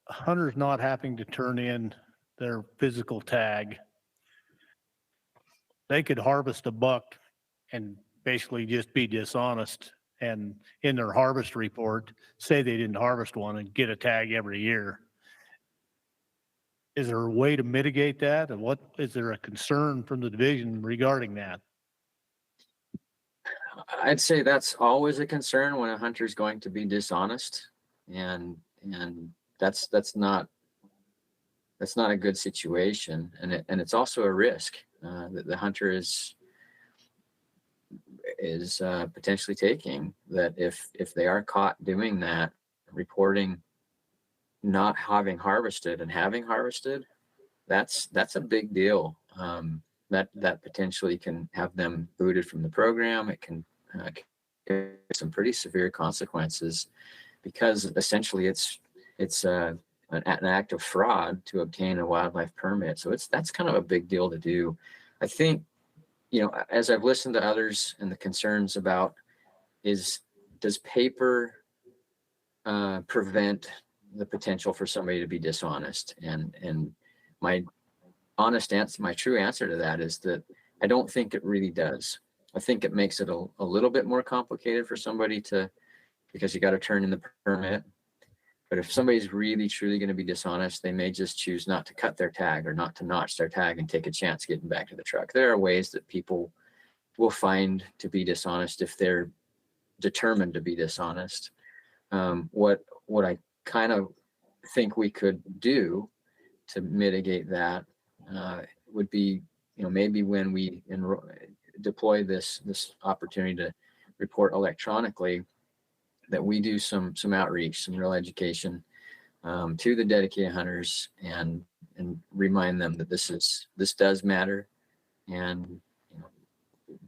hunters not having to turn in their physical tag. They could harvest a buck and basically just be dishonest, and in their harvest report say they didn't harvest one and get a tag every year. Is there a way to mitigate that? And is there a concern from the division regarding that? I'd say that's always a concern when a hunter is going to be dishonest, and that's not a good situation, and it's also a risk that the hunter is potentially taking, that if they are caught doing that, reporting not having harvested and having harvested, that's a big deal. That potentially can have them booted from the program. It can carry some pretty severe consequences because essentially it's an act of fraud to obtain a wildlife permit. So that's kind of a big deal to do. I think, as I've listened to others and the concerns about does paper prevent the potential for somebody to be dishonest? And my honest answer, my true answer to that is that I don't think it really does. I think it makes it a little bit more complicated for somebody because you got to turn in the permit. But if somebody's really truly going to be dishonest, they may just choose not to cut their tag or not to notch their tag and take a chance getting back to the truck. There are ways that people will find to be dishonest if they're determined to be dishonest. What I kind of think we could do to mitigate that would be, maybe when we deploy this opportunity to report electronically, that we do some outreach, some real education to the dedicated hunters and remind them that this does matter, and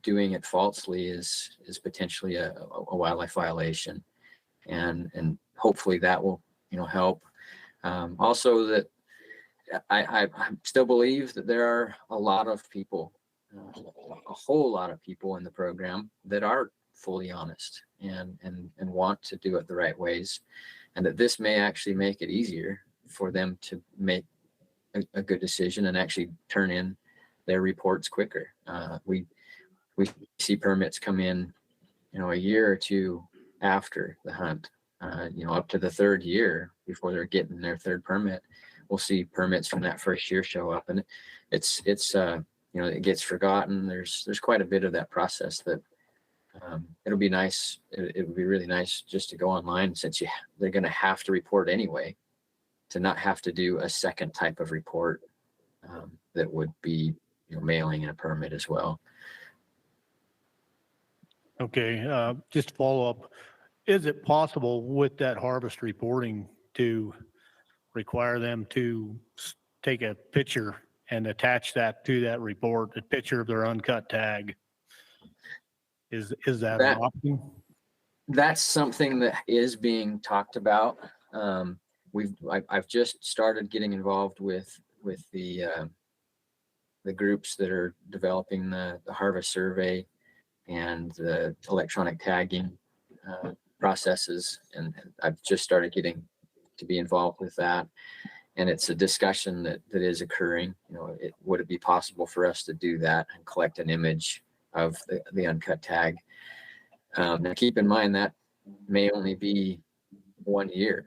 doing it falsely is potentially a wildlife violation, and hopefully that will help. Also, that I still believe that there are a lot of people, a whole lot of people in the program that are fully honest and want to do it the right ways, and that this may actually make it easier for them to make a good decision and actually turn in their reports quicker. We see permits come in, a year or two after the hunt, up to the third year before they're getting their third permit. We'll see permits from that first year show up, and it's it gets forgotten. There's quite a bit of that process that it'll be nice. It would be really nice just to go online, since they're going to have to report anyway, to not have to do a second type of report that would be mailing in a permit as well. Okay, just to follow up, is it possible with that harvest reporting to require them to take a picture and attach that to that report, a picture of their uncut tag? Is that an option? That's something that is being talked about. I've just started getting involved with the groups that are developing the harvest survey and the electronic tagging processes, and I've just started getting to be involved with that. And it's a discussion that is occurring. Would it be possible for us to do that and collect an image of the uncut tag? Now, keep in mind that may only be 1 year.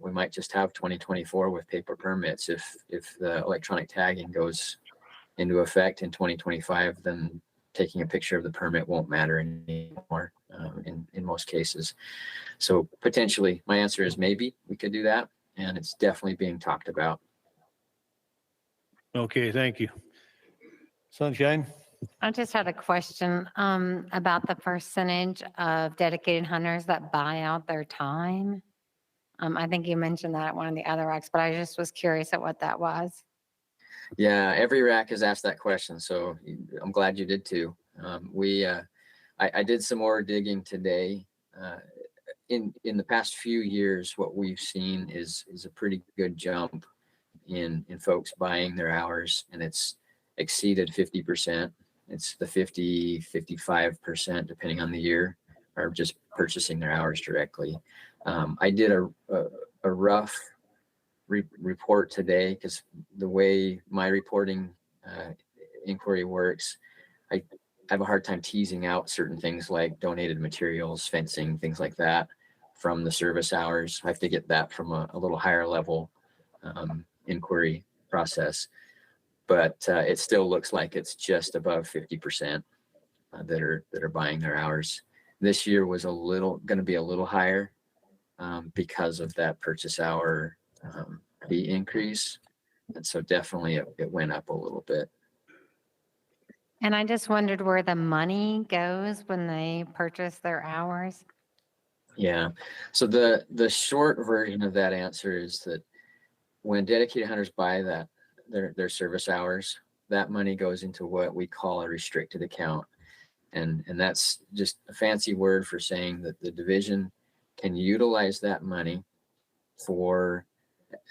We might just have 2024 with paper permits. If the electronic tagging goes into effect in 2025, then taking a picture of the permit won't matter anymore in most cases. So potentially, my answer is maybe we could do that, and it's definitely being talked about. Okay, thank you. Sunshine? I just had a question about the percentage of dedicated hunters that buy out their time. I think you mentioned that at one of the other RACs, but I just was curious at what that was. Yeah, every RAC has asked that question, so I'm glad you did too. I did some more digging today. In the past few years, what we've seen is a pretty good jump in folks buying their hours, and it's exceeded 50%. It's the 55%, depending on the year, are just purchasing their hours directly. I did a rough report today, because the way my reporting inquiry works, I have a hard time teasing out certain things like donated materials, fencing, things like that from the service hours. I have to get that from a little higher level inquiry process. But it still looks like it's just above 50% that are buying their hours. This year was going to be a little higher because of that purchase hour fee increase, and so definitely it went up a little bit. And I just wondered where the money goes when they purchase their hours. Yeah. So the short version of that answer is that when dedicated hunters buy their service hours, that money goes into what we call a restricted account. And that's just a fancy word for saying that the division can utilize that money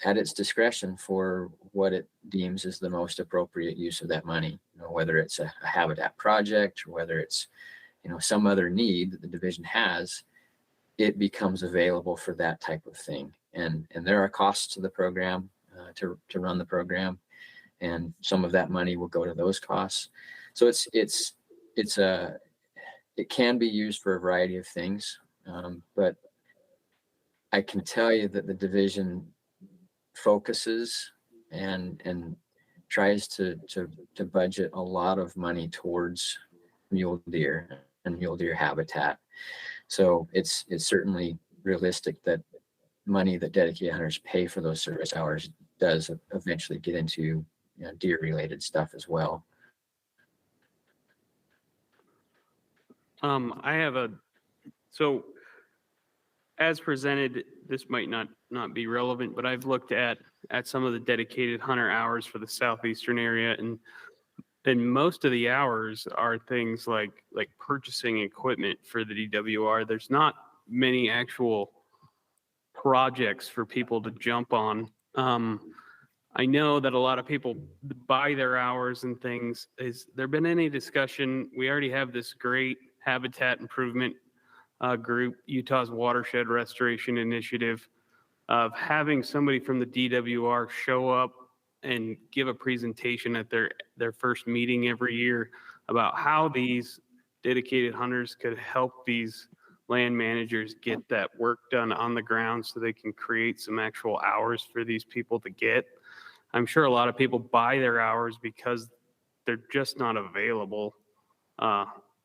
at its discretion for what it deems is the most appropriate use of that money. Whether it's a habitat project or whether it's, some other need that the division has, it becomes available for that type of thing. And there are costs to the program, to run the program, and some of that money will go to those costs. So it can be used for a variety of things, but I can tell you that the division focuses and tries to budget a lot of money towards mule deer and mule deer habitat. So it's certainly realistic that money that dedicated hunters pay for those service hours does eventually get into deer related stuff as well. So as presented, this might not be relevant, but I've looked at some of the dedicated hunter hours for the Southeastern area, and most of the hours are things like purchasing equipment for the DWR. There's not many actual projects for people to jump on. I know that a lot of people buy their hours and things. Has there been any discussion? We already have this great habitat improvement group, Utah's Watershed Restoration Initiative, of having somebody from the DWR show up and give a presentation at their first meeting every year about how these dedicated hunters could help these land managers get that work done on the ground so they can create some actual hours for these people to get. I'm sure a lot of people buy their hours because they're just not available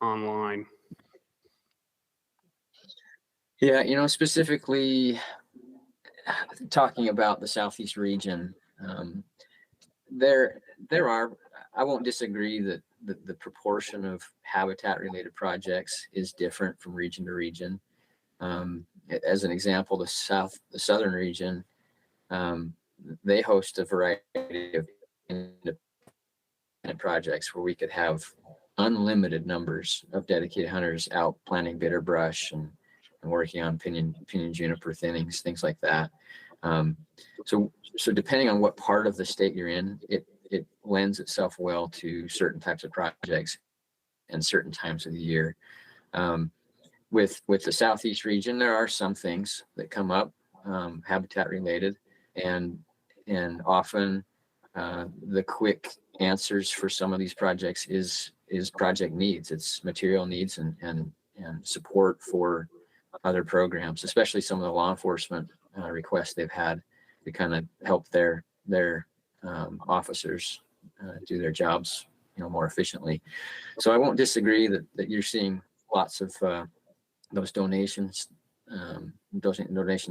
online. Yeah, specifically talking about the Southeast region, there are, I won't disagree that the proportion of habitat related projects is different from region to region. As an example, the southern region, they host a variety of independent projects where we could have unlimited numbers of dedicated hunters out planting bitter brush and working on pinyon juniper thinnings, things like that. So depending on what part of the state you're in, it lends itself well to certain types of projects and certain times of the year. With the Southeast region, there are some things that come up habitat related, and often the quick answers for some of these projects is project needs. It's material needs and support for other programs, especially some of the law enforcement requests they've had to kind of help their officers do their jobs, more efficiently. So I won't disagree that you're seeing lots of those donations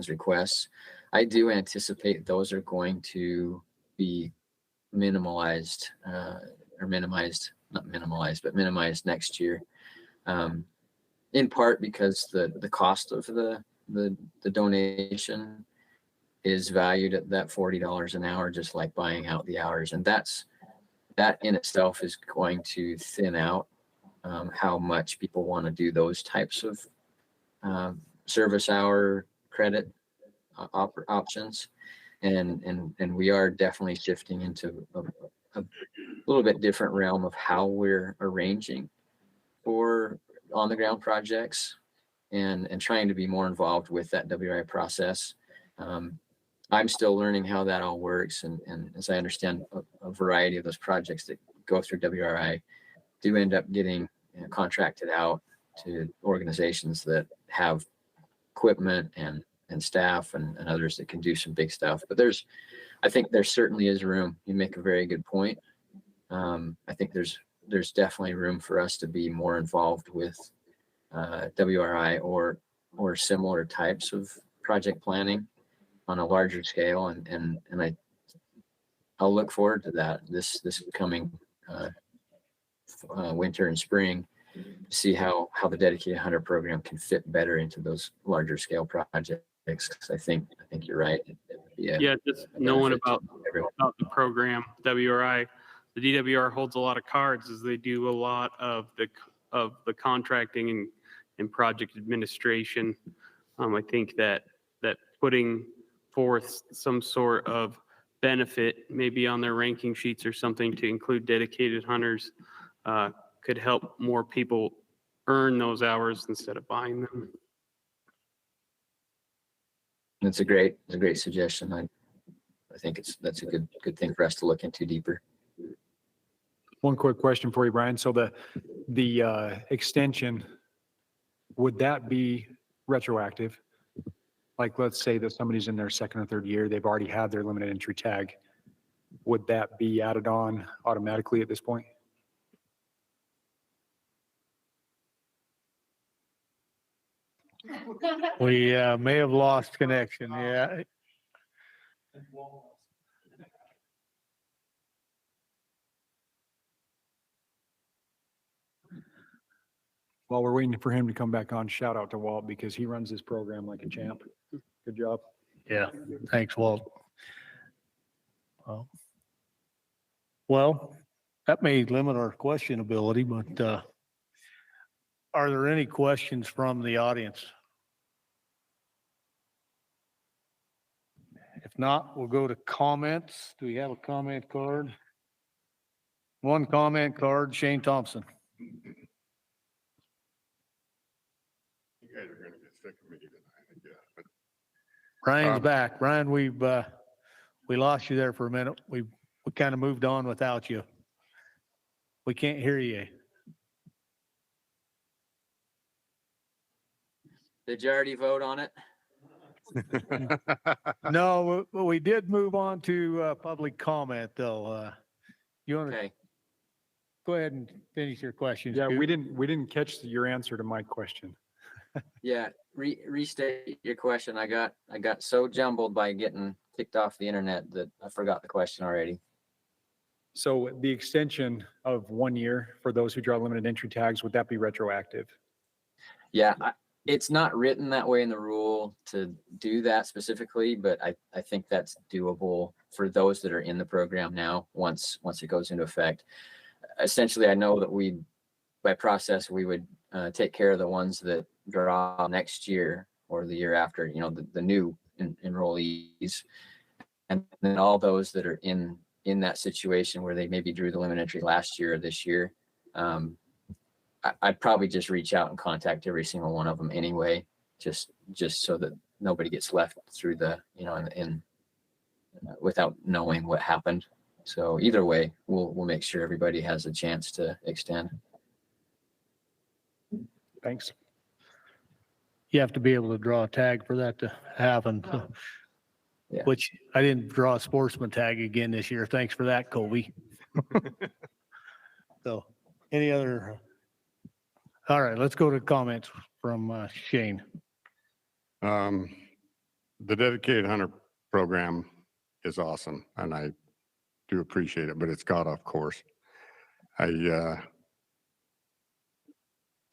requests. I do anticipate those are going to be minimized next year. In part because the cost of the donation is valued at that $40 an hour, just like buying out the hours. And that in itself is going to thin out how much people want to do those types of service hour credit options. And we are definitely shifting into a little bit different realm of how we're arranging for on the ground projects and trying to be more involved with that WRI process. I'm still learning how that all works. And as I understand, a variety of those projects that go through WRI do end up getting contracted out to organizations that have equipment and staff and others that can do some big stuff. But I think there certainly is room. You make a very good point. I think there's definitely room for us to be more involved with WRI or similar types of project planning on a larger scale, and I'll look forward to that this coming winter and spring. see how the dedicated hunter program can fit better into those larger scale projects. 'Cause I think you're right. It would be a- Yeah, just a knowing benefit to about everyone. the program, WRI, the DWR holds a lot of cards as they do a lot of the contracting and project administration. I think that putting forth some sort of benefit, maybe on their ranking sheets or something to include dedicated hunters, could help more people earn those hours instead of buying them. It's a great suggestion. I think that's a good thing for us to look into deeper. One quick question for you, Brian. So the extension, would that be retroactive? Like, let's say that somebody's in their second or third year, they've already had their limited entry tag. Would that be added on automatically at this point? We may have lost connection. Yeah. While we're waiting for him to come back on, shout out to Walt because he runs this program like a champ. Good job. Yeah. Thanks, Walt. Well, that may limit our question ability, but are there any questions from the audience? If not, we'll go to comments. Do we have a comment card? One comment card, Shane Thompson. You guys are gonna get sick of me tonight, I guess, but Brian's back. Brian, we lost you there for a minute. We kind of moved on without you. We can't hear you. Did you already vote on it? No, we did move on to public comment though. You want to Okay. go ahead and finish your questions? Yeah, Scoot? we didn't catch your answer to my question. Yeah, restate your question. I got so jumbled by getting kicked off the internet that I forgot the question already. So the extension of 1 year for those who draw limited entry tags, would that be retroactive? Yeah, it's not written that way in the rule to do that specifically, but I think that's doable for those that are in the program now, once it goes into effect. Essentially, I know that by process, we would take care of the ones that draw next year or the year after, you know, the new enrollees. And then all those that are in that situation where they maybe drew the limit entry last year or this year, I'd probably just reach out and contact every single one of them anyway, just so that nobody gets left through the, you know, without knowing what happened. So either way, we'll make sure everybody has a chance to extend. Thanks. You have to be able to draw a tag for that to happen. So, Yeah. which I didn't draw a sportsman tag again this year. Thanks for that, Colby. So any other? All right, let's go to comments from Shane. the dedicated hunter program is awesome and I do appreciate it, but it's got off course. I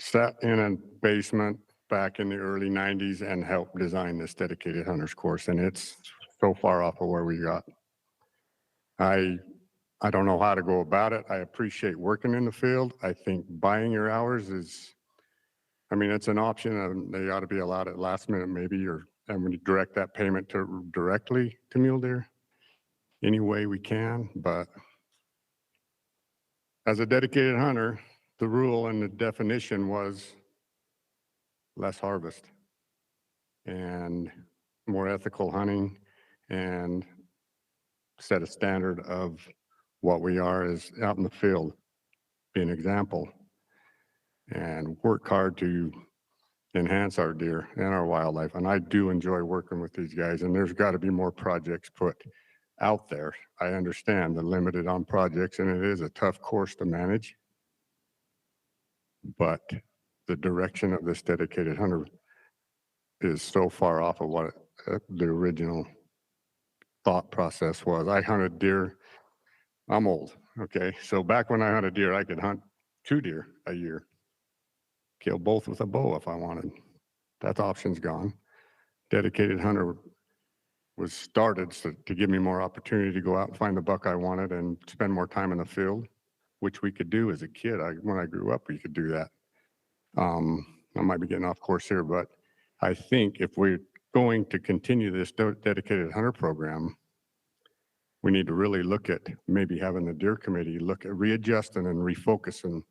sat in a basement back in the early 90s and helped design this dedicated hunters course, and it's so far off of where we got. I don't know how to go about it. I appreciate working in the field. I think buying your hours is, I mean, it's an option and they ought to be allowed at last minute maybe, and when you direct that payment directly to mule deer any way we can. But as a dedicated hunter, the rule and the definition was less harvest and more ethical hunting and set a standard of what we are as out in the field, be an example, and work hard to enhance our deer and our wildlife. And I do enjoy working with these guys, and there's got to be more projects put out there. I understand the limited on projects, and it is a tough course to manage, but the direction of this dedicated hunter is so far off of what the original thought process was. I hunted deer. I'm old. Okay. So back when I hunted deer, I could hunt 2 deer a year. kill both with a bow if I wanted. That option's gone. Dedicated hunter was started to give me more opportunity to go out and find the buck I wanted and spend more time in the field, which we could do as a kid. When I grew up, we could do that. I might be getting off course here, but I think if we're going to continue this dedicated hunter program, we need to really look at maybe having the deer committee look at readjusting and refocusing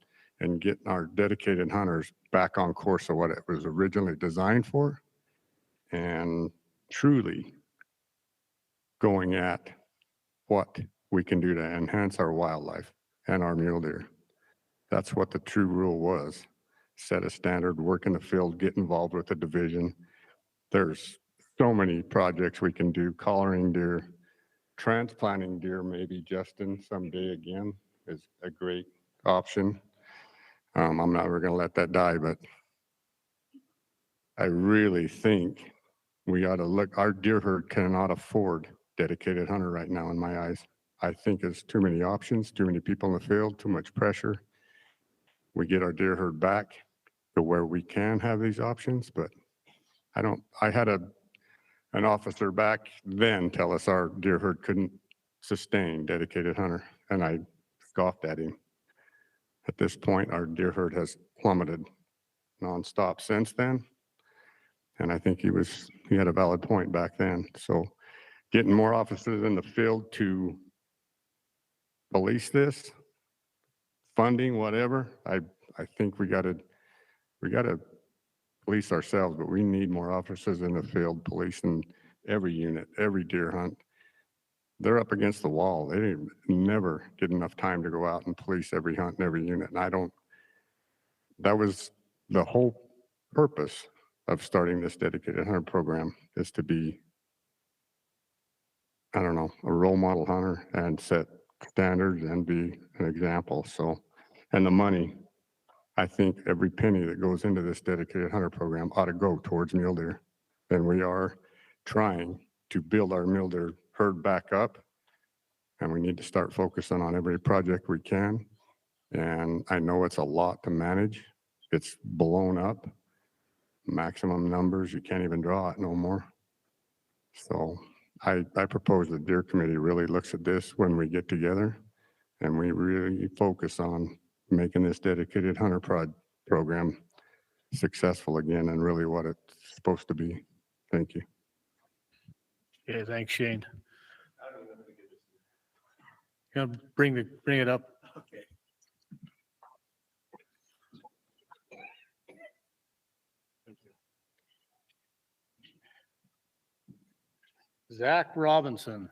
and getting our dedicated hunters back on course of what it was originally designed for, and truly going at what we can do to enhance our wildlife and our mule deer. That's what the true rule was. Set a standard, work in the field, get involved with the division. There's so many projects we can do, collaring deer, transplanting deer, maybe Justin someday again is a great option. I'm not ever gonna let that die, but I really think we ought to look, our deer herd cannot afford dedicated hunter right now in my eyes. I think there's too many options, too many people in the field, too much pressure. We get our deer herd back to where we can have these options, but I had an officer back then tell us our deer herd couldn't sustain dedicated hunter, and I scoffed at him. At this point, our deer herd has plummeted nonstop since then. And I think he had a valid point back then. So getting more officers in the field to police this, funding, whatever, I think we gotta police ourselves, but we need more officers in the field policing every unit, every deer hunt. They're up against the wall. They never get enough time to go out and police every hunt and every unit. And that was the whole purpose of starting this dedicated hunter program, is to be, I don't know, a role model hunter and set standards and be an example. So, and the money, I think every penny that goes into this dedicated hunter program ought to go towards mule deer. And we are trying to build our mule deer herd back up. And we need to start focusing on every project we can. And I know it's a lot to manage. It's blown up. Maximum numbers, you can't even draw it no more. So I propose the deer committee really looks at this when we get together and we really focus on making this dedicated hunter program successful again and really what it's supposed to be. Thank you. Okay, thanks, Shane. Bring it up. Okay. Zach Robinson.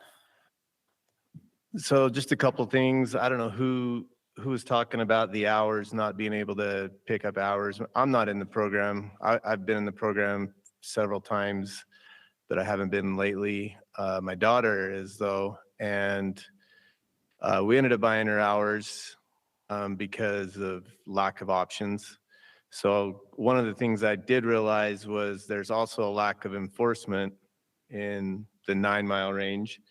So just a couple of things. I don't know who was talking about the hours, not being able to pick up hours. I'm not in the program. I've been in the program several times, but I haven't been lately. My daughter is though, and we ended up buying her hours because of lack of options. So one of the things I did realize was there's also a lack of enforcement in the 9-mile range.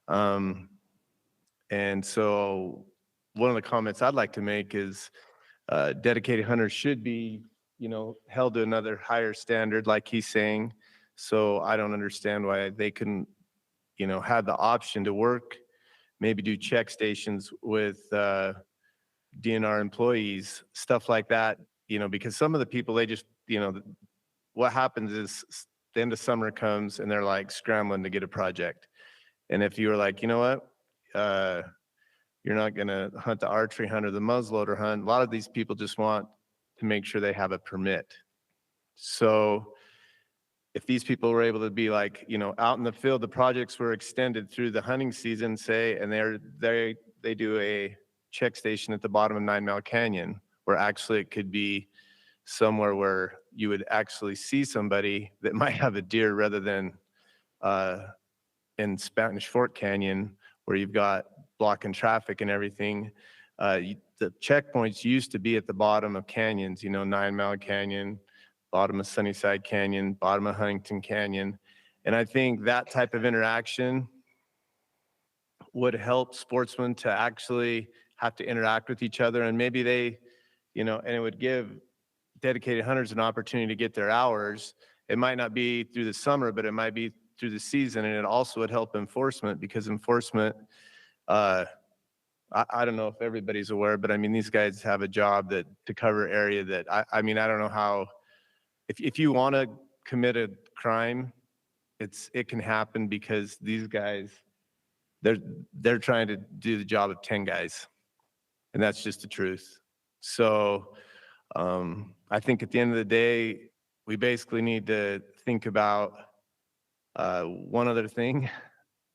And so one of the comments I'd like to make is dedicated hunters should be, held to another higher standard, like he's saying. So I don't understand why they couldn't, have the option to work, maybe do check stations with DNR employees, stuff like that, because some of the people, they just, what happens is the end of summer comes and they're like scrambling to get a project. And if you were like, you know what, you're not going to hunt the archery hunt or the muzzleloader hunt, a lot of these people just want to make sure they have a permit. So if these people were able to be like, out in the field, the projects were extended through the hunting season, say, and they do a check station at the bottom of 9 Mile Canyon, where actually it could be somewhere where you would actually see somebody that might have a deer rather than in Spanish Fort Canyon, where you've got blocking traffic and everything. The checkpoints used to be at the bottom of canyons, 9 Mile Canyon, bottom of Sunnyside Canyon, bottom of Huntington Canyon. And I think that type of interaction would help sportsmen to actually have to interact with each other. And maybe they, and it would give dedicated hunters an opportunity to get their hours. It might not be through the summer, but it might be through the season. And it also would help enforcement because enforcement, I don't know if everybody's aware, but I mean, these guys have a job that to cover area that I mean, I don't know how, if you want to commit a crime, it can happen because these guys, they're trying to do the job of 10 guys. And that's just the truth. So I think at the end of the day, we basically need to think about one other thing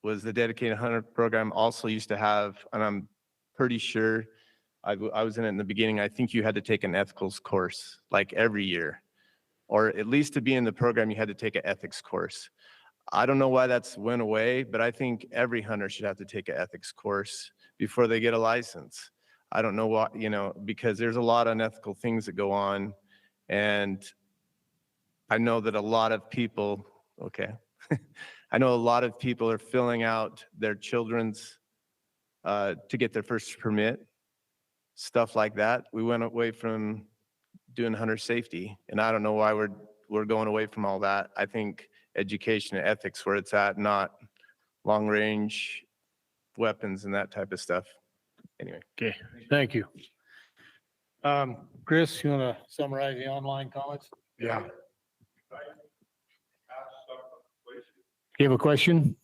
was the dedicated hunter program also used to have, and I'm pretty sure I was in it in the beginning. I think you had to take an ethicals course like every year, or at least to be in the program, you had to take an ethics course. I don't know why that's went away, but I think every hunter should have to take an ethics course before they get a license. I don't know what, because there's a lot of unethical things that go on. And I know that a lot of people, I know a lot of people are filling out their children's to get their first permit, stuff like that. We went away from doing hunter safety, and I don't know why we're going away from all that. I think education and ethics where it's at, not long range weapons and that type of stuff. Anyway. Okay, thank you. Chris, you want to summarize the online comments? Yeah. You have a question?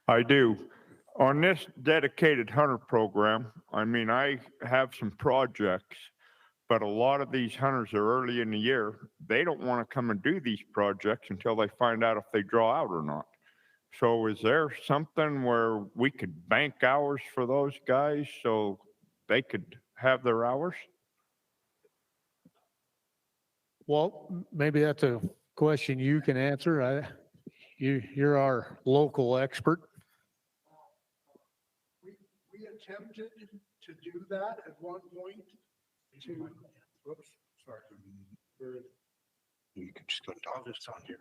I do. On this dedicated hunter program, I mean, I have some projects, but a lot of these hunters are early in the year. They don't want to come and do these projects until they find out if they draw out or not. So is there something where we could bank hours for those guys so they could have their hours? Well, maybe that's a question you can answer. You're our local expert. We attempted to do that at one point. Whoops, sorry. You can just go down this on here.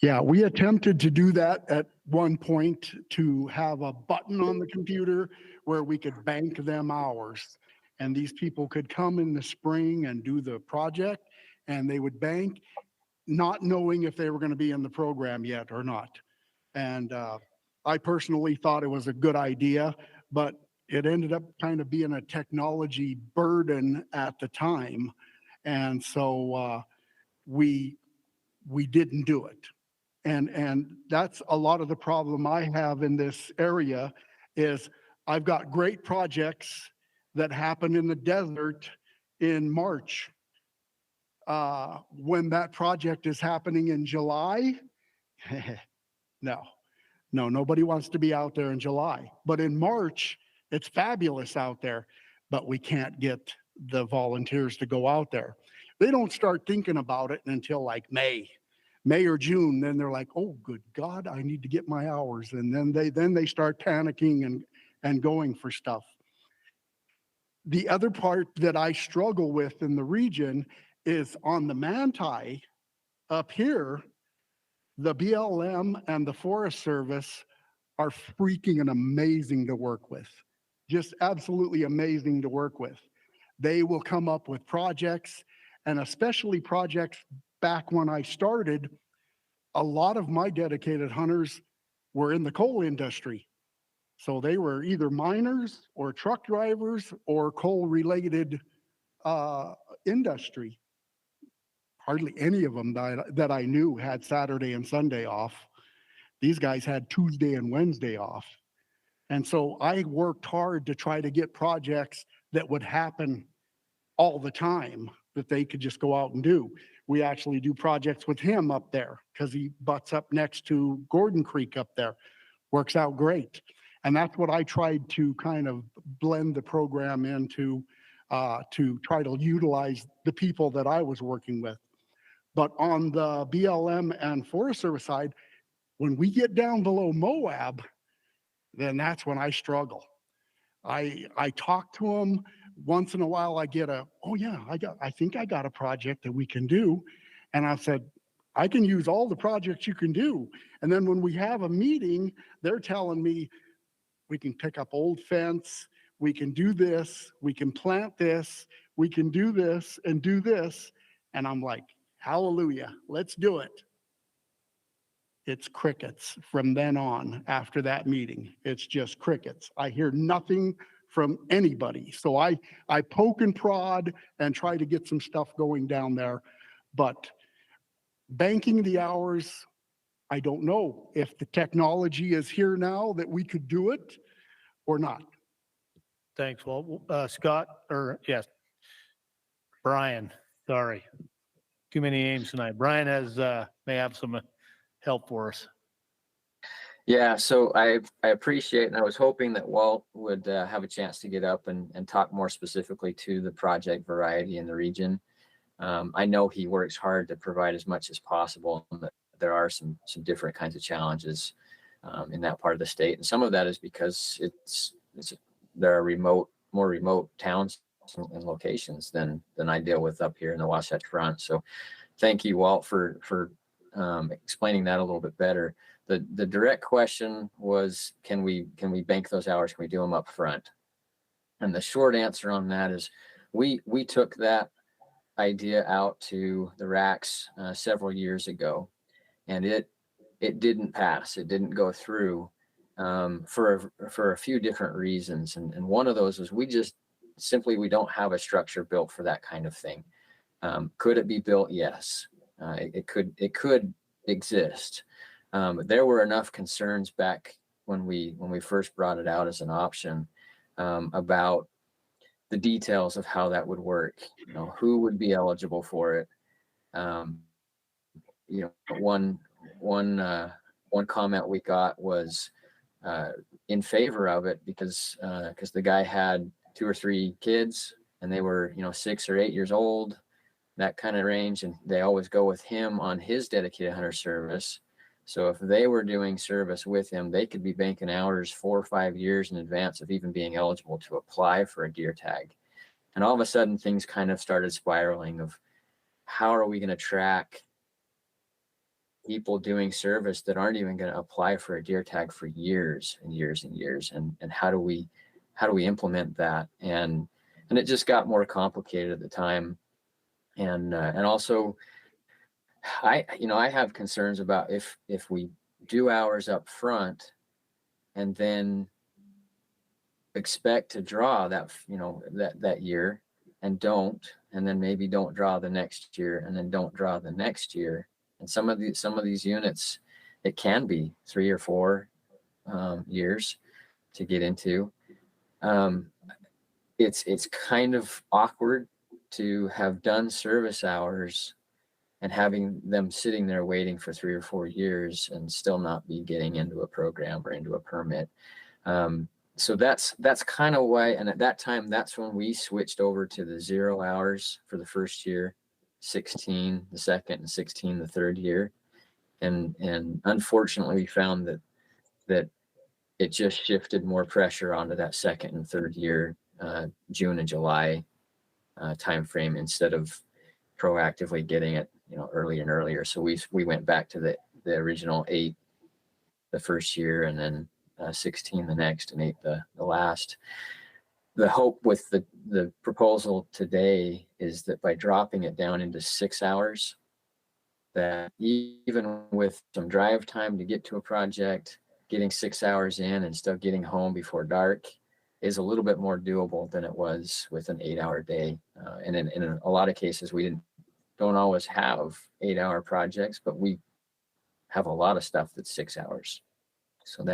Yeah, we attempted to do that at one point to have a button on the computer where we could bank them hours. And these people could come in the spring and do the project and they would bank, not knowing if they were going to be in the program yet or not. And I personally thought it was a good idea, but it ended up kind of being a technology burden at the time. And so we didn't do it. And that's a lot of the problem I have in this area is I've got great projects that happen in the desert in March. When that project is happening in July, no, nobody wants to be out there in July. But in March, it's fabulous out there, but we can't get the volunteers to go out there. They don't start thinking about it until like May or June. Then they're like, oh, good God, I need to get my hours. And then they start panicking and going for stuff. The other part that I struggle with in the region is on the Manti up here, the BLM and the Forest Service are freaking and amazing to work with. Just absolutely amazing to work with. They will come up with projects, and especially projects back when I started, a lot of my dedicated hunters were in the coal industry. So they were either miners or truck drivers or coal-related industry. Hardly any of them that I knew had Saturday and Sunday off. These guys had Tuesday and Wednesday off. And so I worked hard to try to get projects that would happen all the time that they could just go out and do. We actually do projects with him up there because he butts up next to Gordon Creek up there. Works out great. And that's what I tried to kind of blend the program into to try to utilize the people that I was working with. But on the BLM and Forest Service side, when we get down below Moab, then that's when I struggle. I talk to them once in a while. I get oh yeah, I think I got a project that we can do. And I said, I can use all the projects you can do. And then when we have a meeting, they're telling me we can pick up old fence, we can do this, we can plant this, we can do this and do this. And I'm like, hallelujah, let's do it. It's crickets from then on after that meeting. It's just crickets. I hear nothing from anybody. So I poke and prod and try to get some stuff going down there. But banking the hours, I don't know if the technology is here now that we could do it or not. Thanks, Walt. Scott, or yes, Brian, sorry. Too many names tonight. Brian may have some help for us. Yeah, so I appreciate, and I was hoping that Walt would have a chance to get up and talk more specifically to the project variety in the region. I know he works hard to provide as much as possible, but there are some different kinds of challenges in that part of the state. And some of that is because there are more remote towns and locations than I deal with up here in the Wasatch Front. So thank you, Walt, for explaining that a little bit better. The direct question was, can we bank those hours? Can we do them up front? And the short answer on that is we took that idea out to the RACs several years ago, and it didn't pass. It didn't go through for a few different reasons. And one of those was we don't have a structure built for that kind of thing. Could it be built? Yes. It could exist. There were enough concerns back when we first brought it out as an option about the details of how that would work. Who would be eligible for it? One comment we got was in favor of it because the guy had 2 or 3 kids and they were 6 or 8 years old, that kind of range, and they always go with him on his dedicated hunter service. So if they were doing service with him, they could be banking hours 4 or 5 years in advance of even being eligible to apply for a deer tag. And all of a sudden things kind of started spiraling of how are we going to track people doing service that aren't even going to apply for a deer tag for years and years and years, and how do we implement that? And it just got more complicated at the time. And also I have concerns about if we do hours up front and then expect to draw that year and then maybe don't draw the next year and then don't draw the next year. And some of these units, it can be 3 or 4 years to get into. It's kind of awkward to have done service hours and having them sitting there waiting for 3 or 4 years and still not be getting into a program or into a permit. So that's kind of why, and at that time, that's when we switched over to the 0 hours for the first year, 16 the second, and 16 the third year. And unfortunately, we found that it just shifted more pressure onto that second and third year, June and July timeframe, instead of proactively getting it earlier and earlier. So we went back to the original 8 the first year, and then 16 the next, and 8 the last. The hope with the proposal today is that by dropping it down into 6 hours, that even with some drive time to get to a project, getting 6 hours in and still getting home before dark is a little bit more doable than it was with an 8-hour day. And in a lot of cases, we don't always have 8-hour projects, but we have a lot of stuff that's 6 hours. So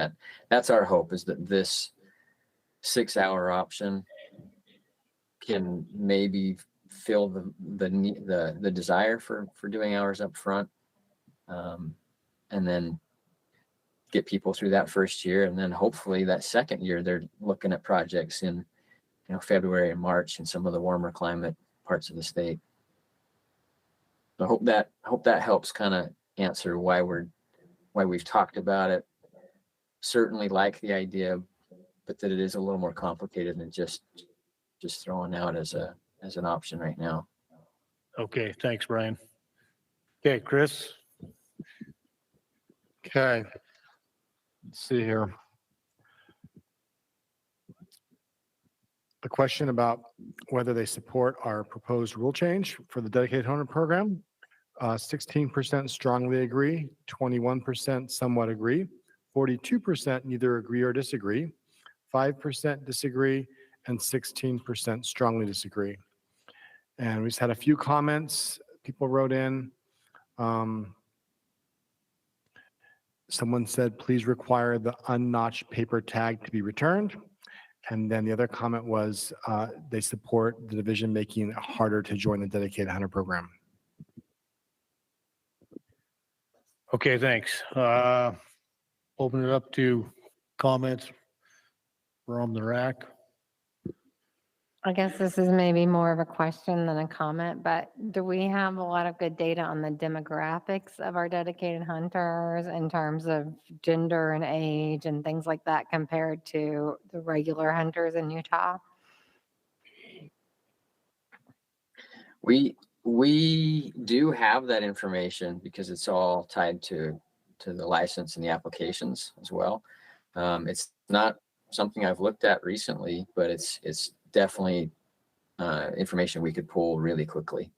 that's our hope, is that this 6-hour option can maybe fill the desire for doing hours up front, and then get people through that first year, and then hopefully that second year they're looking at projects in February and March in some of the warmer climate parts of the state. I hope that helps kind of answer why we've talked about it. Certainly like the idea, but that it is a little more complicated than just throwing out as an option right now. Okay, thanks, Brian. Okay, Chris. Okay. Let's see here. a question about whether they support our proposed rule change for the dedicated hunter program. 16% strongly agree, 21% somewhat agree, 42% neither agree or disagree, 5% disagree, and 16% strongly disagree. And we just had a few comments people wrote in. Someone said, please require the unnotched paper tag to be returned. And then the other comment was they support the division making it harder to join the dedicated hunter program. Okay, thanks. Open it up to comments from the RAC. I guess this is maybe more of a question than a comment, but do we have a lot of good data on the demographics of our dedicated hunters in terms of gender and age and things like that compared to the regular hunters in Utah? We do have that information because it's all tied to the license and the applications as well. It's not something I've looked at recently, but it's definitely information we could pull really quickly.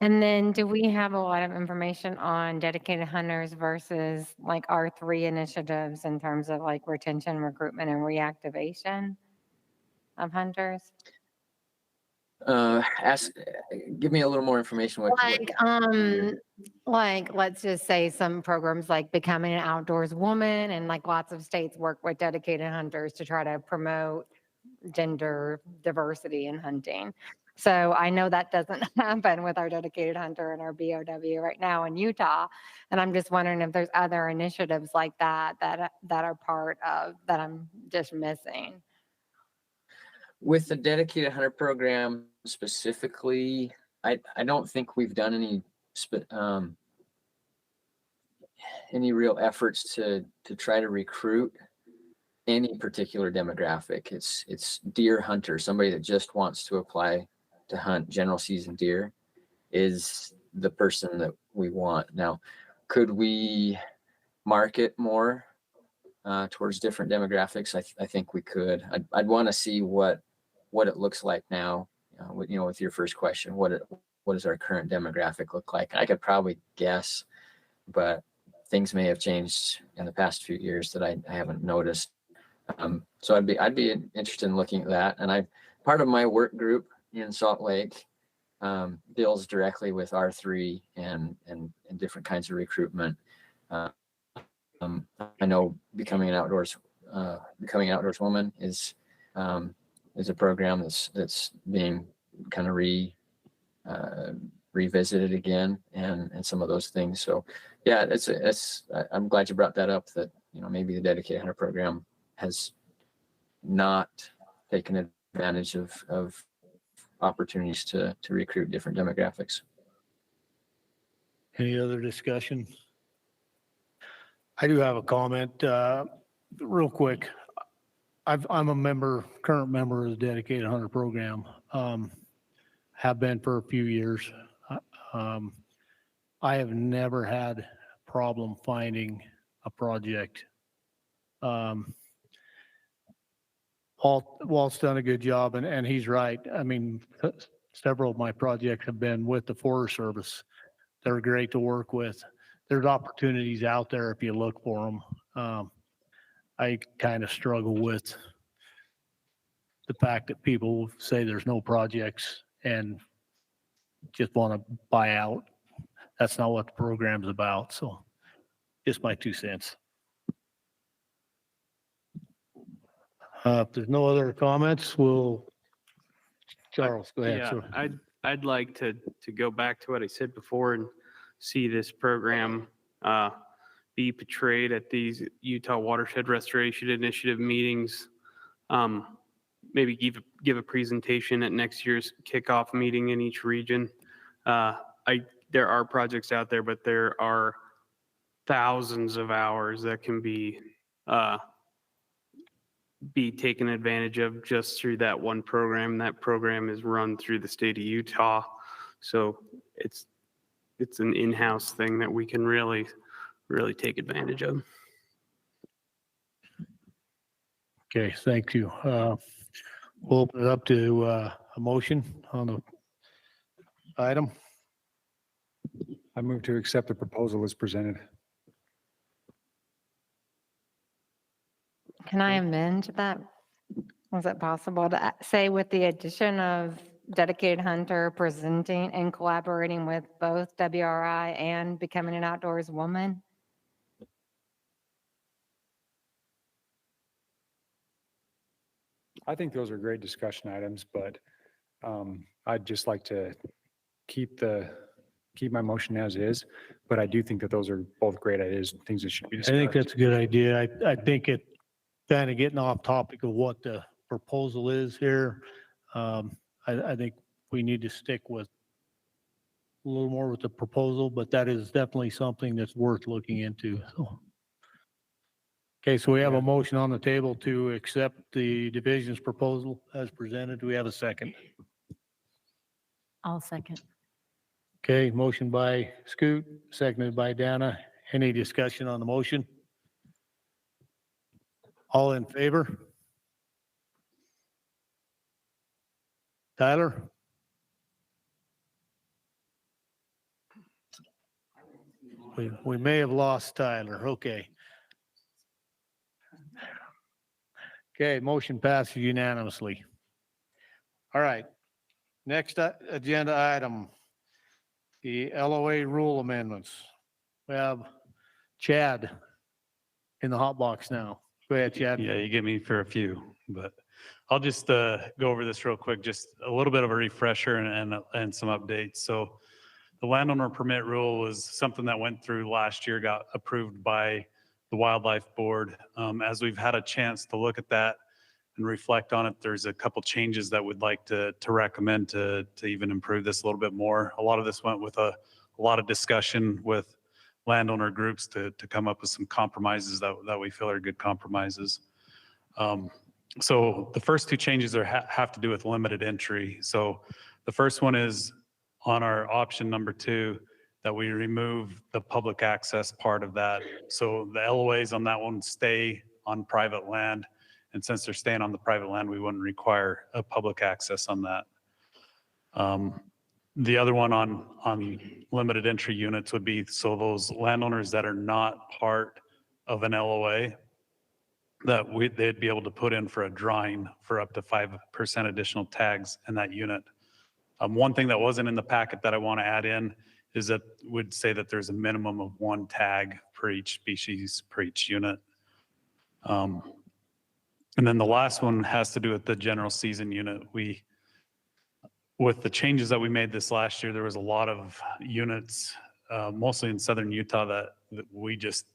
And then do we have a lot of information on dedicated hunters versus like R3 initiatives in terms of like retention, recruitment, and reactivation of hunters? Give me a little more information. Like let's just say some programs like Becoming an Outdoors Woman, and like lots of states work with dedicated hunters to try to promote gender diversity in hunting. So I know that doesn't happen with our dedicated hunter and our BOW right now in Utah. And I'm just wondering if there's other initiatives like that are part of that I'm just missing. With the dedicated hunter program specifically, I don't think we've done any real efforts to try to recruit any particular demographic. It's deer hunter, somebody that just wants to apply to hunt general season deer is the person that we want. Now, could we market more towards different demographics? I think we could. I'd want to see what it looks like now. With your first question, what does our current demographic look like? I could probably guess, but things may have changed in the past few years that I haven't noticed. So I'd be interested in looking at that. And part of my work group in Salt Lake deals directly with R3 and different kinds of recruitment. I know Becoming an Outdoors Woman is a program that's being kind of revisited again, and some of those things. So yeah, I'm glad you brought that up, that maybe the dedicated hunter program has not taken advantage of opportunities to recruit different demographics. Any other discussion? I do have a comment, real quick. I'm a current member of the dedicated hunter program. Have been for a few years. I have never had a problem finding a project. Walt's done a good job, and he's right. I mean, several of my projects have been with the Forest Service. They're great to work with. There's opportunities out there if you look for them. I kind of struggle with the fact that people say there's no projects and just want to buy out. That's not what the program's about. So just my 2 cents. If there's no other comments, Charles, go ahead. Yeah, Sir. I'd like to go back to what I said before and see this program be portrayed at these Utah Watershed Restoration Initiative meetings. Maybe give a presentation at next year's kickoff meeting in each region. There are projects out there, but there are thousands of hours that can be taken advantage of just through that one program. That program is run through the state of Utah, so it's an in-house thing that we can really take advantage of. Okay, thank you. We'll open it up to a motion on the item. I move to accept the proposal as presented. Can I amend that? Was it possible to say with the addition of dedicated hunter presenting and collaborating with both WRI and becoming an outdoors woman? I think those are great discussion items, but I'd just like to keep my motion as is. But I do think that those are both great ideas and things that should be I discussed. think that's a good idea. I think it kind of getting off topic of what the proposal is here. I think we need to stick with a little more with the proposal, but that is definitely something that's worth looking into. Okay, so we have a motion on the table to accept the division's proposal as presented. Do we have a second? I'll second. Okay, motion by Scoot, seconded by Dana. Any discussion on the motion? All in favor? Tyler? We may have lost Tyler. Okay. Okay, motion passes unanimously. All right. Next agenda item, the LOA rule amendments. We have Chad in the hot box now. Go ahead, Chad. Yeah, you get me for a few, but I'll just go over this real quick, just a little bit of a refresher and some updates. So the landowner permit rule was something that went through last year, got approved by the Wildlife Board. As we've had a chance to look at that and reflect on it, there's a couple changes that we'd like to recommend to even improve this a little bit more. A lot of this went with a lot of discussion with landowner groups to come up with some compromises that we feel are good compromises. So the first two changes have to do with limited entry. So the first one is on our option number 2, that we remove the public access part of that. So the LOAs on that one stay on private land. And since they're staying on the private land, we wouldn't require a public access on that. The other one on limited entry units would be, so those landowners that are not part of an LOA, that they'd be able to put in for a drawing for up to 5% additional tags in that unit. One thing that wasn't in the packet that I want to add in is that would say that there's a minimum of 1 tag per each species, per each unit. And then the last one has to do with the general season unit. With the changes that we made this last year, there was a lot of units, mostly in southern Utah, that we just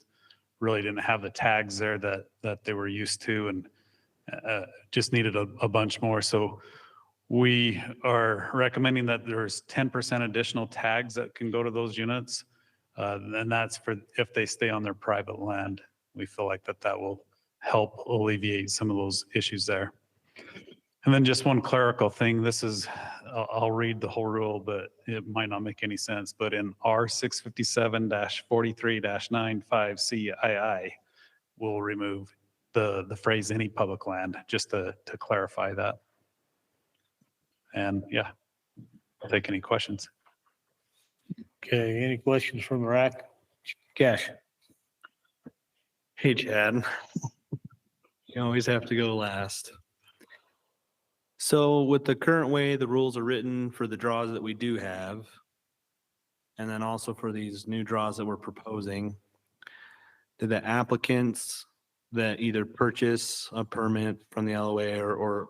really didn't have the tags there that they were used to, and just needed a bunch more. So we are recommending that there's 10% additional tags that can go to those units. And that's for if they stay on their private land. We feel like that will help alleviate some of those issues there. And then just one clerical thing. This is, I'll read the whole rule, but it might not make any sense. But in R657-43-95 CII, we'll remove the phrase any public land, just to clarify that. And yeah, I'll take any questions. Okay, any questions from the RAC? Cash. Hey, Chad. You always have to go last. So with the current way the rules are written for the draws that we do have, and then also for these new draws that we're proposing, do the applicants that either purchase a permit from the LOA or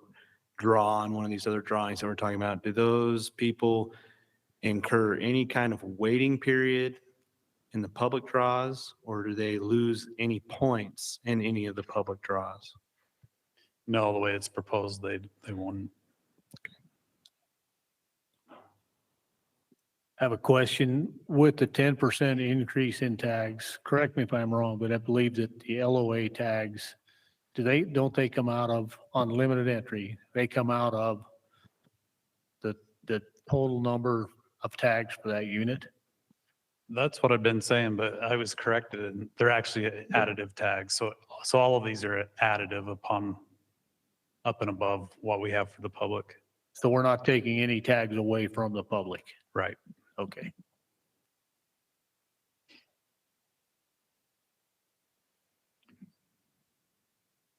draw on one of these other drawings that we're talking about, do those people incur any kind of waiting period in the public draws, or do they lose any points in any of the public draws? No, the way it's proposed, they won't. I have a question with the 10% increase in tags. Correct me if I'm wrong, but I believe that the LOA tags, don't they come out of unlimited entry? They come out of the total number of tags for that unit? That's what I've been saying, but I was corrected, and they're actually additive tags. So all of these are additive upon up and above what we have for the public. So we're not taking any tags away from the public. Right. Okay.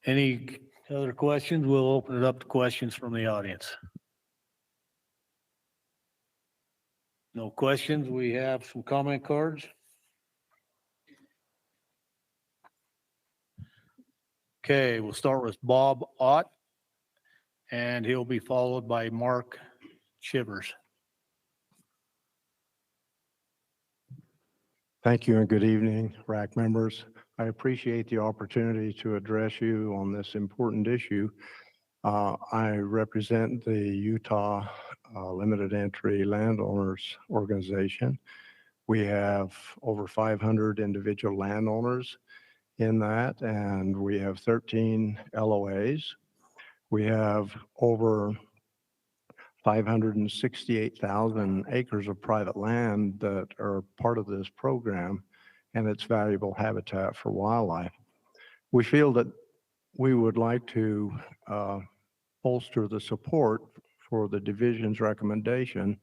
Any other questions? We'll open it up to questions from the audience. No questions. We have some comment cards. Okay, we'll start with Bob Ott, and he'll be followed by Mark Shivers. Thank you and good evening, RAC members. I appreciate the opportunity to address you on this important issue. I represent the Utah Limited Entry Landowners Organization. We have over 500 individual landowners in that, and we have 13 LOAs. We have over 568,000 acres of private land that are part of this program, and it's valuable habitat for wildlife. We feel that we would like to bolster the support for the division's recommendation.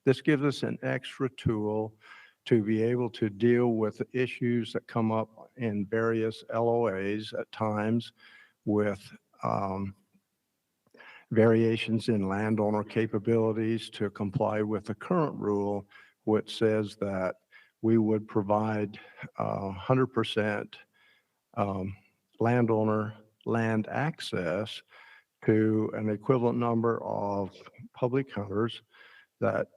This gives us an extra tool to be able to deal with issues that come up in various LOAs at times with variations in landowner capabilities to comply with the current rule, which says that we would provide 100% landowner land access to an equivalent number of public hunters that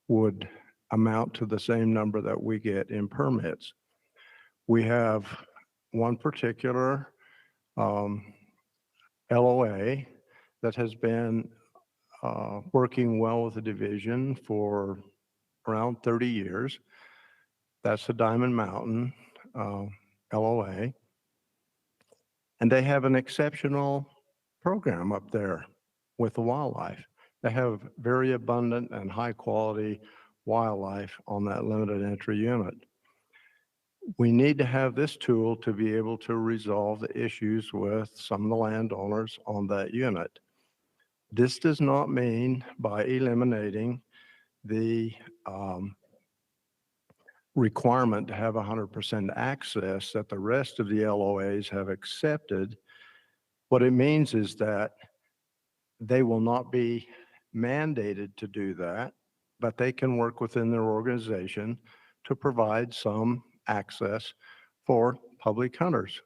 would amount to the same number that we get in permits. We have one particular LOA that has been working well with the division for around 30 years. That's the Diamond Mountain LOA. And they have an exceptional program up there with the wildlife. They have very abundant and high quality wildlife on that limited entry unit. We need to have this tool to be able to resolve the issues with some of the landowners on that unit. This does not mean by eliminating the requirement to have 100% access that the rest of the LOAs have accepted. What it means is that they will not be mandated to do that, but they can work within their organization to provide some access for public hunters.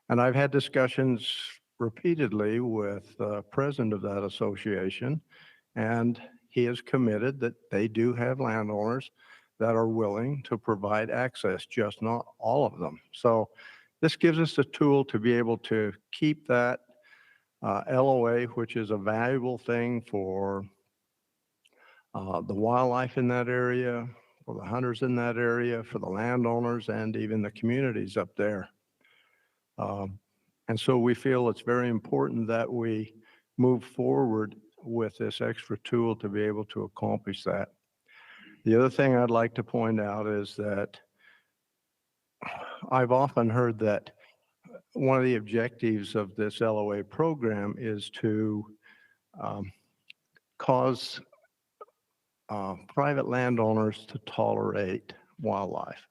And I've had discussions repeatedly with the president of that association, and he has committed that they do have landowners that are willing to provide access, just not all of them. So this gives us a tool to be able to keep that LOA, which is a valuable thing for the wildlife in that area, for the hunters in that area, for the landowners, and even the communities up there. And so we feel it's very important that we move forward with this extra tool to be able to accomplish that. The other thing I'd like to point out is that I've often heard that one of the objectives of this LOA program is to cause private landowners to tolerate wildlife.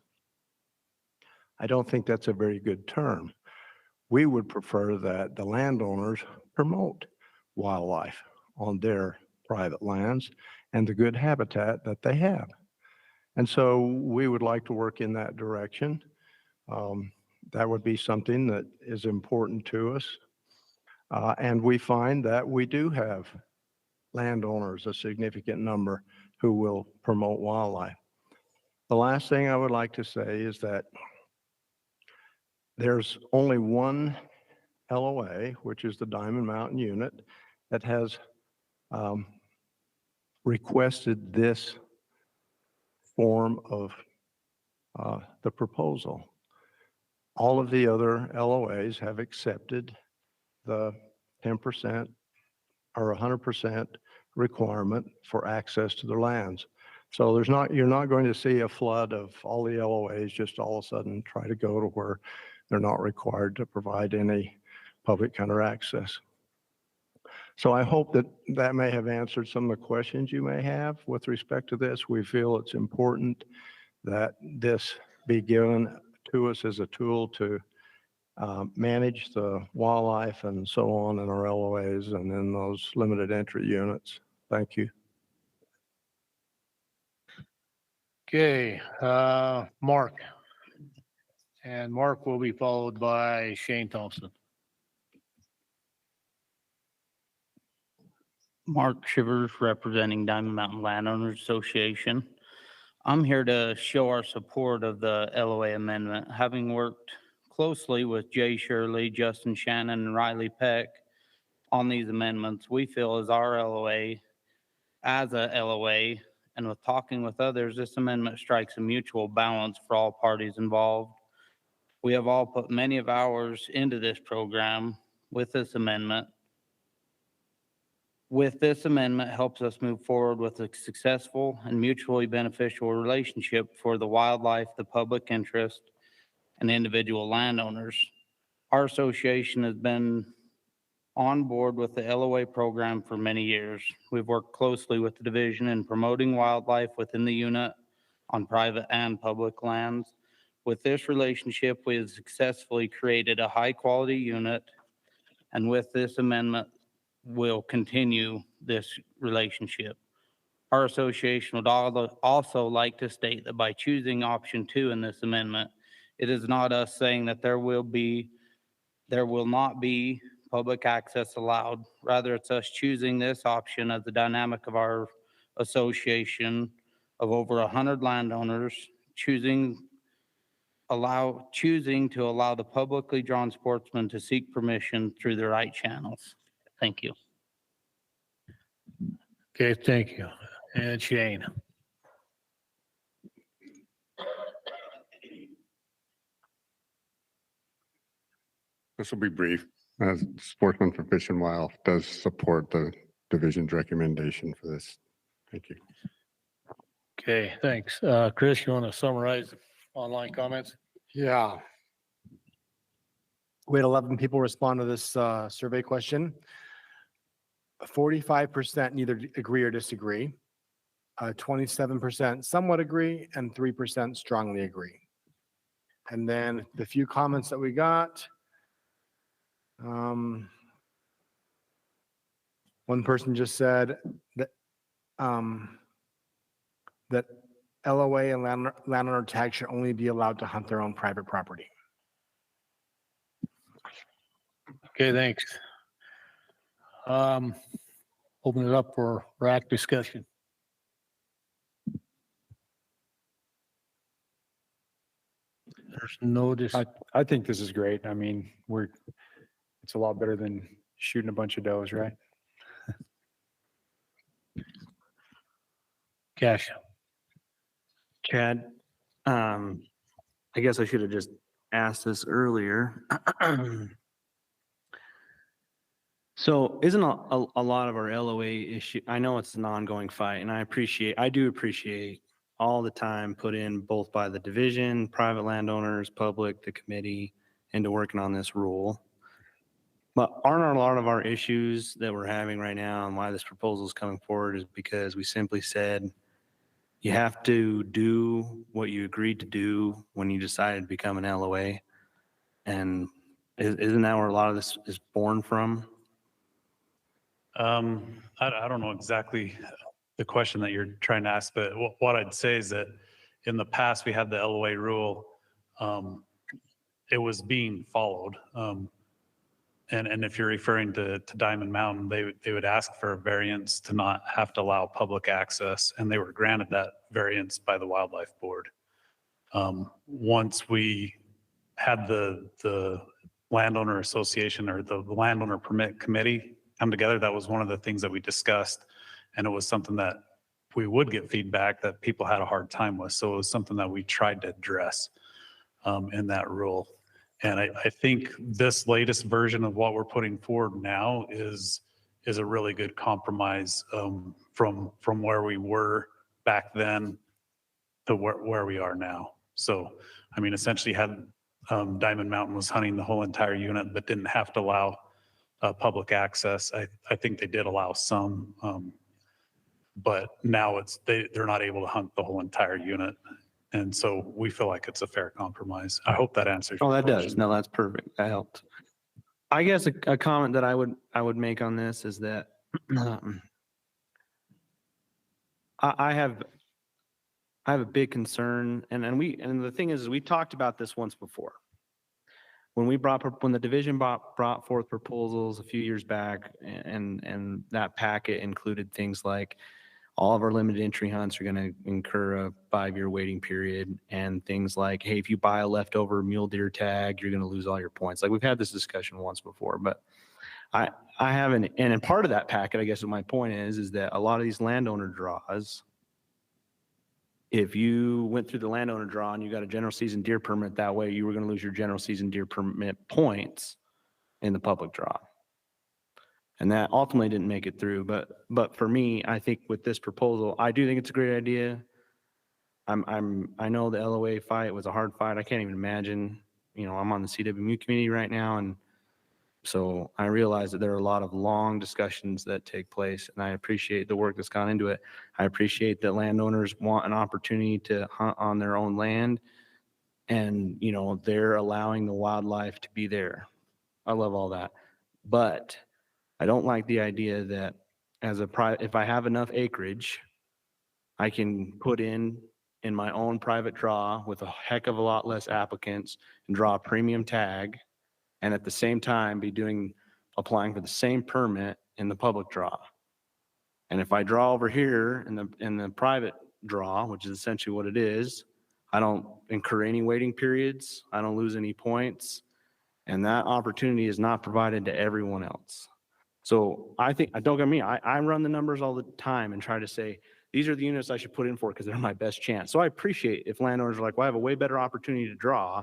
I don't think that's a very good term. We would prefer that the landowners promote wildlife on their private lands and the good habitat that they have. And so we would like to work in that direction. That would be something that is important to us. And we find that we do have landowners, a significant number, who will promote wildlife. The last thing I would like to say is that there's only one LOA, which is the Diamond Mountain unit, that has requested this form of the proposal. All of the other LOAs have accepted the 10% or 100% requirement for access to their lands. So you're not going to see a flood of all the LOAs just all of a sudden try to go to where they're not required to provide any public hunter access. So I hope that that may have answered some of the questions you may have with respect to this. We feel it's important that this be given to us as a tool to manage the wildlife and so on in our LOAs and in those limited entry units. Thank you. Okay, Mark. And Mark will be followed by Shane Thompson. Mark Shivers, representing Diamond Mountain Landowners Association. I'm here to show our support of the LOA amendment. Having worked closely with Jay Shirley, Justin Shannon, and Riley Peck on these amendments, we feel as our LOA, as a LOA, and with talking with others, this amendment strikes a mutual balance for all parties involved. We have all put many of ours into this program with this amendment. With this amendment helps us move forward with a successful and mutually beneficial relationship for the wildlife, the public interest, and individual landowners. Our association has been on board with the LOA program for many years. We've worked closely with the division in promoting wildlife within the unit on private and public lands. With this relationship, we have successfully created a high-quality unit, and with this amendment, will continue this relationship. Our association would also like to state that by choosing option 2 in this amendment, it is not us saying that there will not be public access allowed. Rather, it's us choosing this option as the dynamic of our association of over 100 landowners choosing to allow the publicly drawn sportsmen to seek permission through the right channels. Thank you. Okay, thank you. And Shane. This will be brief. Sportsman for Fish and Wildlife does support the division's recommendation for this. Thank you. Okay, thanks. Chris, you want to summarize the online comments? Yeah. We had 11 people respond to this survey question. 45% neither agree or disagree. 27% somewhat agree, and 3% strongly agree. And then the few comments that we got. One person just said that that LOA and landowner tag should only be allowed to hunt their own private property. Okay, thanks. Open it up for RAC discussion. There's no I think this is great. I mean, it's a lot better than shooting a bunch of does, right? Cash. Chad, I guess I should have just asked this earlier. So isn't a lot of our LOA issue, I know it's an ongoing fight, and I do appreciate all the time put in both by the division, private landowners, public, the committee, into working on this rule. But aren't a lot of our issues that we're having right now and why this proposal is coming forward is because we simply said, you have to do what you agreed to do when you decided to become an LOA. And isn't that where a lot of this is born from? I don't know exactly the question that you're trying to ask, but what I'd say is that in the past, we had the LOA rule. It was being followed. And if you're referring to Diamond Mountain, they would ask for a variance to not have to allow public access, and they were granted that variance by the Wildlife Board. Once we had the landowner association or the landowner permit committee come together, that was one of the things that we discussed, and it was something that we would get feedback that people had a hard time with. So it was something that we tried to address in that rule. And I think this latest version of what we're putting forward now is a really good compromise from where we were back then to where we are now. So, I mean, essentially had Diamond Mountain was hunting the whole entire unit, but didn't have to allow public access. I think they did allow some, but now they're not able to hunt the whole entire unit. And so we feel like it's a fair compromise. I hope that answers. Oh, your that does. question. No, that's perfect. That helped. I guess a comment that I would make on this is that I have a big concern, and the thing is, we talked about this once before. When the division brought forth proposals a few years back, and that packet included things like all of our limited entry hunts are going to incur a 5-year waiting period, and things like, hey, if you buy a leftover mule deer tag, you're going to lose all your points. Like, we've had this discussion once before, but I haven't, and in part of that packet, I guess what my point is that a lot of these landowner draws, if you went through the landowner draw and you got a general season deer permit that way, you were going to lose your general season deer permit points in the public draw. And that ultimately didn't make it through. But for me, I think with this proposal, I do think it's a great idea. I know the LOA fight was a hard fight. I can't even imagine, I'm on the Cwmu committee right now. And so I realize that there are a lot of long discussions that take place, and I appreciate the work that's gone into it. I appreciate that landowners want an opportunity to hunt on their own land, and, they're allowing the wildlife to be there. I love all that. But I don't like the idea that if I have enough acreage, I can put in my own private draw with a heck of a lot less applicants and draw a premium tag, and at the same time be applying for the same permit in the public draw. And if I draw over here in the private draw, which is essentially what it is, I don't incur any waiting periods, I don't lose any points, and that opportunity is not provided to everyone else. So I think, don't get me, I run the numbers all the time and try to say, these are the units I should put in for because they're my best chance. So I appreciate if landowners are like, well, I have a way better opportunity to draw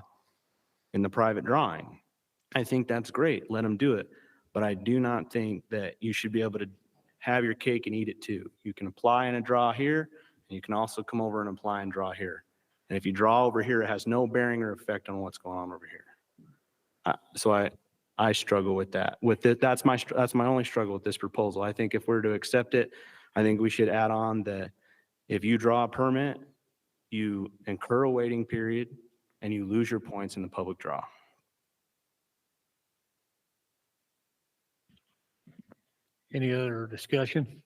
in the private drawing. I think that's great. Let them do it. But I do not think that you should be able to have your cake and eat it too. You can apply in a draw here, and you can also come over and apply and draw here. And if you draw over here, it has no bearing or effect on what's going on over here. So I struggle with that. That's my only struggle with this proposal. I think if we're to accept it, I think we should add on that if you draw a permit, you incur a waiting period and you lose your points in the public draw. Any other discussion?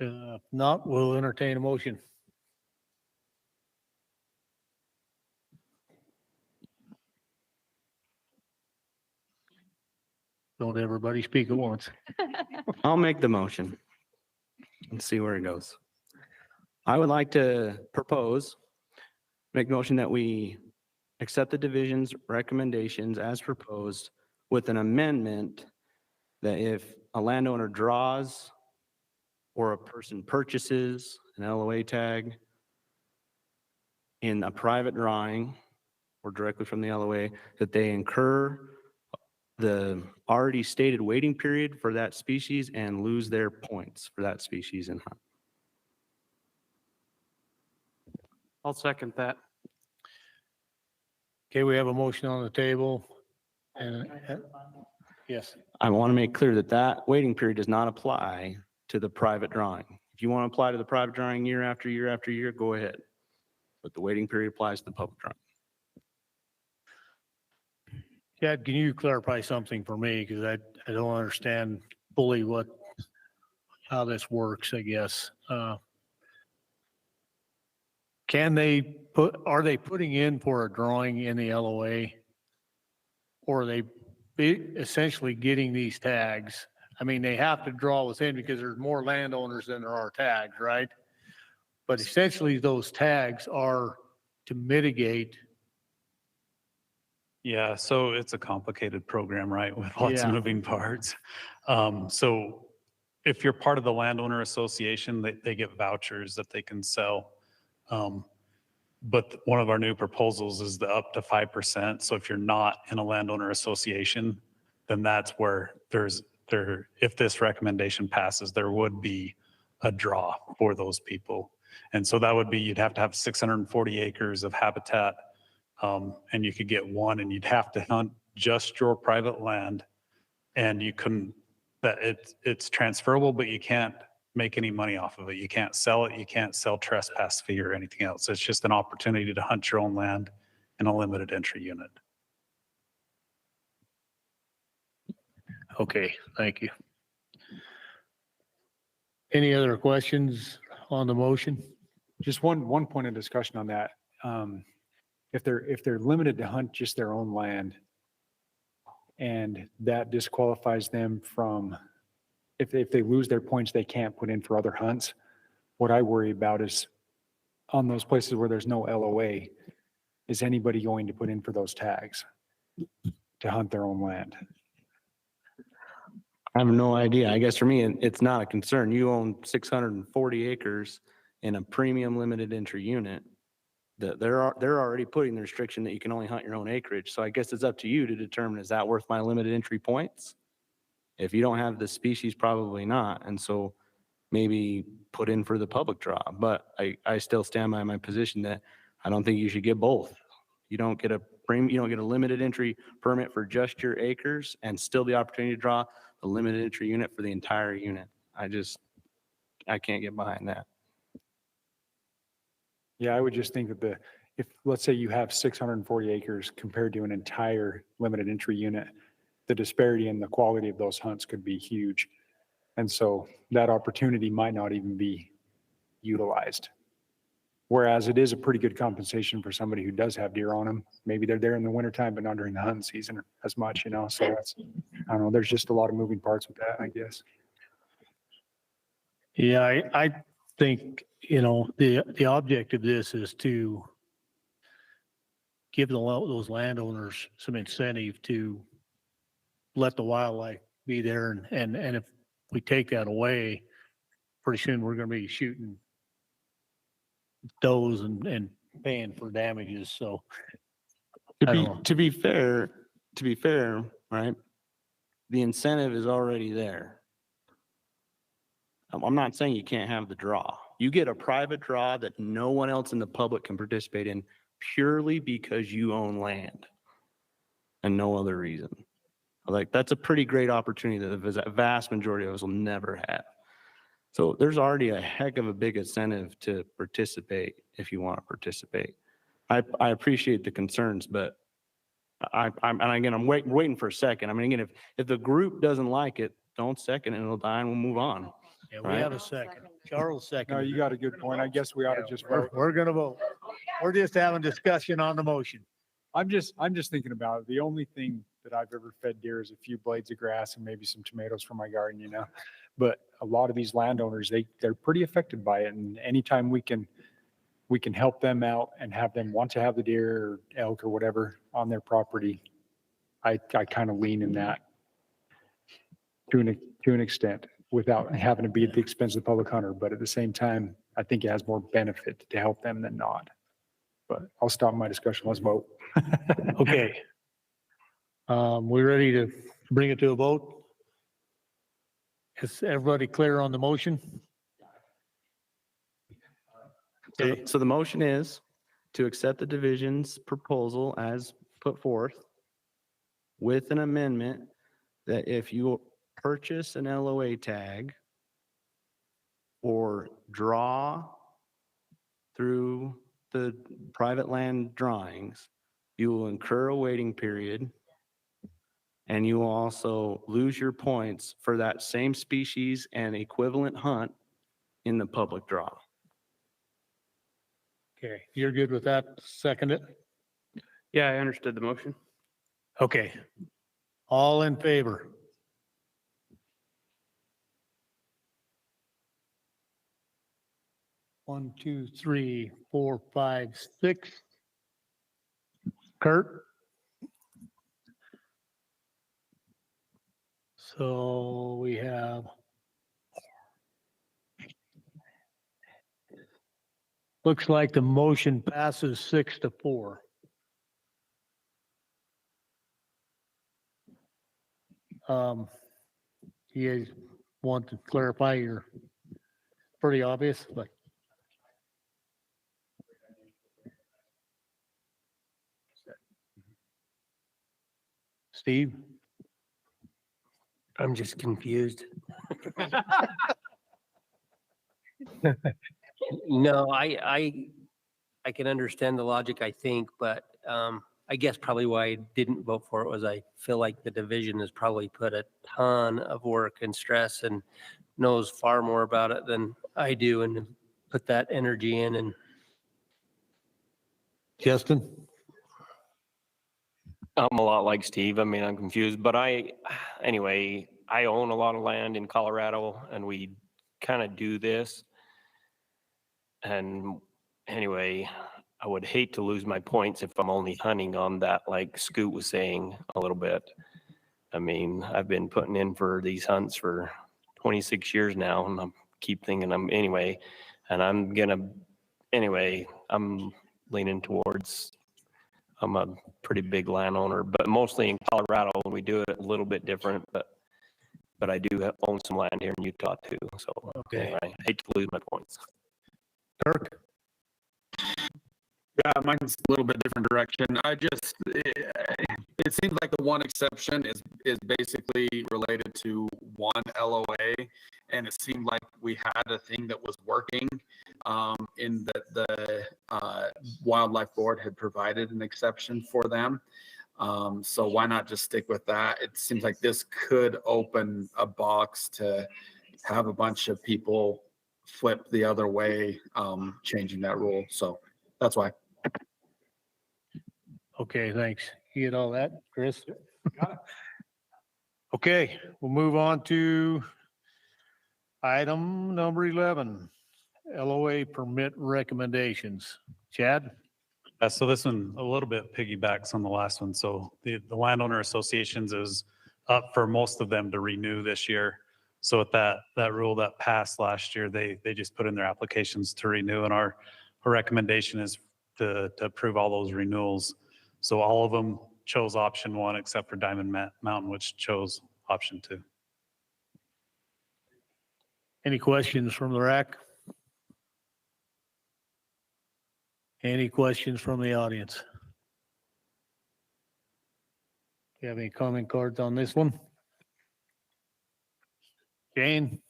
If not, we'll entertain a motion. Don't everybody speak at once. I'll make the motion and see where it goes. I would like to make a motion that we accept the division's recommendations as proposed with an amendment that if a landowner draws or a person purchases an LOA tag in a private drawing or directly from the LOA, that they incur the already stated waiting period for that species and lose their points for that species and hunt. I'll second that. Okay, we have a motion on the table. And yes, I want to make clear that that waiting period does not apply to the private drawing. If you want to apply to the private drawing year after year after year, go ahead. But the waiting period applies to the public drawing. Chad, can you clarify something for me? Because I don't understand fully how this works, I guess. Are they putting in for a drawing in the LOA? Or are they essentially getting these tags? I mean, they have to draw within because there's more landowners than there are tags, right? But essentially those tags are to mitigate. Yeah, so it's a complicated program, right, with lots of Yeah. moving parts. So if you're part of the landowner association, they get vouchers that they can sell. But one of our new proposals is the up to 5%. So if you're not in a landowner association, then that's where if this recommendation passes, there would be a draw for those people. And so that would be, you'd have to have 640 acres of habitat. And you could get one, and you'd have to hunt just your private land. And you couldn't, that it's transferable, but you can't make any money off of it. You can't sell it. You can't sell trespass fee or anything else. It's just an opportunity to hunt your own land in a limited entry unit. Okay, thank you. Any other questions on the motion? Just one point of discussion on that. If they're limited to hunt just their own land, and that disqualifies them from, if they lose their points, they can't put in for other hunts. What I worry about is on those places where there's no LOA, is anybody going to put in for those tags to hunt their own land? I have no idea. I guess for me, it's not a concern. You own 640 acres in a premium limited entry unit. They're already putting the restriction that you can only hunt your own acreage. So I guess it's up to you to determine, is that worth my limited entry points? If you don't have the species, probably not. And so maybe put in for the public draw. But I still stand by my position that I don't think you should get both. You don't get a limited entry permit for just your acres and still the opportunity to draw a limited entry unit for the entire unit. I can't get behind that. Yeah, I would just think that if, let's say you have 640 acres compared to an entire limited entry unit, the disparity in the quality of those hunts could be huge. And so that opportunity might not even be utilized. Whereas it is a pretty good compensation for somebody who does have deer on them. Maybe they're there in the wintertime, but not during the hunting season as much, so that's, I don't know, there's just a lot of moving parts with that, I guess. Yeah, I think, the object of this is to give those landowners some incentive to let the wildlife be there. And if we take that away, pretty soon we're going to be shooting does and paying for damages. So To be fair, right? The incentive is already there. I'm not saying you can't have the draw. You get a private draw that no one else in the public can participate in purely because you own land and no other reason. Like, that's a pretty great opportunity that the vast majority of us will never have. So there's already a heck of a big incentive to participate if you want to participate. I appreciate the concerns, but I'm waiting for a second. I mean, again, if the group doesn't like it, don't second it, and it'll die and we'll move on. yeah, we have a second. Charles second. No, you got a good point. I guess we ought to just vote. We're going to vote. We're just having discussion on the motion. I'm just thinking about it. The only thing that I've ever fed deer is a few blades of grass and maybe some tomatoes from my garden, But a lot of these landowners, they're pretty affected by it. And anytime we can help them out and have them want to have the deer or elk or whatever on their property, I kind of lean in that to an extent without having to be at the expense of the public hunter. But at the same time, I think it has more benefit to help them than not. But I'll stop my discussion. Let's vote. Okay. We ready to bring it to a vote? Is everybody clear on the motion? So the motion is to accept the division's proposal as put forth with an amendment that if you purchase an LOA tag or draw through the private land drawings, you will incur a waiting period, and you will also lose your points for that same species and equivalent hunt in the public draw. Okay, you're good with that? Second it? Yeah, I understood the motion. Okay. All in favor? One, two, three, 4, 5, 6. Kurt? So we have looks like the motion passes 6-4. You guys want to clarify? You're pretty obvious, but Steve? I'm just confused. No, I can understand the logic, I think, but I guess probably why I didn't vote for it was I feel like the division has probably put a ton of work and stress and knows far more about it than I do and put that energy in. And Justin? I'm a lot like Steve. I mean, I'm confused, but anyway, I own a lot of land in Colorado and we kind of do this. And anyway, I would hate to lose my points if I'm only hunting on that, like Scoot was saying a little bit. I mean, I've been putting in for these hunts for 26 years now, and I keep thinking I'm leaning towards, I'm a pretty big landowner, but mostly in Colorado, and we do it a little bit different, but I do own some land here in Utah too. So anyway, I hate to lose my points. Kirk? Yeah, mine's a little bit different direction. It seems like the one exception is basically related to one LOA, and it seemed like we had a thing that was working, in that the Wildlife Board had provided an exception for them. So why not just stick with that? It seems like this could open a box to have a bunch of people flip the other way, changing that rule. So that's why. Okay, thanks. You get all that, Chris? Okay, we'll move on to item number 11, LOA permit recommendations. Chad? So this one a little bit piggybacks on the last one. So the landowner associations is up for most of them to renew this year. So with that rule that passed last year, they just put in their applications to renew, and our recommendation is to approve all those renewals. So all of them chose option 1 except for Diamond Mountain, which chose option 2. Any questions from the RAC? Any questions from the audience? Do you have any comment cards on this one? Jane?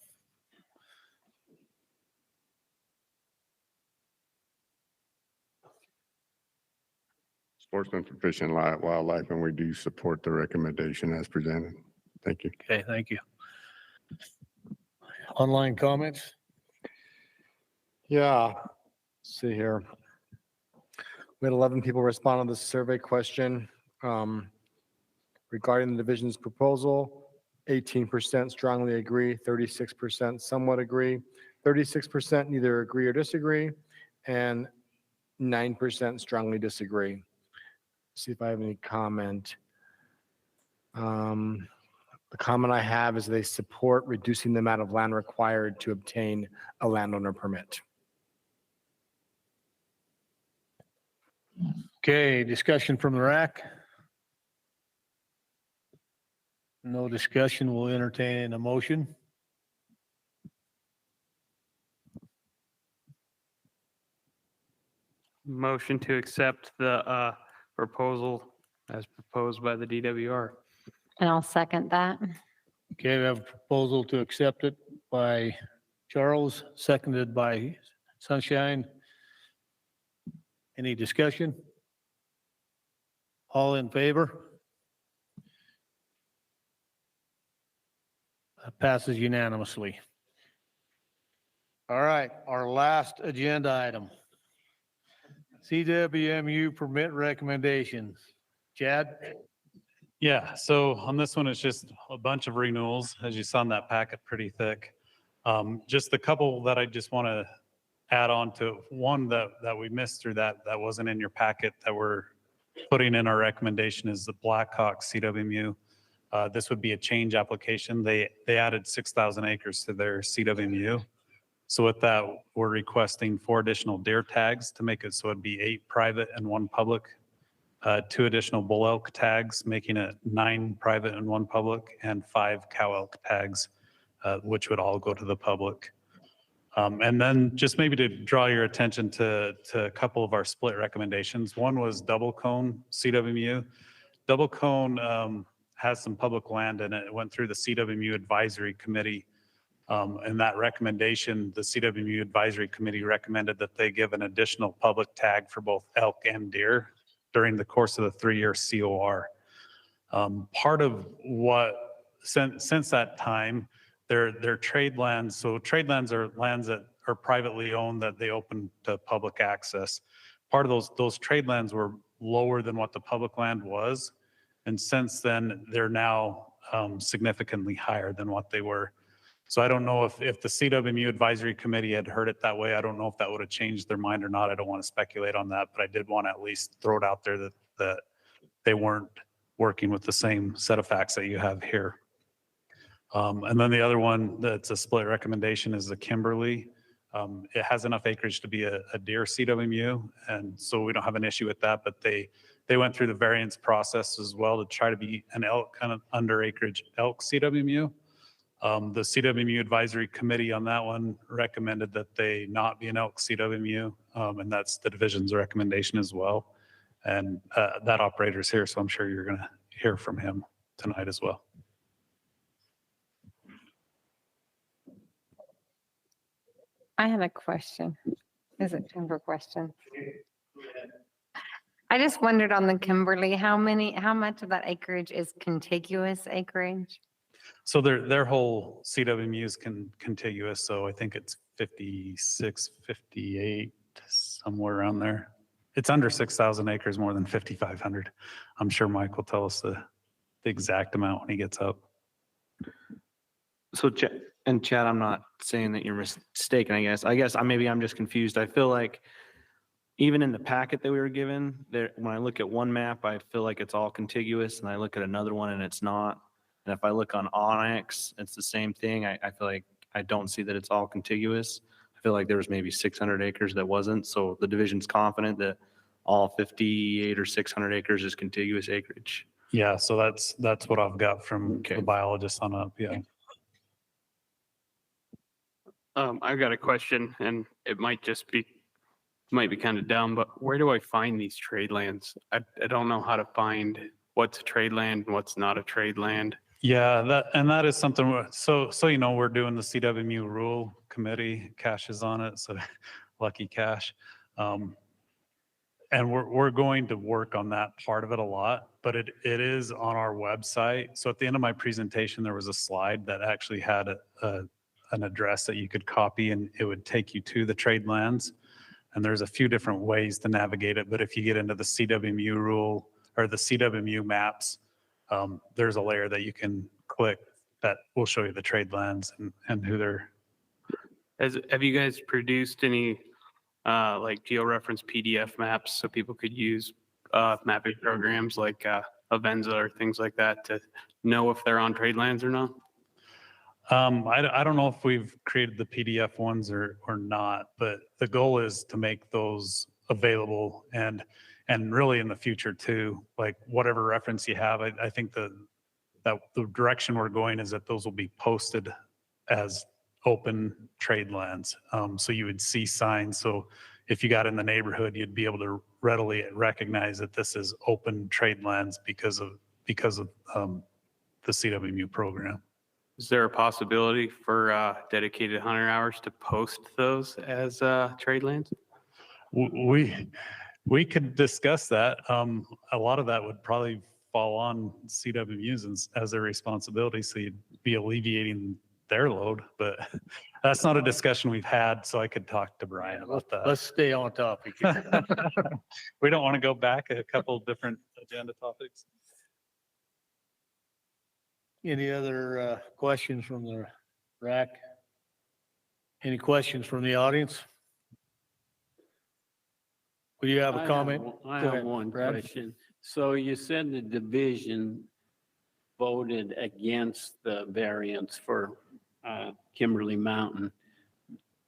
Sportsman for Fish and Wildlife, and we do support the recommendation as presented. Thank you. Okay, thank you. Online comments? Yeah, let's see here. We had 11 people respond to the survey question regarding the division's proposal. 18% strongly agree, 36% somewhat agree, 36% neither agree or disagree, and 9% strongly disagree. See if I have any comment. The comment I have is they support reducing the amount of land required to obtain a landowner permit. Okay, discussion from the RAC? No discussion, we'll entertain a motion. Motion to accept the proposal as proposed by the DWR. And I'll second that. Okay, we have a proposal to accept it by Charles, seconded by Sunshine. Any discussion? All in favor? That passes unanimously. All right, our last agenda item. CWMU permit recommendations. Chad? Yeah, so on this one, it's just a bunch of renewals, as you saw in that packet, pretty thick. Just a couple that I just want to add on to. One that we missed through that wasn't in your packet that we're putting in our recommendation is the Blackhawk CWMU. This would be a change application. They added 6,000 acres to their CWMU. So with that, we're requesting 4 additional deer tags to make it so it'd be 8 private and 1 public. 2 additional bull elk tags, making it 9 private and 1 public, and 5 cow elk tags, which would all go to the public. And then just maybe to draw your attention to a couple of our split recommendations. One was double cone CWMU. Double cone, has some public land in it. It went through the CWMU Advisory Committee. And that recommendation, the CWMU Advisory Committee recommended that they give an additional public tag for both elk and deer during the course of the 3-year COR. Part of what, since that time, they're trade lands. So trade lands are lands that are privately owned that they open to public access. Part of those trade lands were lower than what the public land was. And since then, they're now significantly higher than what they were. So I don't know if the CWMU Advisory Committee had heard it that way. I don't know if that would have changed their mind or not. I don't want to speculate on that, but I did want to at least throw it out there that they weren't working with the same set of facts that you have here. And then the other one that's a split recommendation is the Kimberly. It has enough acreage to be a deer CWMU, and so we don't have an issue with that, but they went through the variance process as well to try to be an elk, kind of under acreage elk CWMU. The CWMU Advisory Committee on that one recommended that they not be an elk CWMU, and that's the division's recommendation as well. And that operator's here, so I'm sure you're going to hear from him tonight as well. I have a question. Is it time for question? I just wondered on the Kimberly, how much of that acreage is contiguous acreage? So their whole CWMU is contiguous, so I think it's 56, 58, somewhere around there. It's under 6,000 acres, more than 5,500. I'm sure Mike will tell us the exact amount when he gets up. So Chad, I'm not saying that you're mistaken, I guess maybe I'm just confused. I feel like even in the packet that we were given, when I look at one map, I feel like it's all contiguous, and I look at another one and it's not. And if I look on Onyx, it's the same thing. I feel like I don't see that it's all contiguous. I feel like there was maybe 600 acres that wasn't. So the division's confident that all 58 or 600 acres is contiguous acreage. Yeah, so that's what I've got from the biologist on up. Yeah. I've got a question, and it might be kind of dumb, but where do I find these trade lands? I don't know how to find what's a trade land and what's not a trade land. Yeah, that is something. So we're doing the CWMU rule committee. Cash is on it, so lucky Cash. And we're going to work on that part of it a lot, but it is on our website. So at the end of my presentation, there was a slide that actually had an address that you could copy, and it would take you to the trade lands. And there's a few different ways to navigate it, but if you get into the CWMU rule or the CWMU maps, there's a layer that you can click that will show you the trade lands and who they're. Have you guys produced any like georeference PDF maps so people could use mapping programs like Avenza or things like that to know if they're on trade lands or not? I don't know if we've created the PDF ones or not, but the goal is to make those available and really in the future too, like whatever reference you have, I think that the direction we're going is that those will be posted as open trade lands. So you would see signs. So if you got in the neighborhood, you'd be able to readily recognize that this is open trade lands because of the CWMU program. Is there a possibility for dedicated hunter hours to post those as trade lands? We could discuss that. A lot of that would probably fall on CWMUs as their responsibility, so you'd be alleviating their load, but that's not a discussion we've had, so I could talk to Brian about that. Let's stay on topic. We don't want to go back a couple of different agenda topics. Any other questions from the RAC? Any questions from the audience? Will you have a comment? I Go have ahead, one Brad. question. So you said the division voted against the variance for Kimberly Mountain.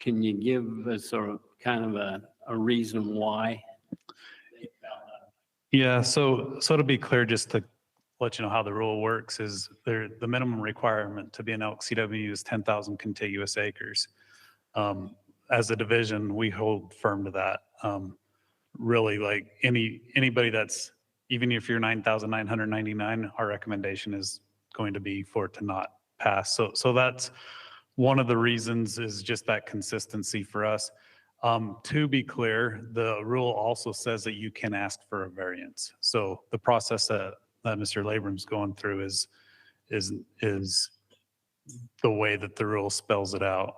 Can you give us a kind of a reason why? Yeah, so to be clear, just to let you know how the rule works is the minimum requirement to be an elk CWMU is 10,000 contiguous acres. As a division, we hold firm to that. Really, like anybody that's even if you're 9,999, our recommendation is going to be for it to not pass. So that's one of the reasons, is just that consistency for us. To be clear, the rule also says that you can ask for a variance. So the process that Mr. Labram's going through is the way that the rule spells it out.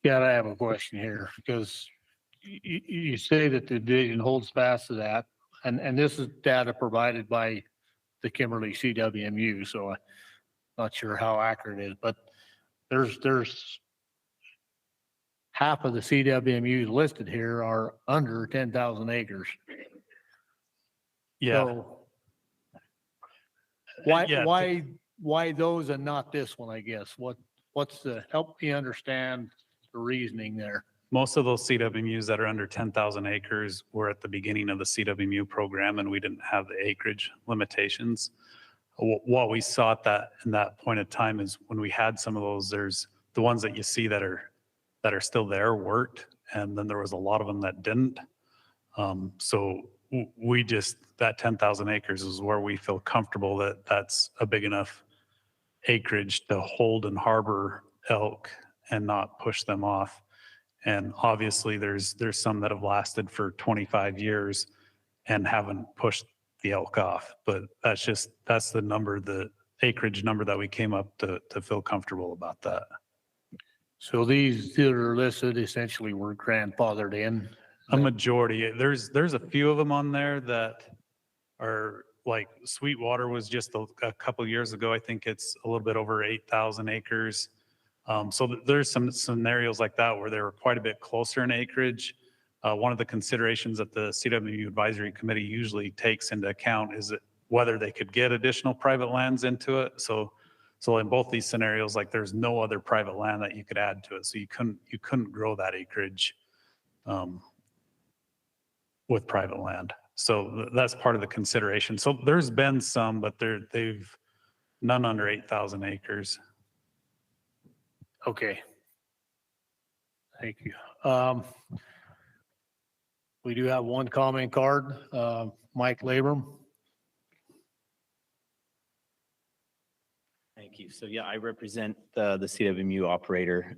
Yeah, I have a question here, because you say that the division holds fast to that, and this is data provided by the Kimberly CWMU, so I'm not sure how accurate it is, but there's half of the CWMUs listed here are under 10,000 acres. Yeah. So Yeah, why those and not this one, I guess? What's the, help me understand the reasoning there? Most of those CWMUs that are under 10,000 acres were at the beginning of the CWMU program, and we didn't have the acreage limitations. What we saw at that point of time is when we had some of those, there's the ones that you see that are still there worked, and then there was a lot of them that didn't. So we just, that 10,000 acres is where we feel comfortable that that's a big enough acreage to hold and harbor elk and not push them off. And obviously there's some that have lasted for 25 years and haven't pushed the elk off, but that's the number, the acreage number that we came up to feel comfortable about that. So these that are listed essentially were grandfathered in? A majority. There's a few of them on there that are like Sweetwater was just a couple of years ago. I think it's a little bit over 8,000 acres. So there's some scenarios like that where they were quite a bit closer in acreage. One of the considerations that the CWMU Advisory Committee usually takes into account is whether they could get additional private lands into it. So in both these scenarios, like there's no other private land that you could add to it. So you couldn't grow that acreage with private land. So that's part of the consideration. So there's been some, but they've none under 8,000 acres. Okay. Thank you. We do have one comment card, Mike Labram. Thank you. So yeah, I represent the CWMU operator.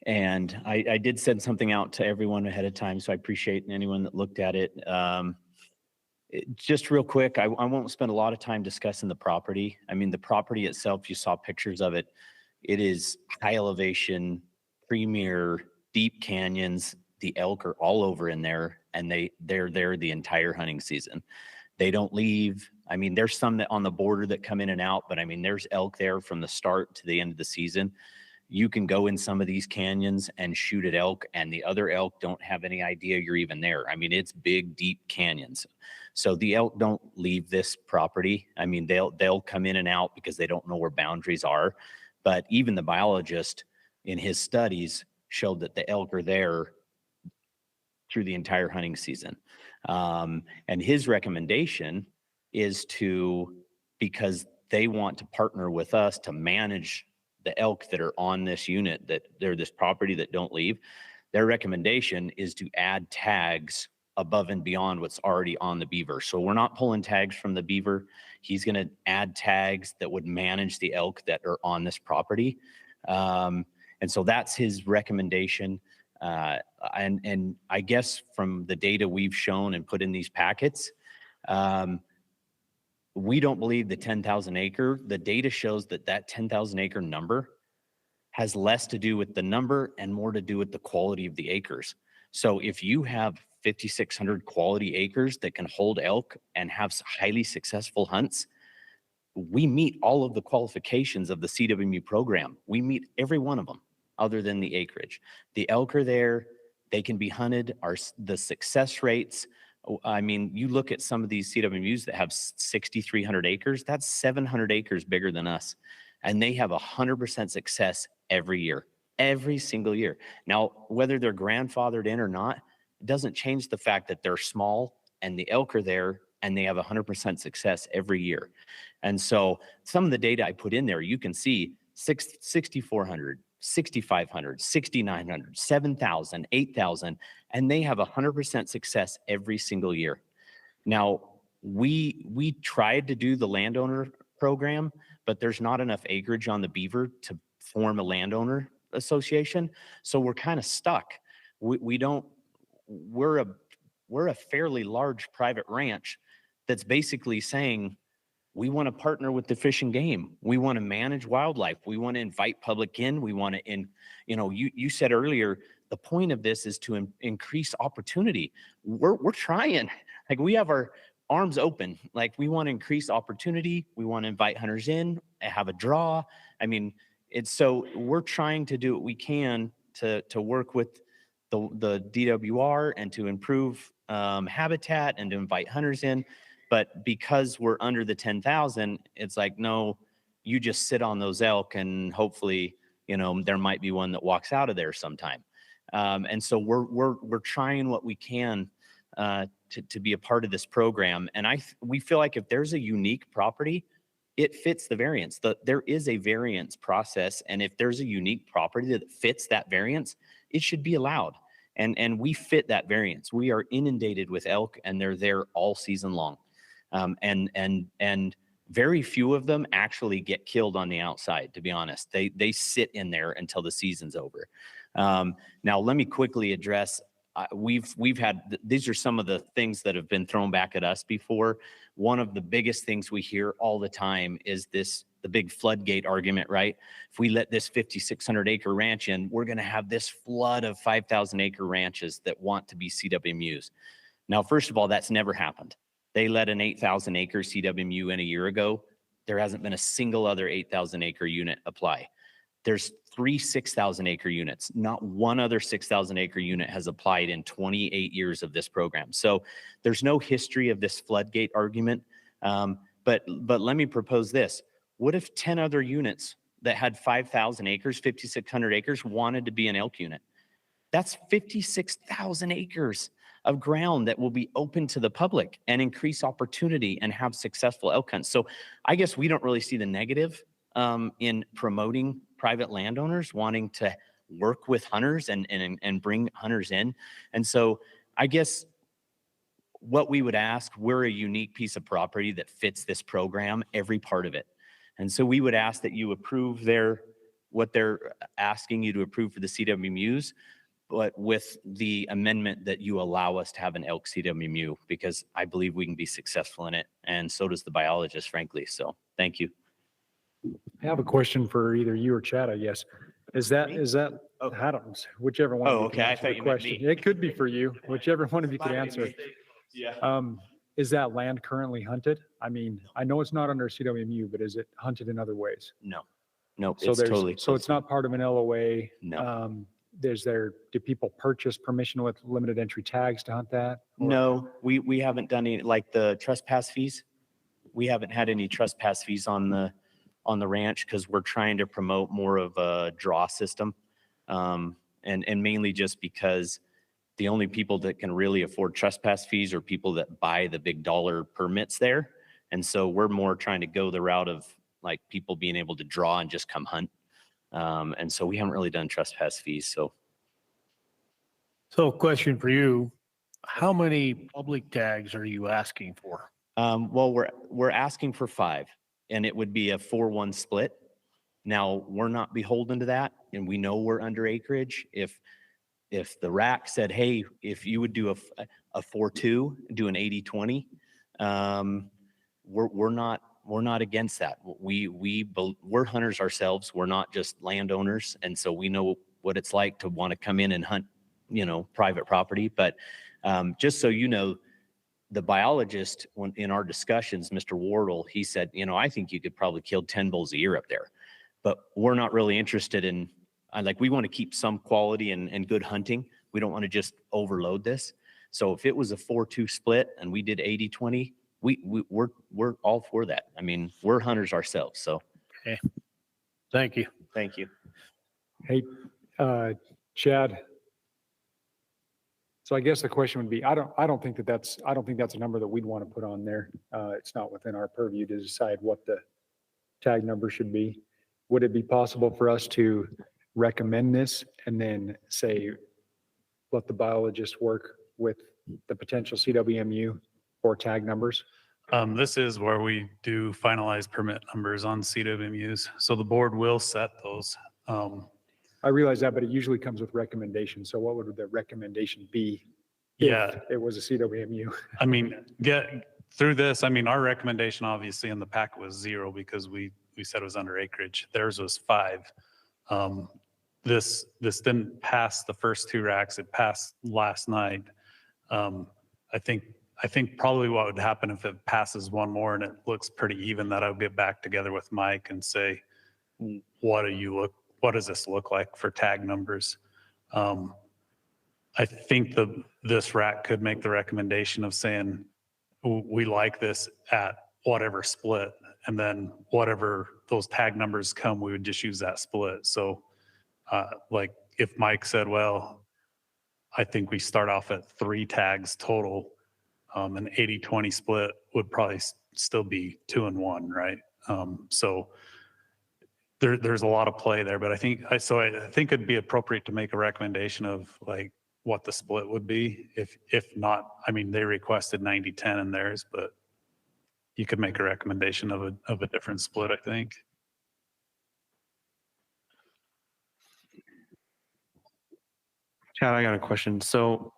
And I did send something out to everyone ahead of time, so I appreciate anyone that looked at it. Just real quick, I won't spend a lot of time discussing the property. I mean, the property itself, you saw pictures of it. It is high elevation, premier, deep canyons. The elk are all over in there, and they're there the entire hunting season. They don't leave. I mean, there's some that on the border that come in and out, but I mean, there's elk there from the start to the end of the season. You can go in some of these canyons and shoot at elk, and the other elk don't have any idea you're even there. I mean, it's big, deep canyons. So the elk don't leave this property. I mean, they'll come in and out because they don't know where boundaries are. But even the biologist in his studies showed that the elk are there through the entire hunting season. And his recommendation is because they want to partner with us to manage the elk that are on this unit, that they're this property that don't leave. Their recommendation is to add tags above and beyond what's already on the beaver. So we're not pulling tags from the beaver. He's going to add tags that would manage the elk that are on this property. And so that's his recommendation. And I guess from the data we've shown and put in these packets, we don't believe the 10,000 acre. The data shows that 10,000 acre number has less to do with the number and more to do with the quality of the acres. So if you have 5,600 quality acres that can hold elk and have highly successful hunts, we meet all of the qualifications of the CWMU program. We meet every one of them other than the acreage. The elk are there, they can be hunted, the success rates. I mean, you look at some of these CWMUs that have 6,300 acres, that's 700 acres bigger than us. And they have 100% success every year, every single year. Now, whether they're grandfathered in or not, it doesn't change the fact that they're small and the elk are there and they have 100% success every year. And so some of the data I put in there, you can see 6,400, 6,500, 6,900, 7,000, 8,000, and they have 100% success every single year. Now, we tried to do the landowner program, but there's not enough acreage on the beaver to form a landowner association. So we're kind of stuck. We're a fairly large private ranch that's basically saying, we want to partner with the Fish and Game. We want to manage wildlife. We want to invite public in. We want to, you said earlier, the point of this is to increase opportunity. We're trying, like we have our arms open. Like we want to increase opportunity. We want to invite hunters in, have a draw. I mean, so we're trying to do what we can to work with the DWR and to improve habitat and to invite hunters in. But because we're under the 10,000, it's like, no, you just sit on those elk and hopefully, there might be one that walks out of there sometime. And so we're trying what we can to be a part of this program. And we feel like if there's a unique property, it fits the variance. There is a variance process. And if there's a unique property that fits that variance, it should be allowed. And we fit that variance. We are inundated with elk and they're there all season long. And very few of them actually get killed on the outside, to be honest. They sit in there until the season's over. Now, let me quickly address, we've had, these are some of the things that have been thrown back at us before. One of the biggest things we hear all the time is the big floodgate argument, right? If we let this 5,600 acre ranch in, we're going to have this flood of 5,000 acre ranches that want to be CWMUs. Now, first of all, that's never happened. They let an 8,000 acre CWMU in a year ago. There hasn't been a single other 8,000 acre unit apply. There's 3 6,000 acre units. Not one other 6,000 acre unit has applied in 28 years of this program. So there's no history of this floodgate argument. But let me propose this. What if 10 other units that had 5,000 acres, 5,600 acres wanted to be an elk unit? That's 56,000 acres of ground that will be open to the public and increase opportunity and have successful elk hunts. So I guess we don't really see the negative in promoting private landowners wanting to work with hunters and bring hunters in. And so I guess what we would ask, we're a unique piece of property that fits this program, every part of it. And so we would ask that you approve what they're asking you to approve for the CWMUs, but with the amendment that you allow us to have an elk CWMU, because I believe we can be successful in it. And so does the biologist, frankly. So thank you. I have a question for either you or Chad, I guess. Is that Adams, whichever one. Oh, of you okay. can I answer thought the you meant question. me. It could be for you, whichever one of you could answer. Yeah. Is that land currently hunted? I mean, I know it's not under CWMU, but is it hunted in other ways? No, no, So it's totally. so it's not part of an LOA. No. Do people purchase permission with limited entry tags to hunt that? Or- No, we haven't done any, like the trespass fees. We haven't had any trespass fees on the ranch because we're trying to promote more of a draw system. And mainly just because the only people that can really afford trespass fees are people that buy the big dollar permits there. And so we're more trying to go the route of like people being able to draw and just come hunt. And so we haven't really done trespass fees. So question for you, how many public tags are you asking for? Well, we're asking for 5, and it would be a 4-1 split. Now, we're not beholden to that, and we know we're under acreage. If the RAC said, hey, if you would do a 4-2, do an 80-20, we're not against that. We're hunters ourselves. We're not just landowners, and so we know what it's like to want to come in and hunt, private property. But just so you know, the biologist, in our discussions, Mr. Wardle, he said, I think you could probably kill 10 bulls a year up there. But we're not really interested in, we want to keep some quality and good hunting. We don't want to just overload this. So if it was a 4-2 split and we did 80-20, we're all for that. I mean, we're hunters ourselves. So. Okay. Thank you. Thank you. Hey, Chad. So I guess the question would be, I don't think that's a number that we'd want to put on there. It's not within our purview to decide what the tag number should be. would it be possible for us to recommend this and then say, let the biologist work with the potential CWMU for tag numbers? This is where we do finalize permit numbers on CWMUs. So the board will set those. I realize that, but it usually comes with recommendations. So what would the recommendation be? Yeah. If it was a CWMU. I mean, get through this. I mean, our recommendation obviously in the packet was 0 because we said it was under acreage. Theirs was 5. This didn't pass the first 2 racks. It passed last night. I think probably what would happen if it passes one more and it looks pretty even, that I'll get back together with Mike and say, what does this look like for tag numbers? I think this rack could make the recommendation of saying, we like this at whatever split, and then whatever those tag numbers come, we would just use that split. So like if Mike said, well, I think we start off at 3 tags total, an 80-20 split would probably still be 2 and 1, right? So there's a lot of play there, but I think it'd be appropriate to make a recommendation of like what the split would be. If not, I mean, they requested 90-10 in theirs, but you could make a recommendation of a different split, I think. Chad, I got a question. So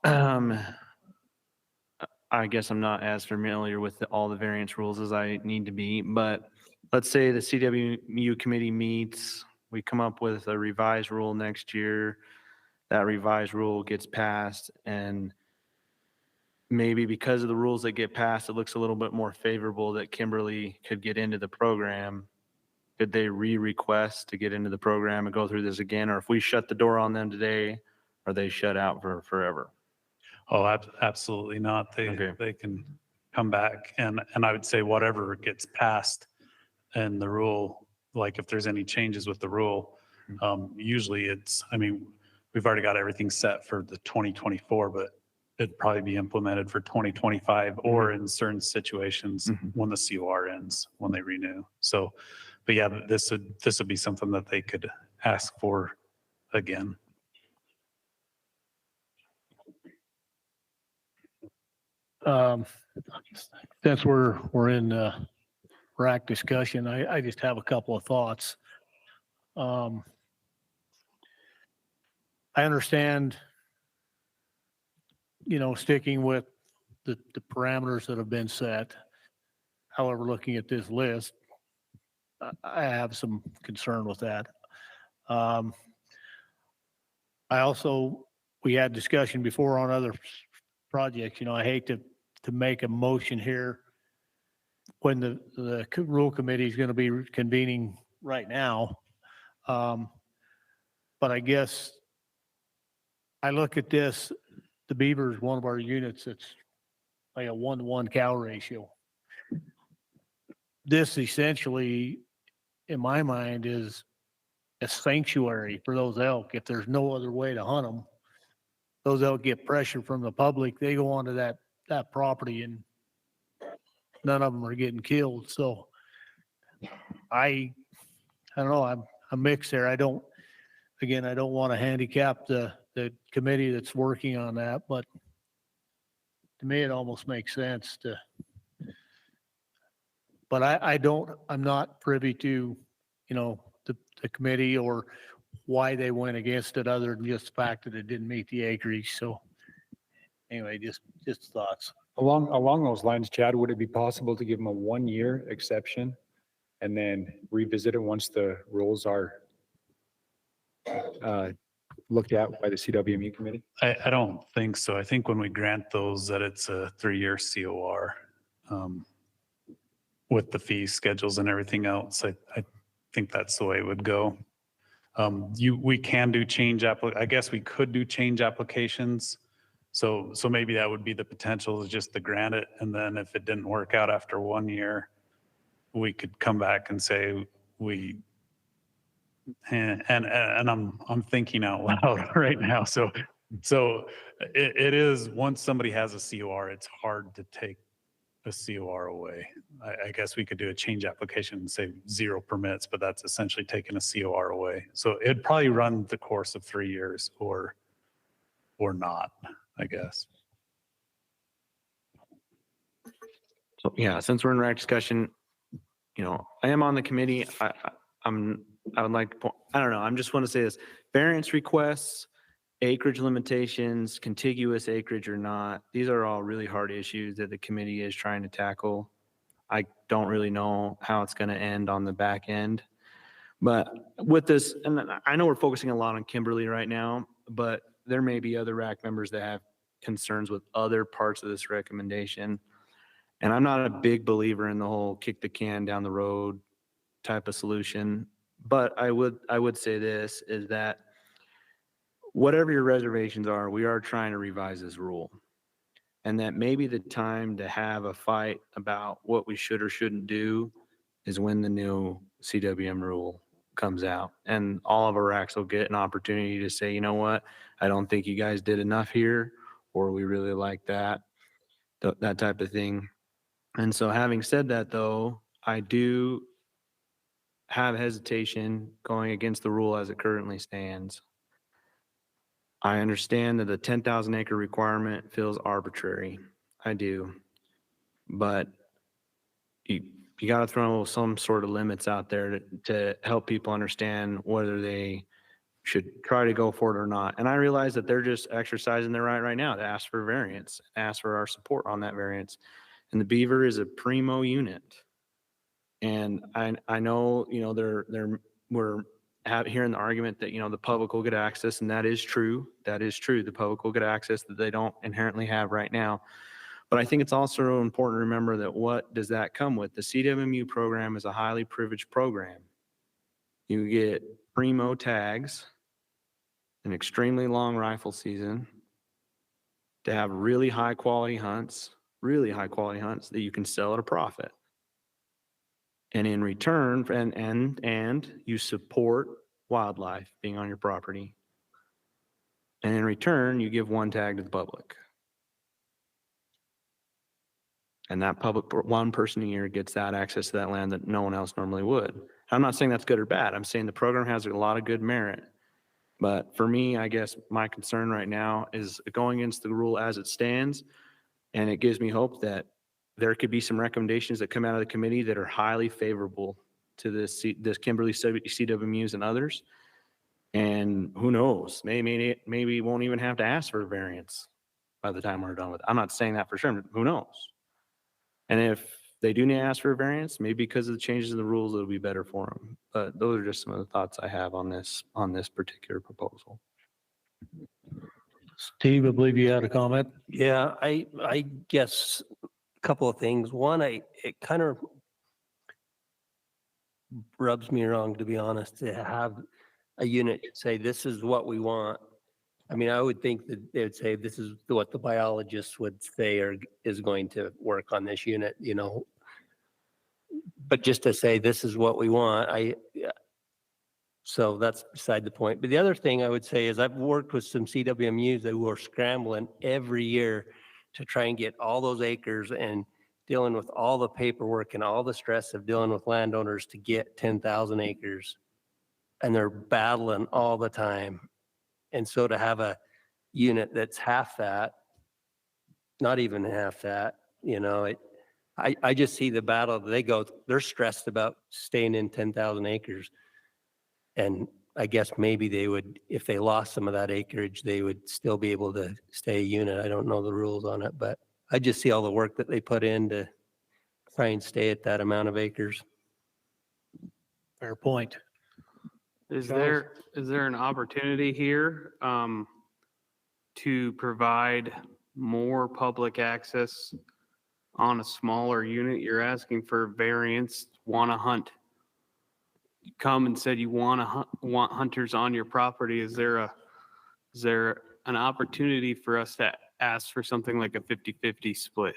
I guess I'm not as familiar with all the variance rules as I need to be, but let's say the CWMU committee meets, we come up with a revised rule next year, that revised rule gets passed, and maybe because of the rules that get passed, it looks a little bit more favorable that Kimberly could get into the program. Could they re-request to get into the program and go through this again? Or if we shut the door on them today, are they shut out for forever? Oh, absolutely not. They can come back, and I would say whatever gets passed and the rule, like if there's any changes with the rule, usually it's, I mean, we've already got everything set for the 2024, but it'd probably be implemented for 2025 or in certain situations when the COR ends, when they renew. So, but yeah, this would be something that they could ask for again. Since we're in RAC discussion, I just have a couple of thoughts. I understand, sticking with the parameters that have been set. However, looking at this list, I have some concern with that. We had discussion before on other projects. I hate to make a motion here when the rule committee is going to be convening right now. But I guess I look at this, the beaver is one of our units that's like a 1-to-1 cow ratio. This essentially, in my mind, is a sanctuary for those elk. If there's no other way to hunt them, those elk get pressure from the public. They go onto that property and none of them are getting killed. So I don't know. I'm mixed there. I don't want to handicap the committee that's working on that, but to me, it almost makes sense but I'm not privy to, the committee or why they went against it other than just the fact that it didn't meet the acreage. So anyway, just thoughts. Along those lines, Chad, would it be possible to give them a 1-year exception and then revisit it once the rules are looked at by the CWMU committee? I don't think so. I think when we grant those, that it's a 3-year COR with the fee schedules and everything else. I think that's the way it would go. We can do I guess we could do change applications. So maybe that would be the potential, is just to grant it. And then if it didn't work out after 1 year, we could come back and say and I'm thinking out loud right now. So it is, once somebody has a COR, it's hard to take a COROA. I guess we could do a change application and say 0 permits, but that's essentially taking a COROA. So it'd probably run the course of 3 years or not, I guess. So yeah, since we're in RAC discussion, I am on the committee. I would like to, I don't know, I'm just want to say this, variance requests, acreage limitations, contiguous acreage or not, these are all really hard issues that the committee is trying to tackle. I don't really know how it's going to end on the back end. But with this, and I know we're focusing a lot on Kimberly right now, but there may be other RAC members that have concerns with other parts of this recommendation. And I'm not a big believer in the whole kick the can down the road type of solution. But I would say this is that whatever your reservations are, we are trying to revise this rule. And that maybe the time to have a fight about what we should or shouldn't do is when the new CWM rule comes out. And all of our RACs will get an opportunity to say, you know what, I don't think you guys did enough here, or we really like that, that type of thing. And so having said that, though, I do have hesitation going against the rule as it currently stands. I understand that the 10,000 acre requirement feels arbitrary. I do. But you got to throw some sort of limits out there to help people understand whether they should try to go for it or not. And I realize that they're just exercising their right now to ask for variance, ask for our support on that variance. And the Beaver is a primo unit. And I know, we're hearing the argument that, the public will get access, and that is true. That is true. The public will get access that they don't inherently have right now. But I think it's also important to remember that what does that come with? The CWMU program is a highly privileged program. You get primo tags, an extremely long rifle season, to have really high quality hunts that you can sell at a profit. And in return, and you support wildlife being on your property. And in return, you give one tag to the public. And that public, one person a year gets that access to that land that no one else normally would. I'm not saying that's good or bad. I'm saying the program has a lot of good merit. But for me, I guess my concern right now is going against the rule as it stands. And it gives me hope that there could be some recommendations that come out of the committee that are highly favorable to this Kimberly CWMUs and others. And who knows, maybe we won't even have to ask for a variance by the time we're done with it. I'm not saying that for sure, but who knows? And if they do need to ask for a variance, maybe because of the changes in the rules, it'll be better for them. But those are just some of the thoughts I have on this particular proposal. Steve, I believe you had a comment. Yeah, I guess a couple of things. One, it kind of rubs me wrong, to be honest, to have a unit say, this is what we want. I mean, I would think that they would say, this is what the biologists would say or is going to work on this unit, But just to say, this is what we want, so that's beside the point. But the other thing I would say is I've worked with some CWMUs who are scrambling every year to try and get all those acres and dealing with all the paperwork and all the stress of dealing with landowners to get 10,000 acres. And they're battling all the time. And so to have a unit that's half that, not even half that, I just see the battle they're stressed about staying in 10,000 acres. And I guess maybe they would, if they lost some of that acreage, they would still be able to stay a unit. I don't know the rules on it, but I just see all the work that they put in to try and stay at that amount of acres. Fair point. Is there an opportunity here to provide more public access on a smaller unit? You're asking for variance, want to hunt. You come and said you want hunters on your property. Is there an opportunity for us to ask for something like a 50-50 split?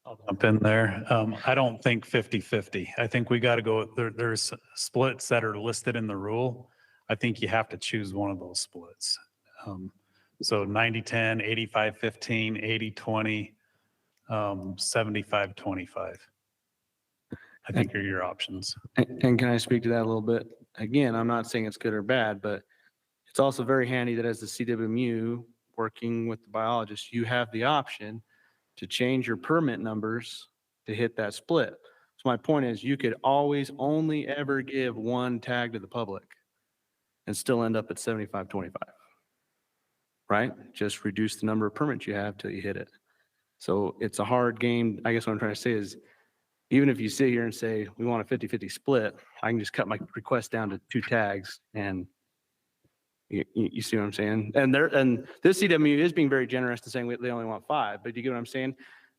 I'll jump in there. I don't think 50-50. I think we got to go, there's splits that are listed in the rule. I think you have to choose one of those splits. So 90-10, 85-15, 80-20, 75-25. I think are your options. And can I speak to that a little bit? Again, I'm not saying it's good or bad, but it's also very handy that as the CWMU, working with the biologist, you have the option to change your permit numbers to hit that split. So my point is you could always only ever give one tag to the public and still end up at 75-25. Right? Just reduce the number of permits you have till you hit it. So it's a hard game. I guess what I'm trying to say is, even if you sit here and say, we want a 50-50 split, I can just cut my request down to 2 tags and you see what I'm saying? And this CWMU is being very generous to saying they only want 5, but you get what I'm saying?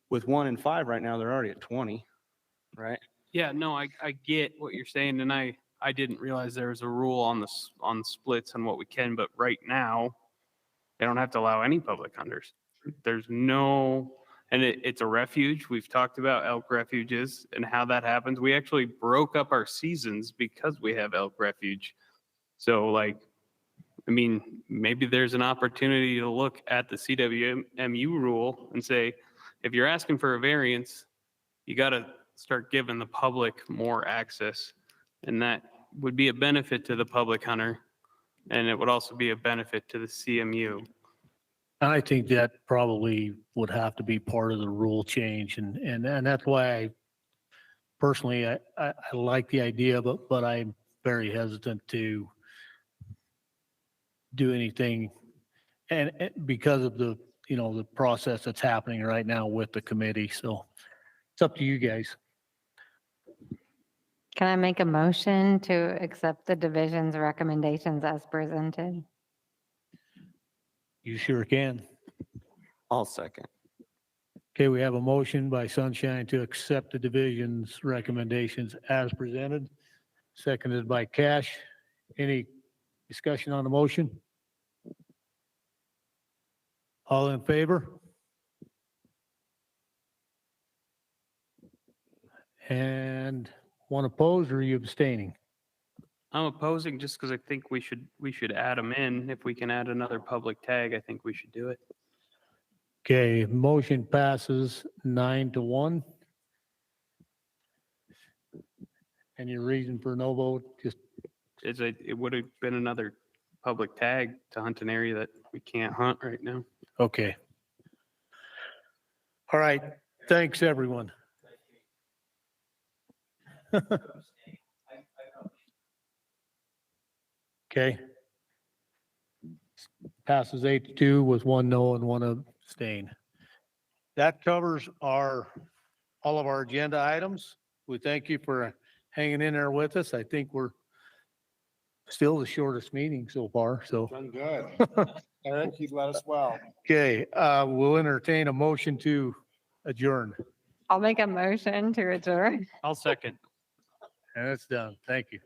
With 1 and 5 right now, they're already at 20, right? Yeah, no, I get what you're saying, and I didn't realize there was a rule on splits and what we can, but right now, they don't have to allow any public hunters. There's no, and it's a refuge. We've talked about elk refuges and how that happens. We actually broke up our seasons because we have elk refuge. So like, I mean, maybe there's an opportunity to look at the CWMU rule and say, if you're asking for a variance, you got to start giving the public more access. And that would be a benefit to the public hunter. And it would also be a benefit to the CMU. I think that probably would have to be part of the rule change. And that's why I personally, I like the idea, but I'm very hesitant to do anything. And because of the, the process that's happening right now with the committee. So it's up to you guys. Can I make a motion to accept the division's recommendations as presented? You sure can. I'll second. Okay, we have a motion by Sunshine to accept the division's recommendations as presented, seconded by Cash. Any discussion on the motion? All in favor? And one opposed, or are you abstaining? I'm opposing just because I think we should add them in. If we can add another public tag, I think we should do it. Okay, motion passes 9-1. And your reason for no vote, just It would have been another public tag to hunt an area that we can't hunt right now. okay. All right, thanks, everyone. Okay. Passes 8-2 with 1 no and 1 abstain. That covers all of our agenda items. We thank you for hanging in there with us. I think we're still the shortest meeting so far, so. Done good. Eric, you've led us well. Okay, we'll entertain a motion to adjourn. I'll make a motion to adjourn. I'll second. And it's done. Thank you.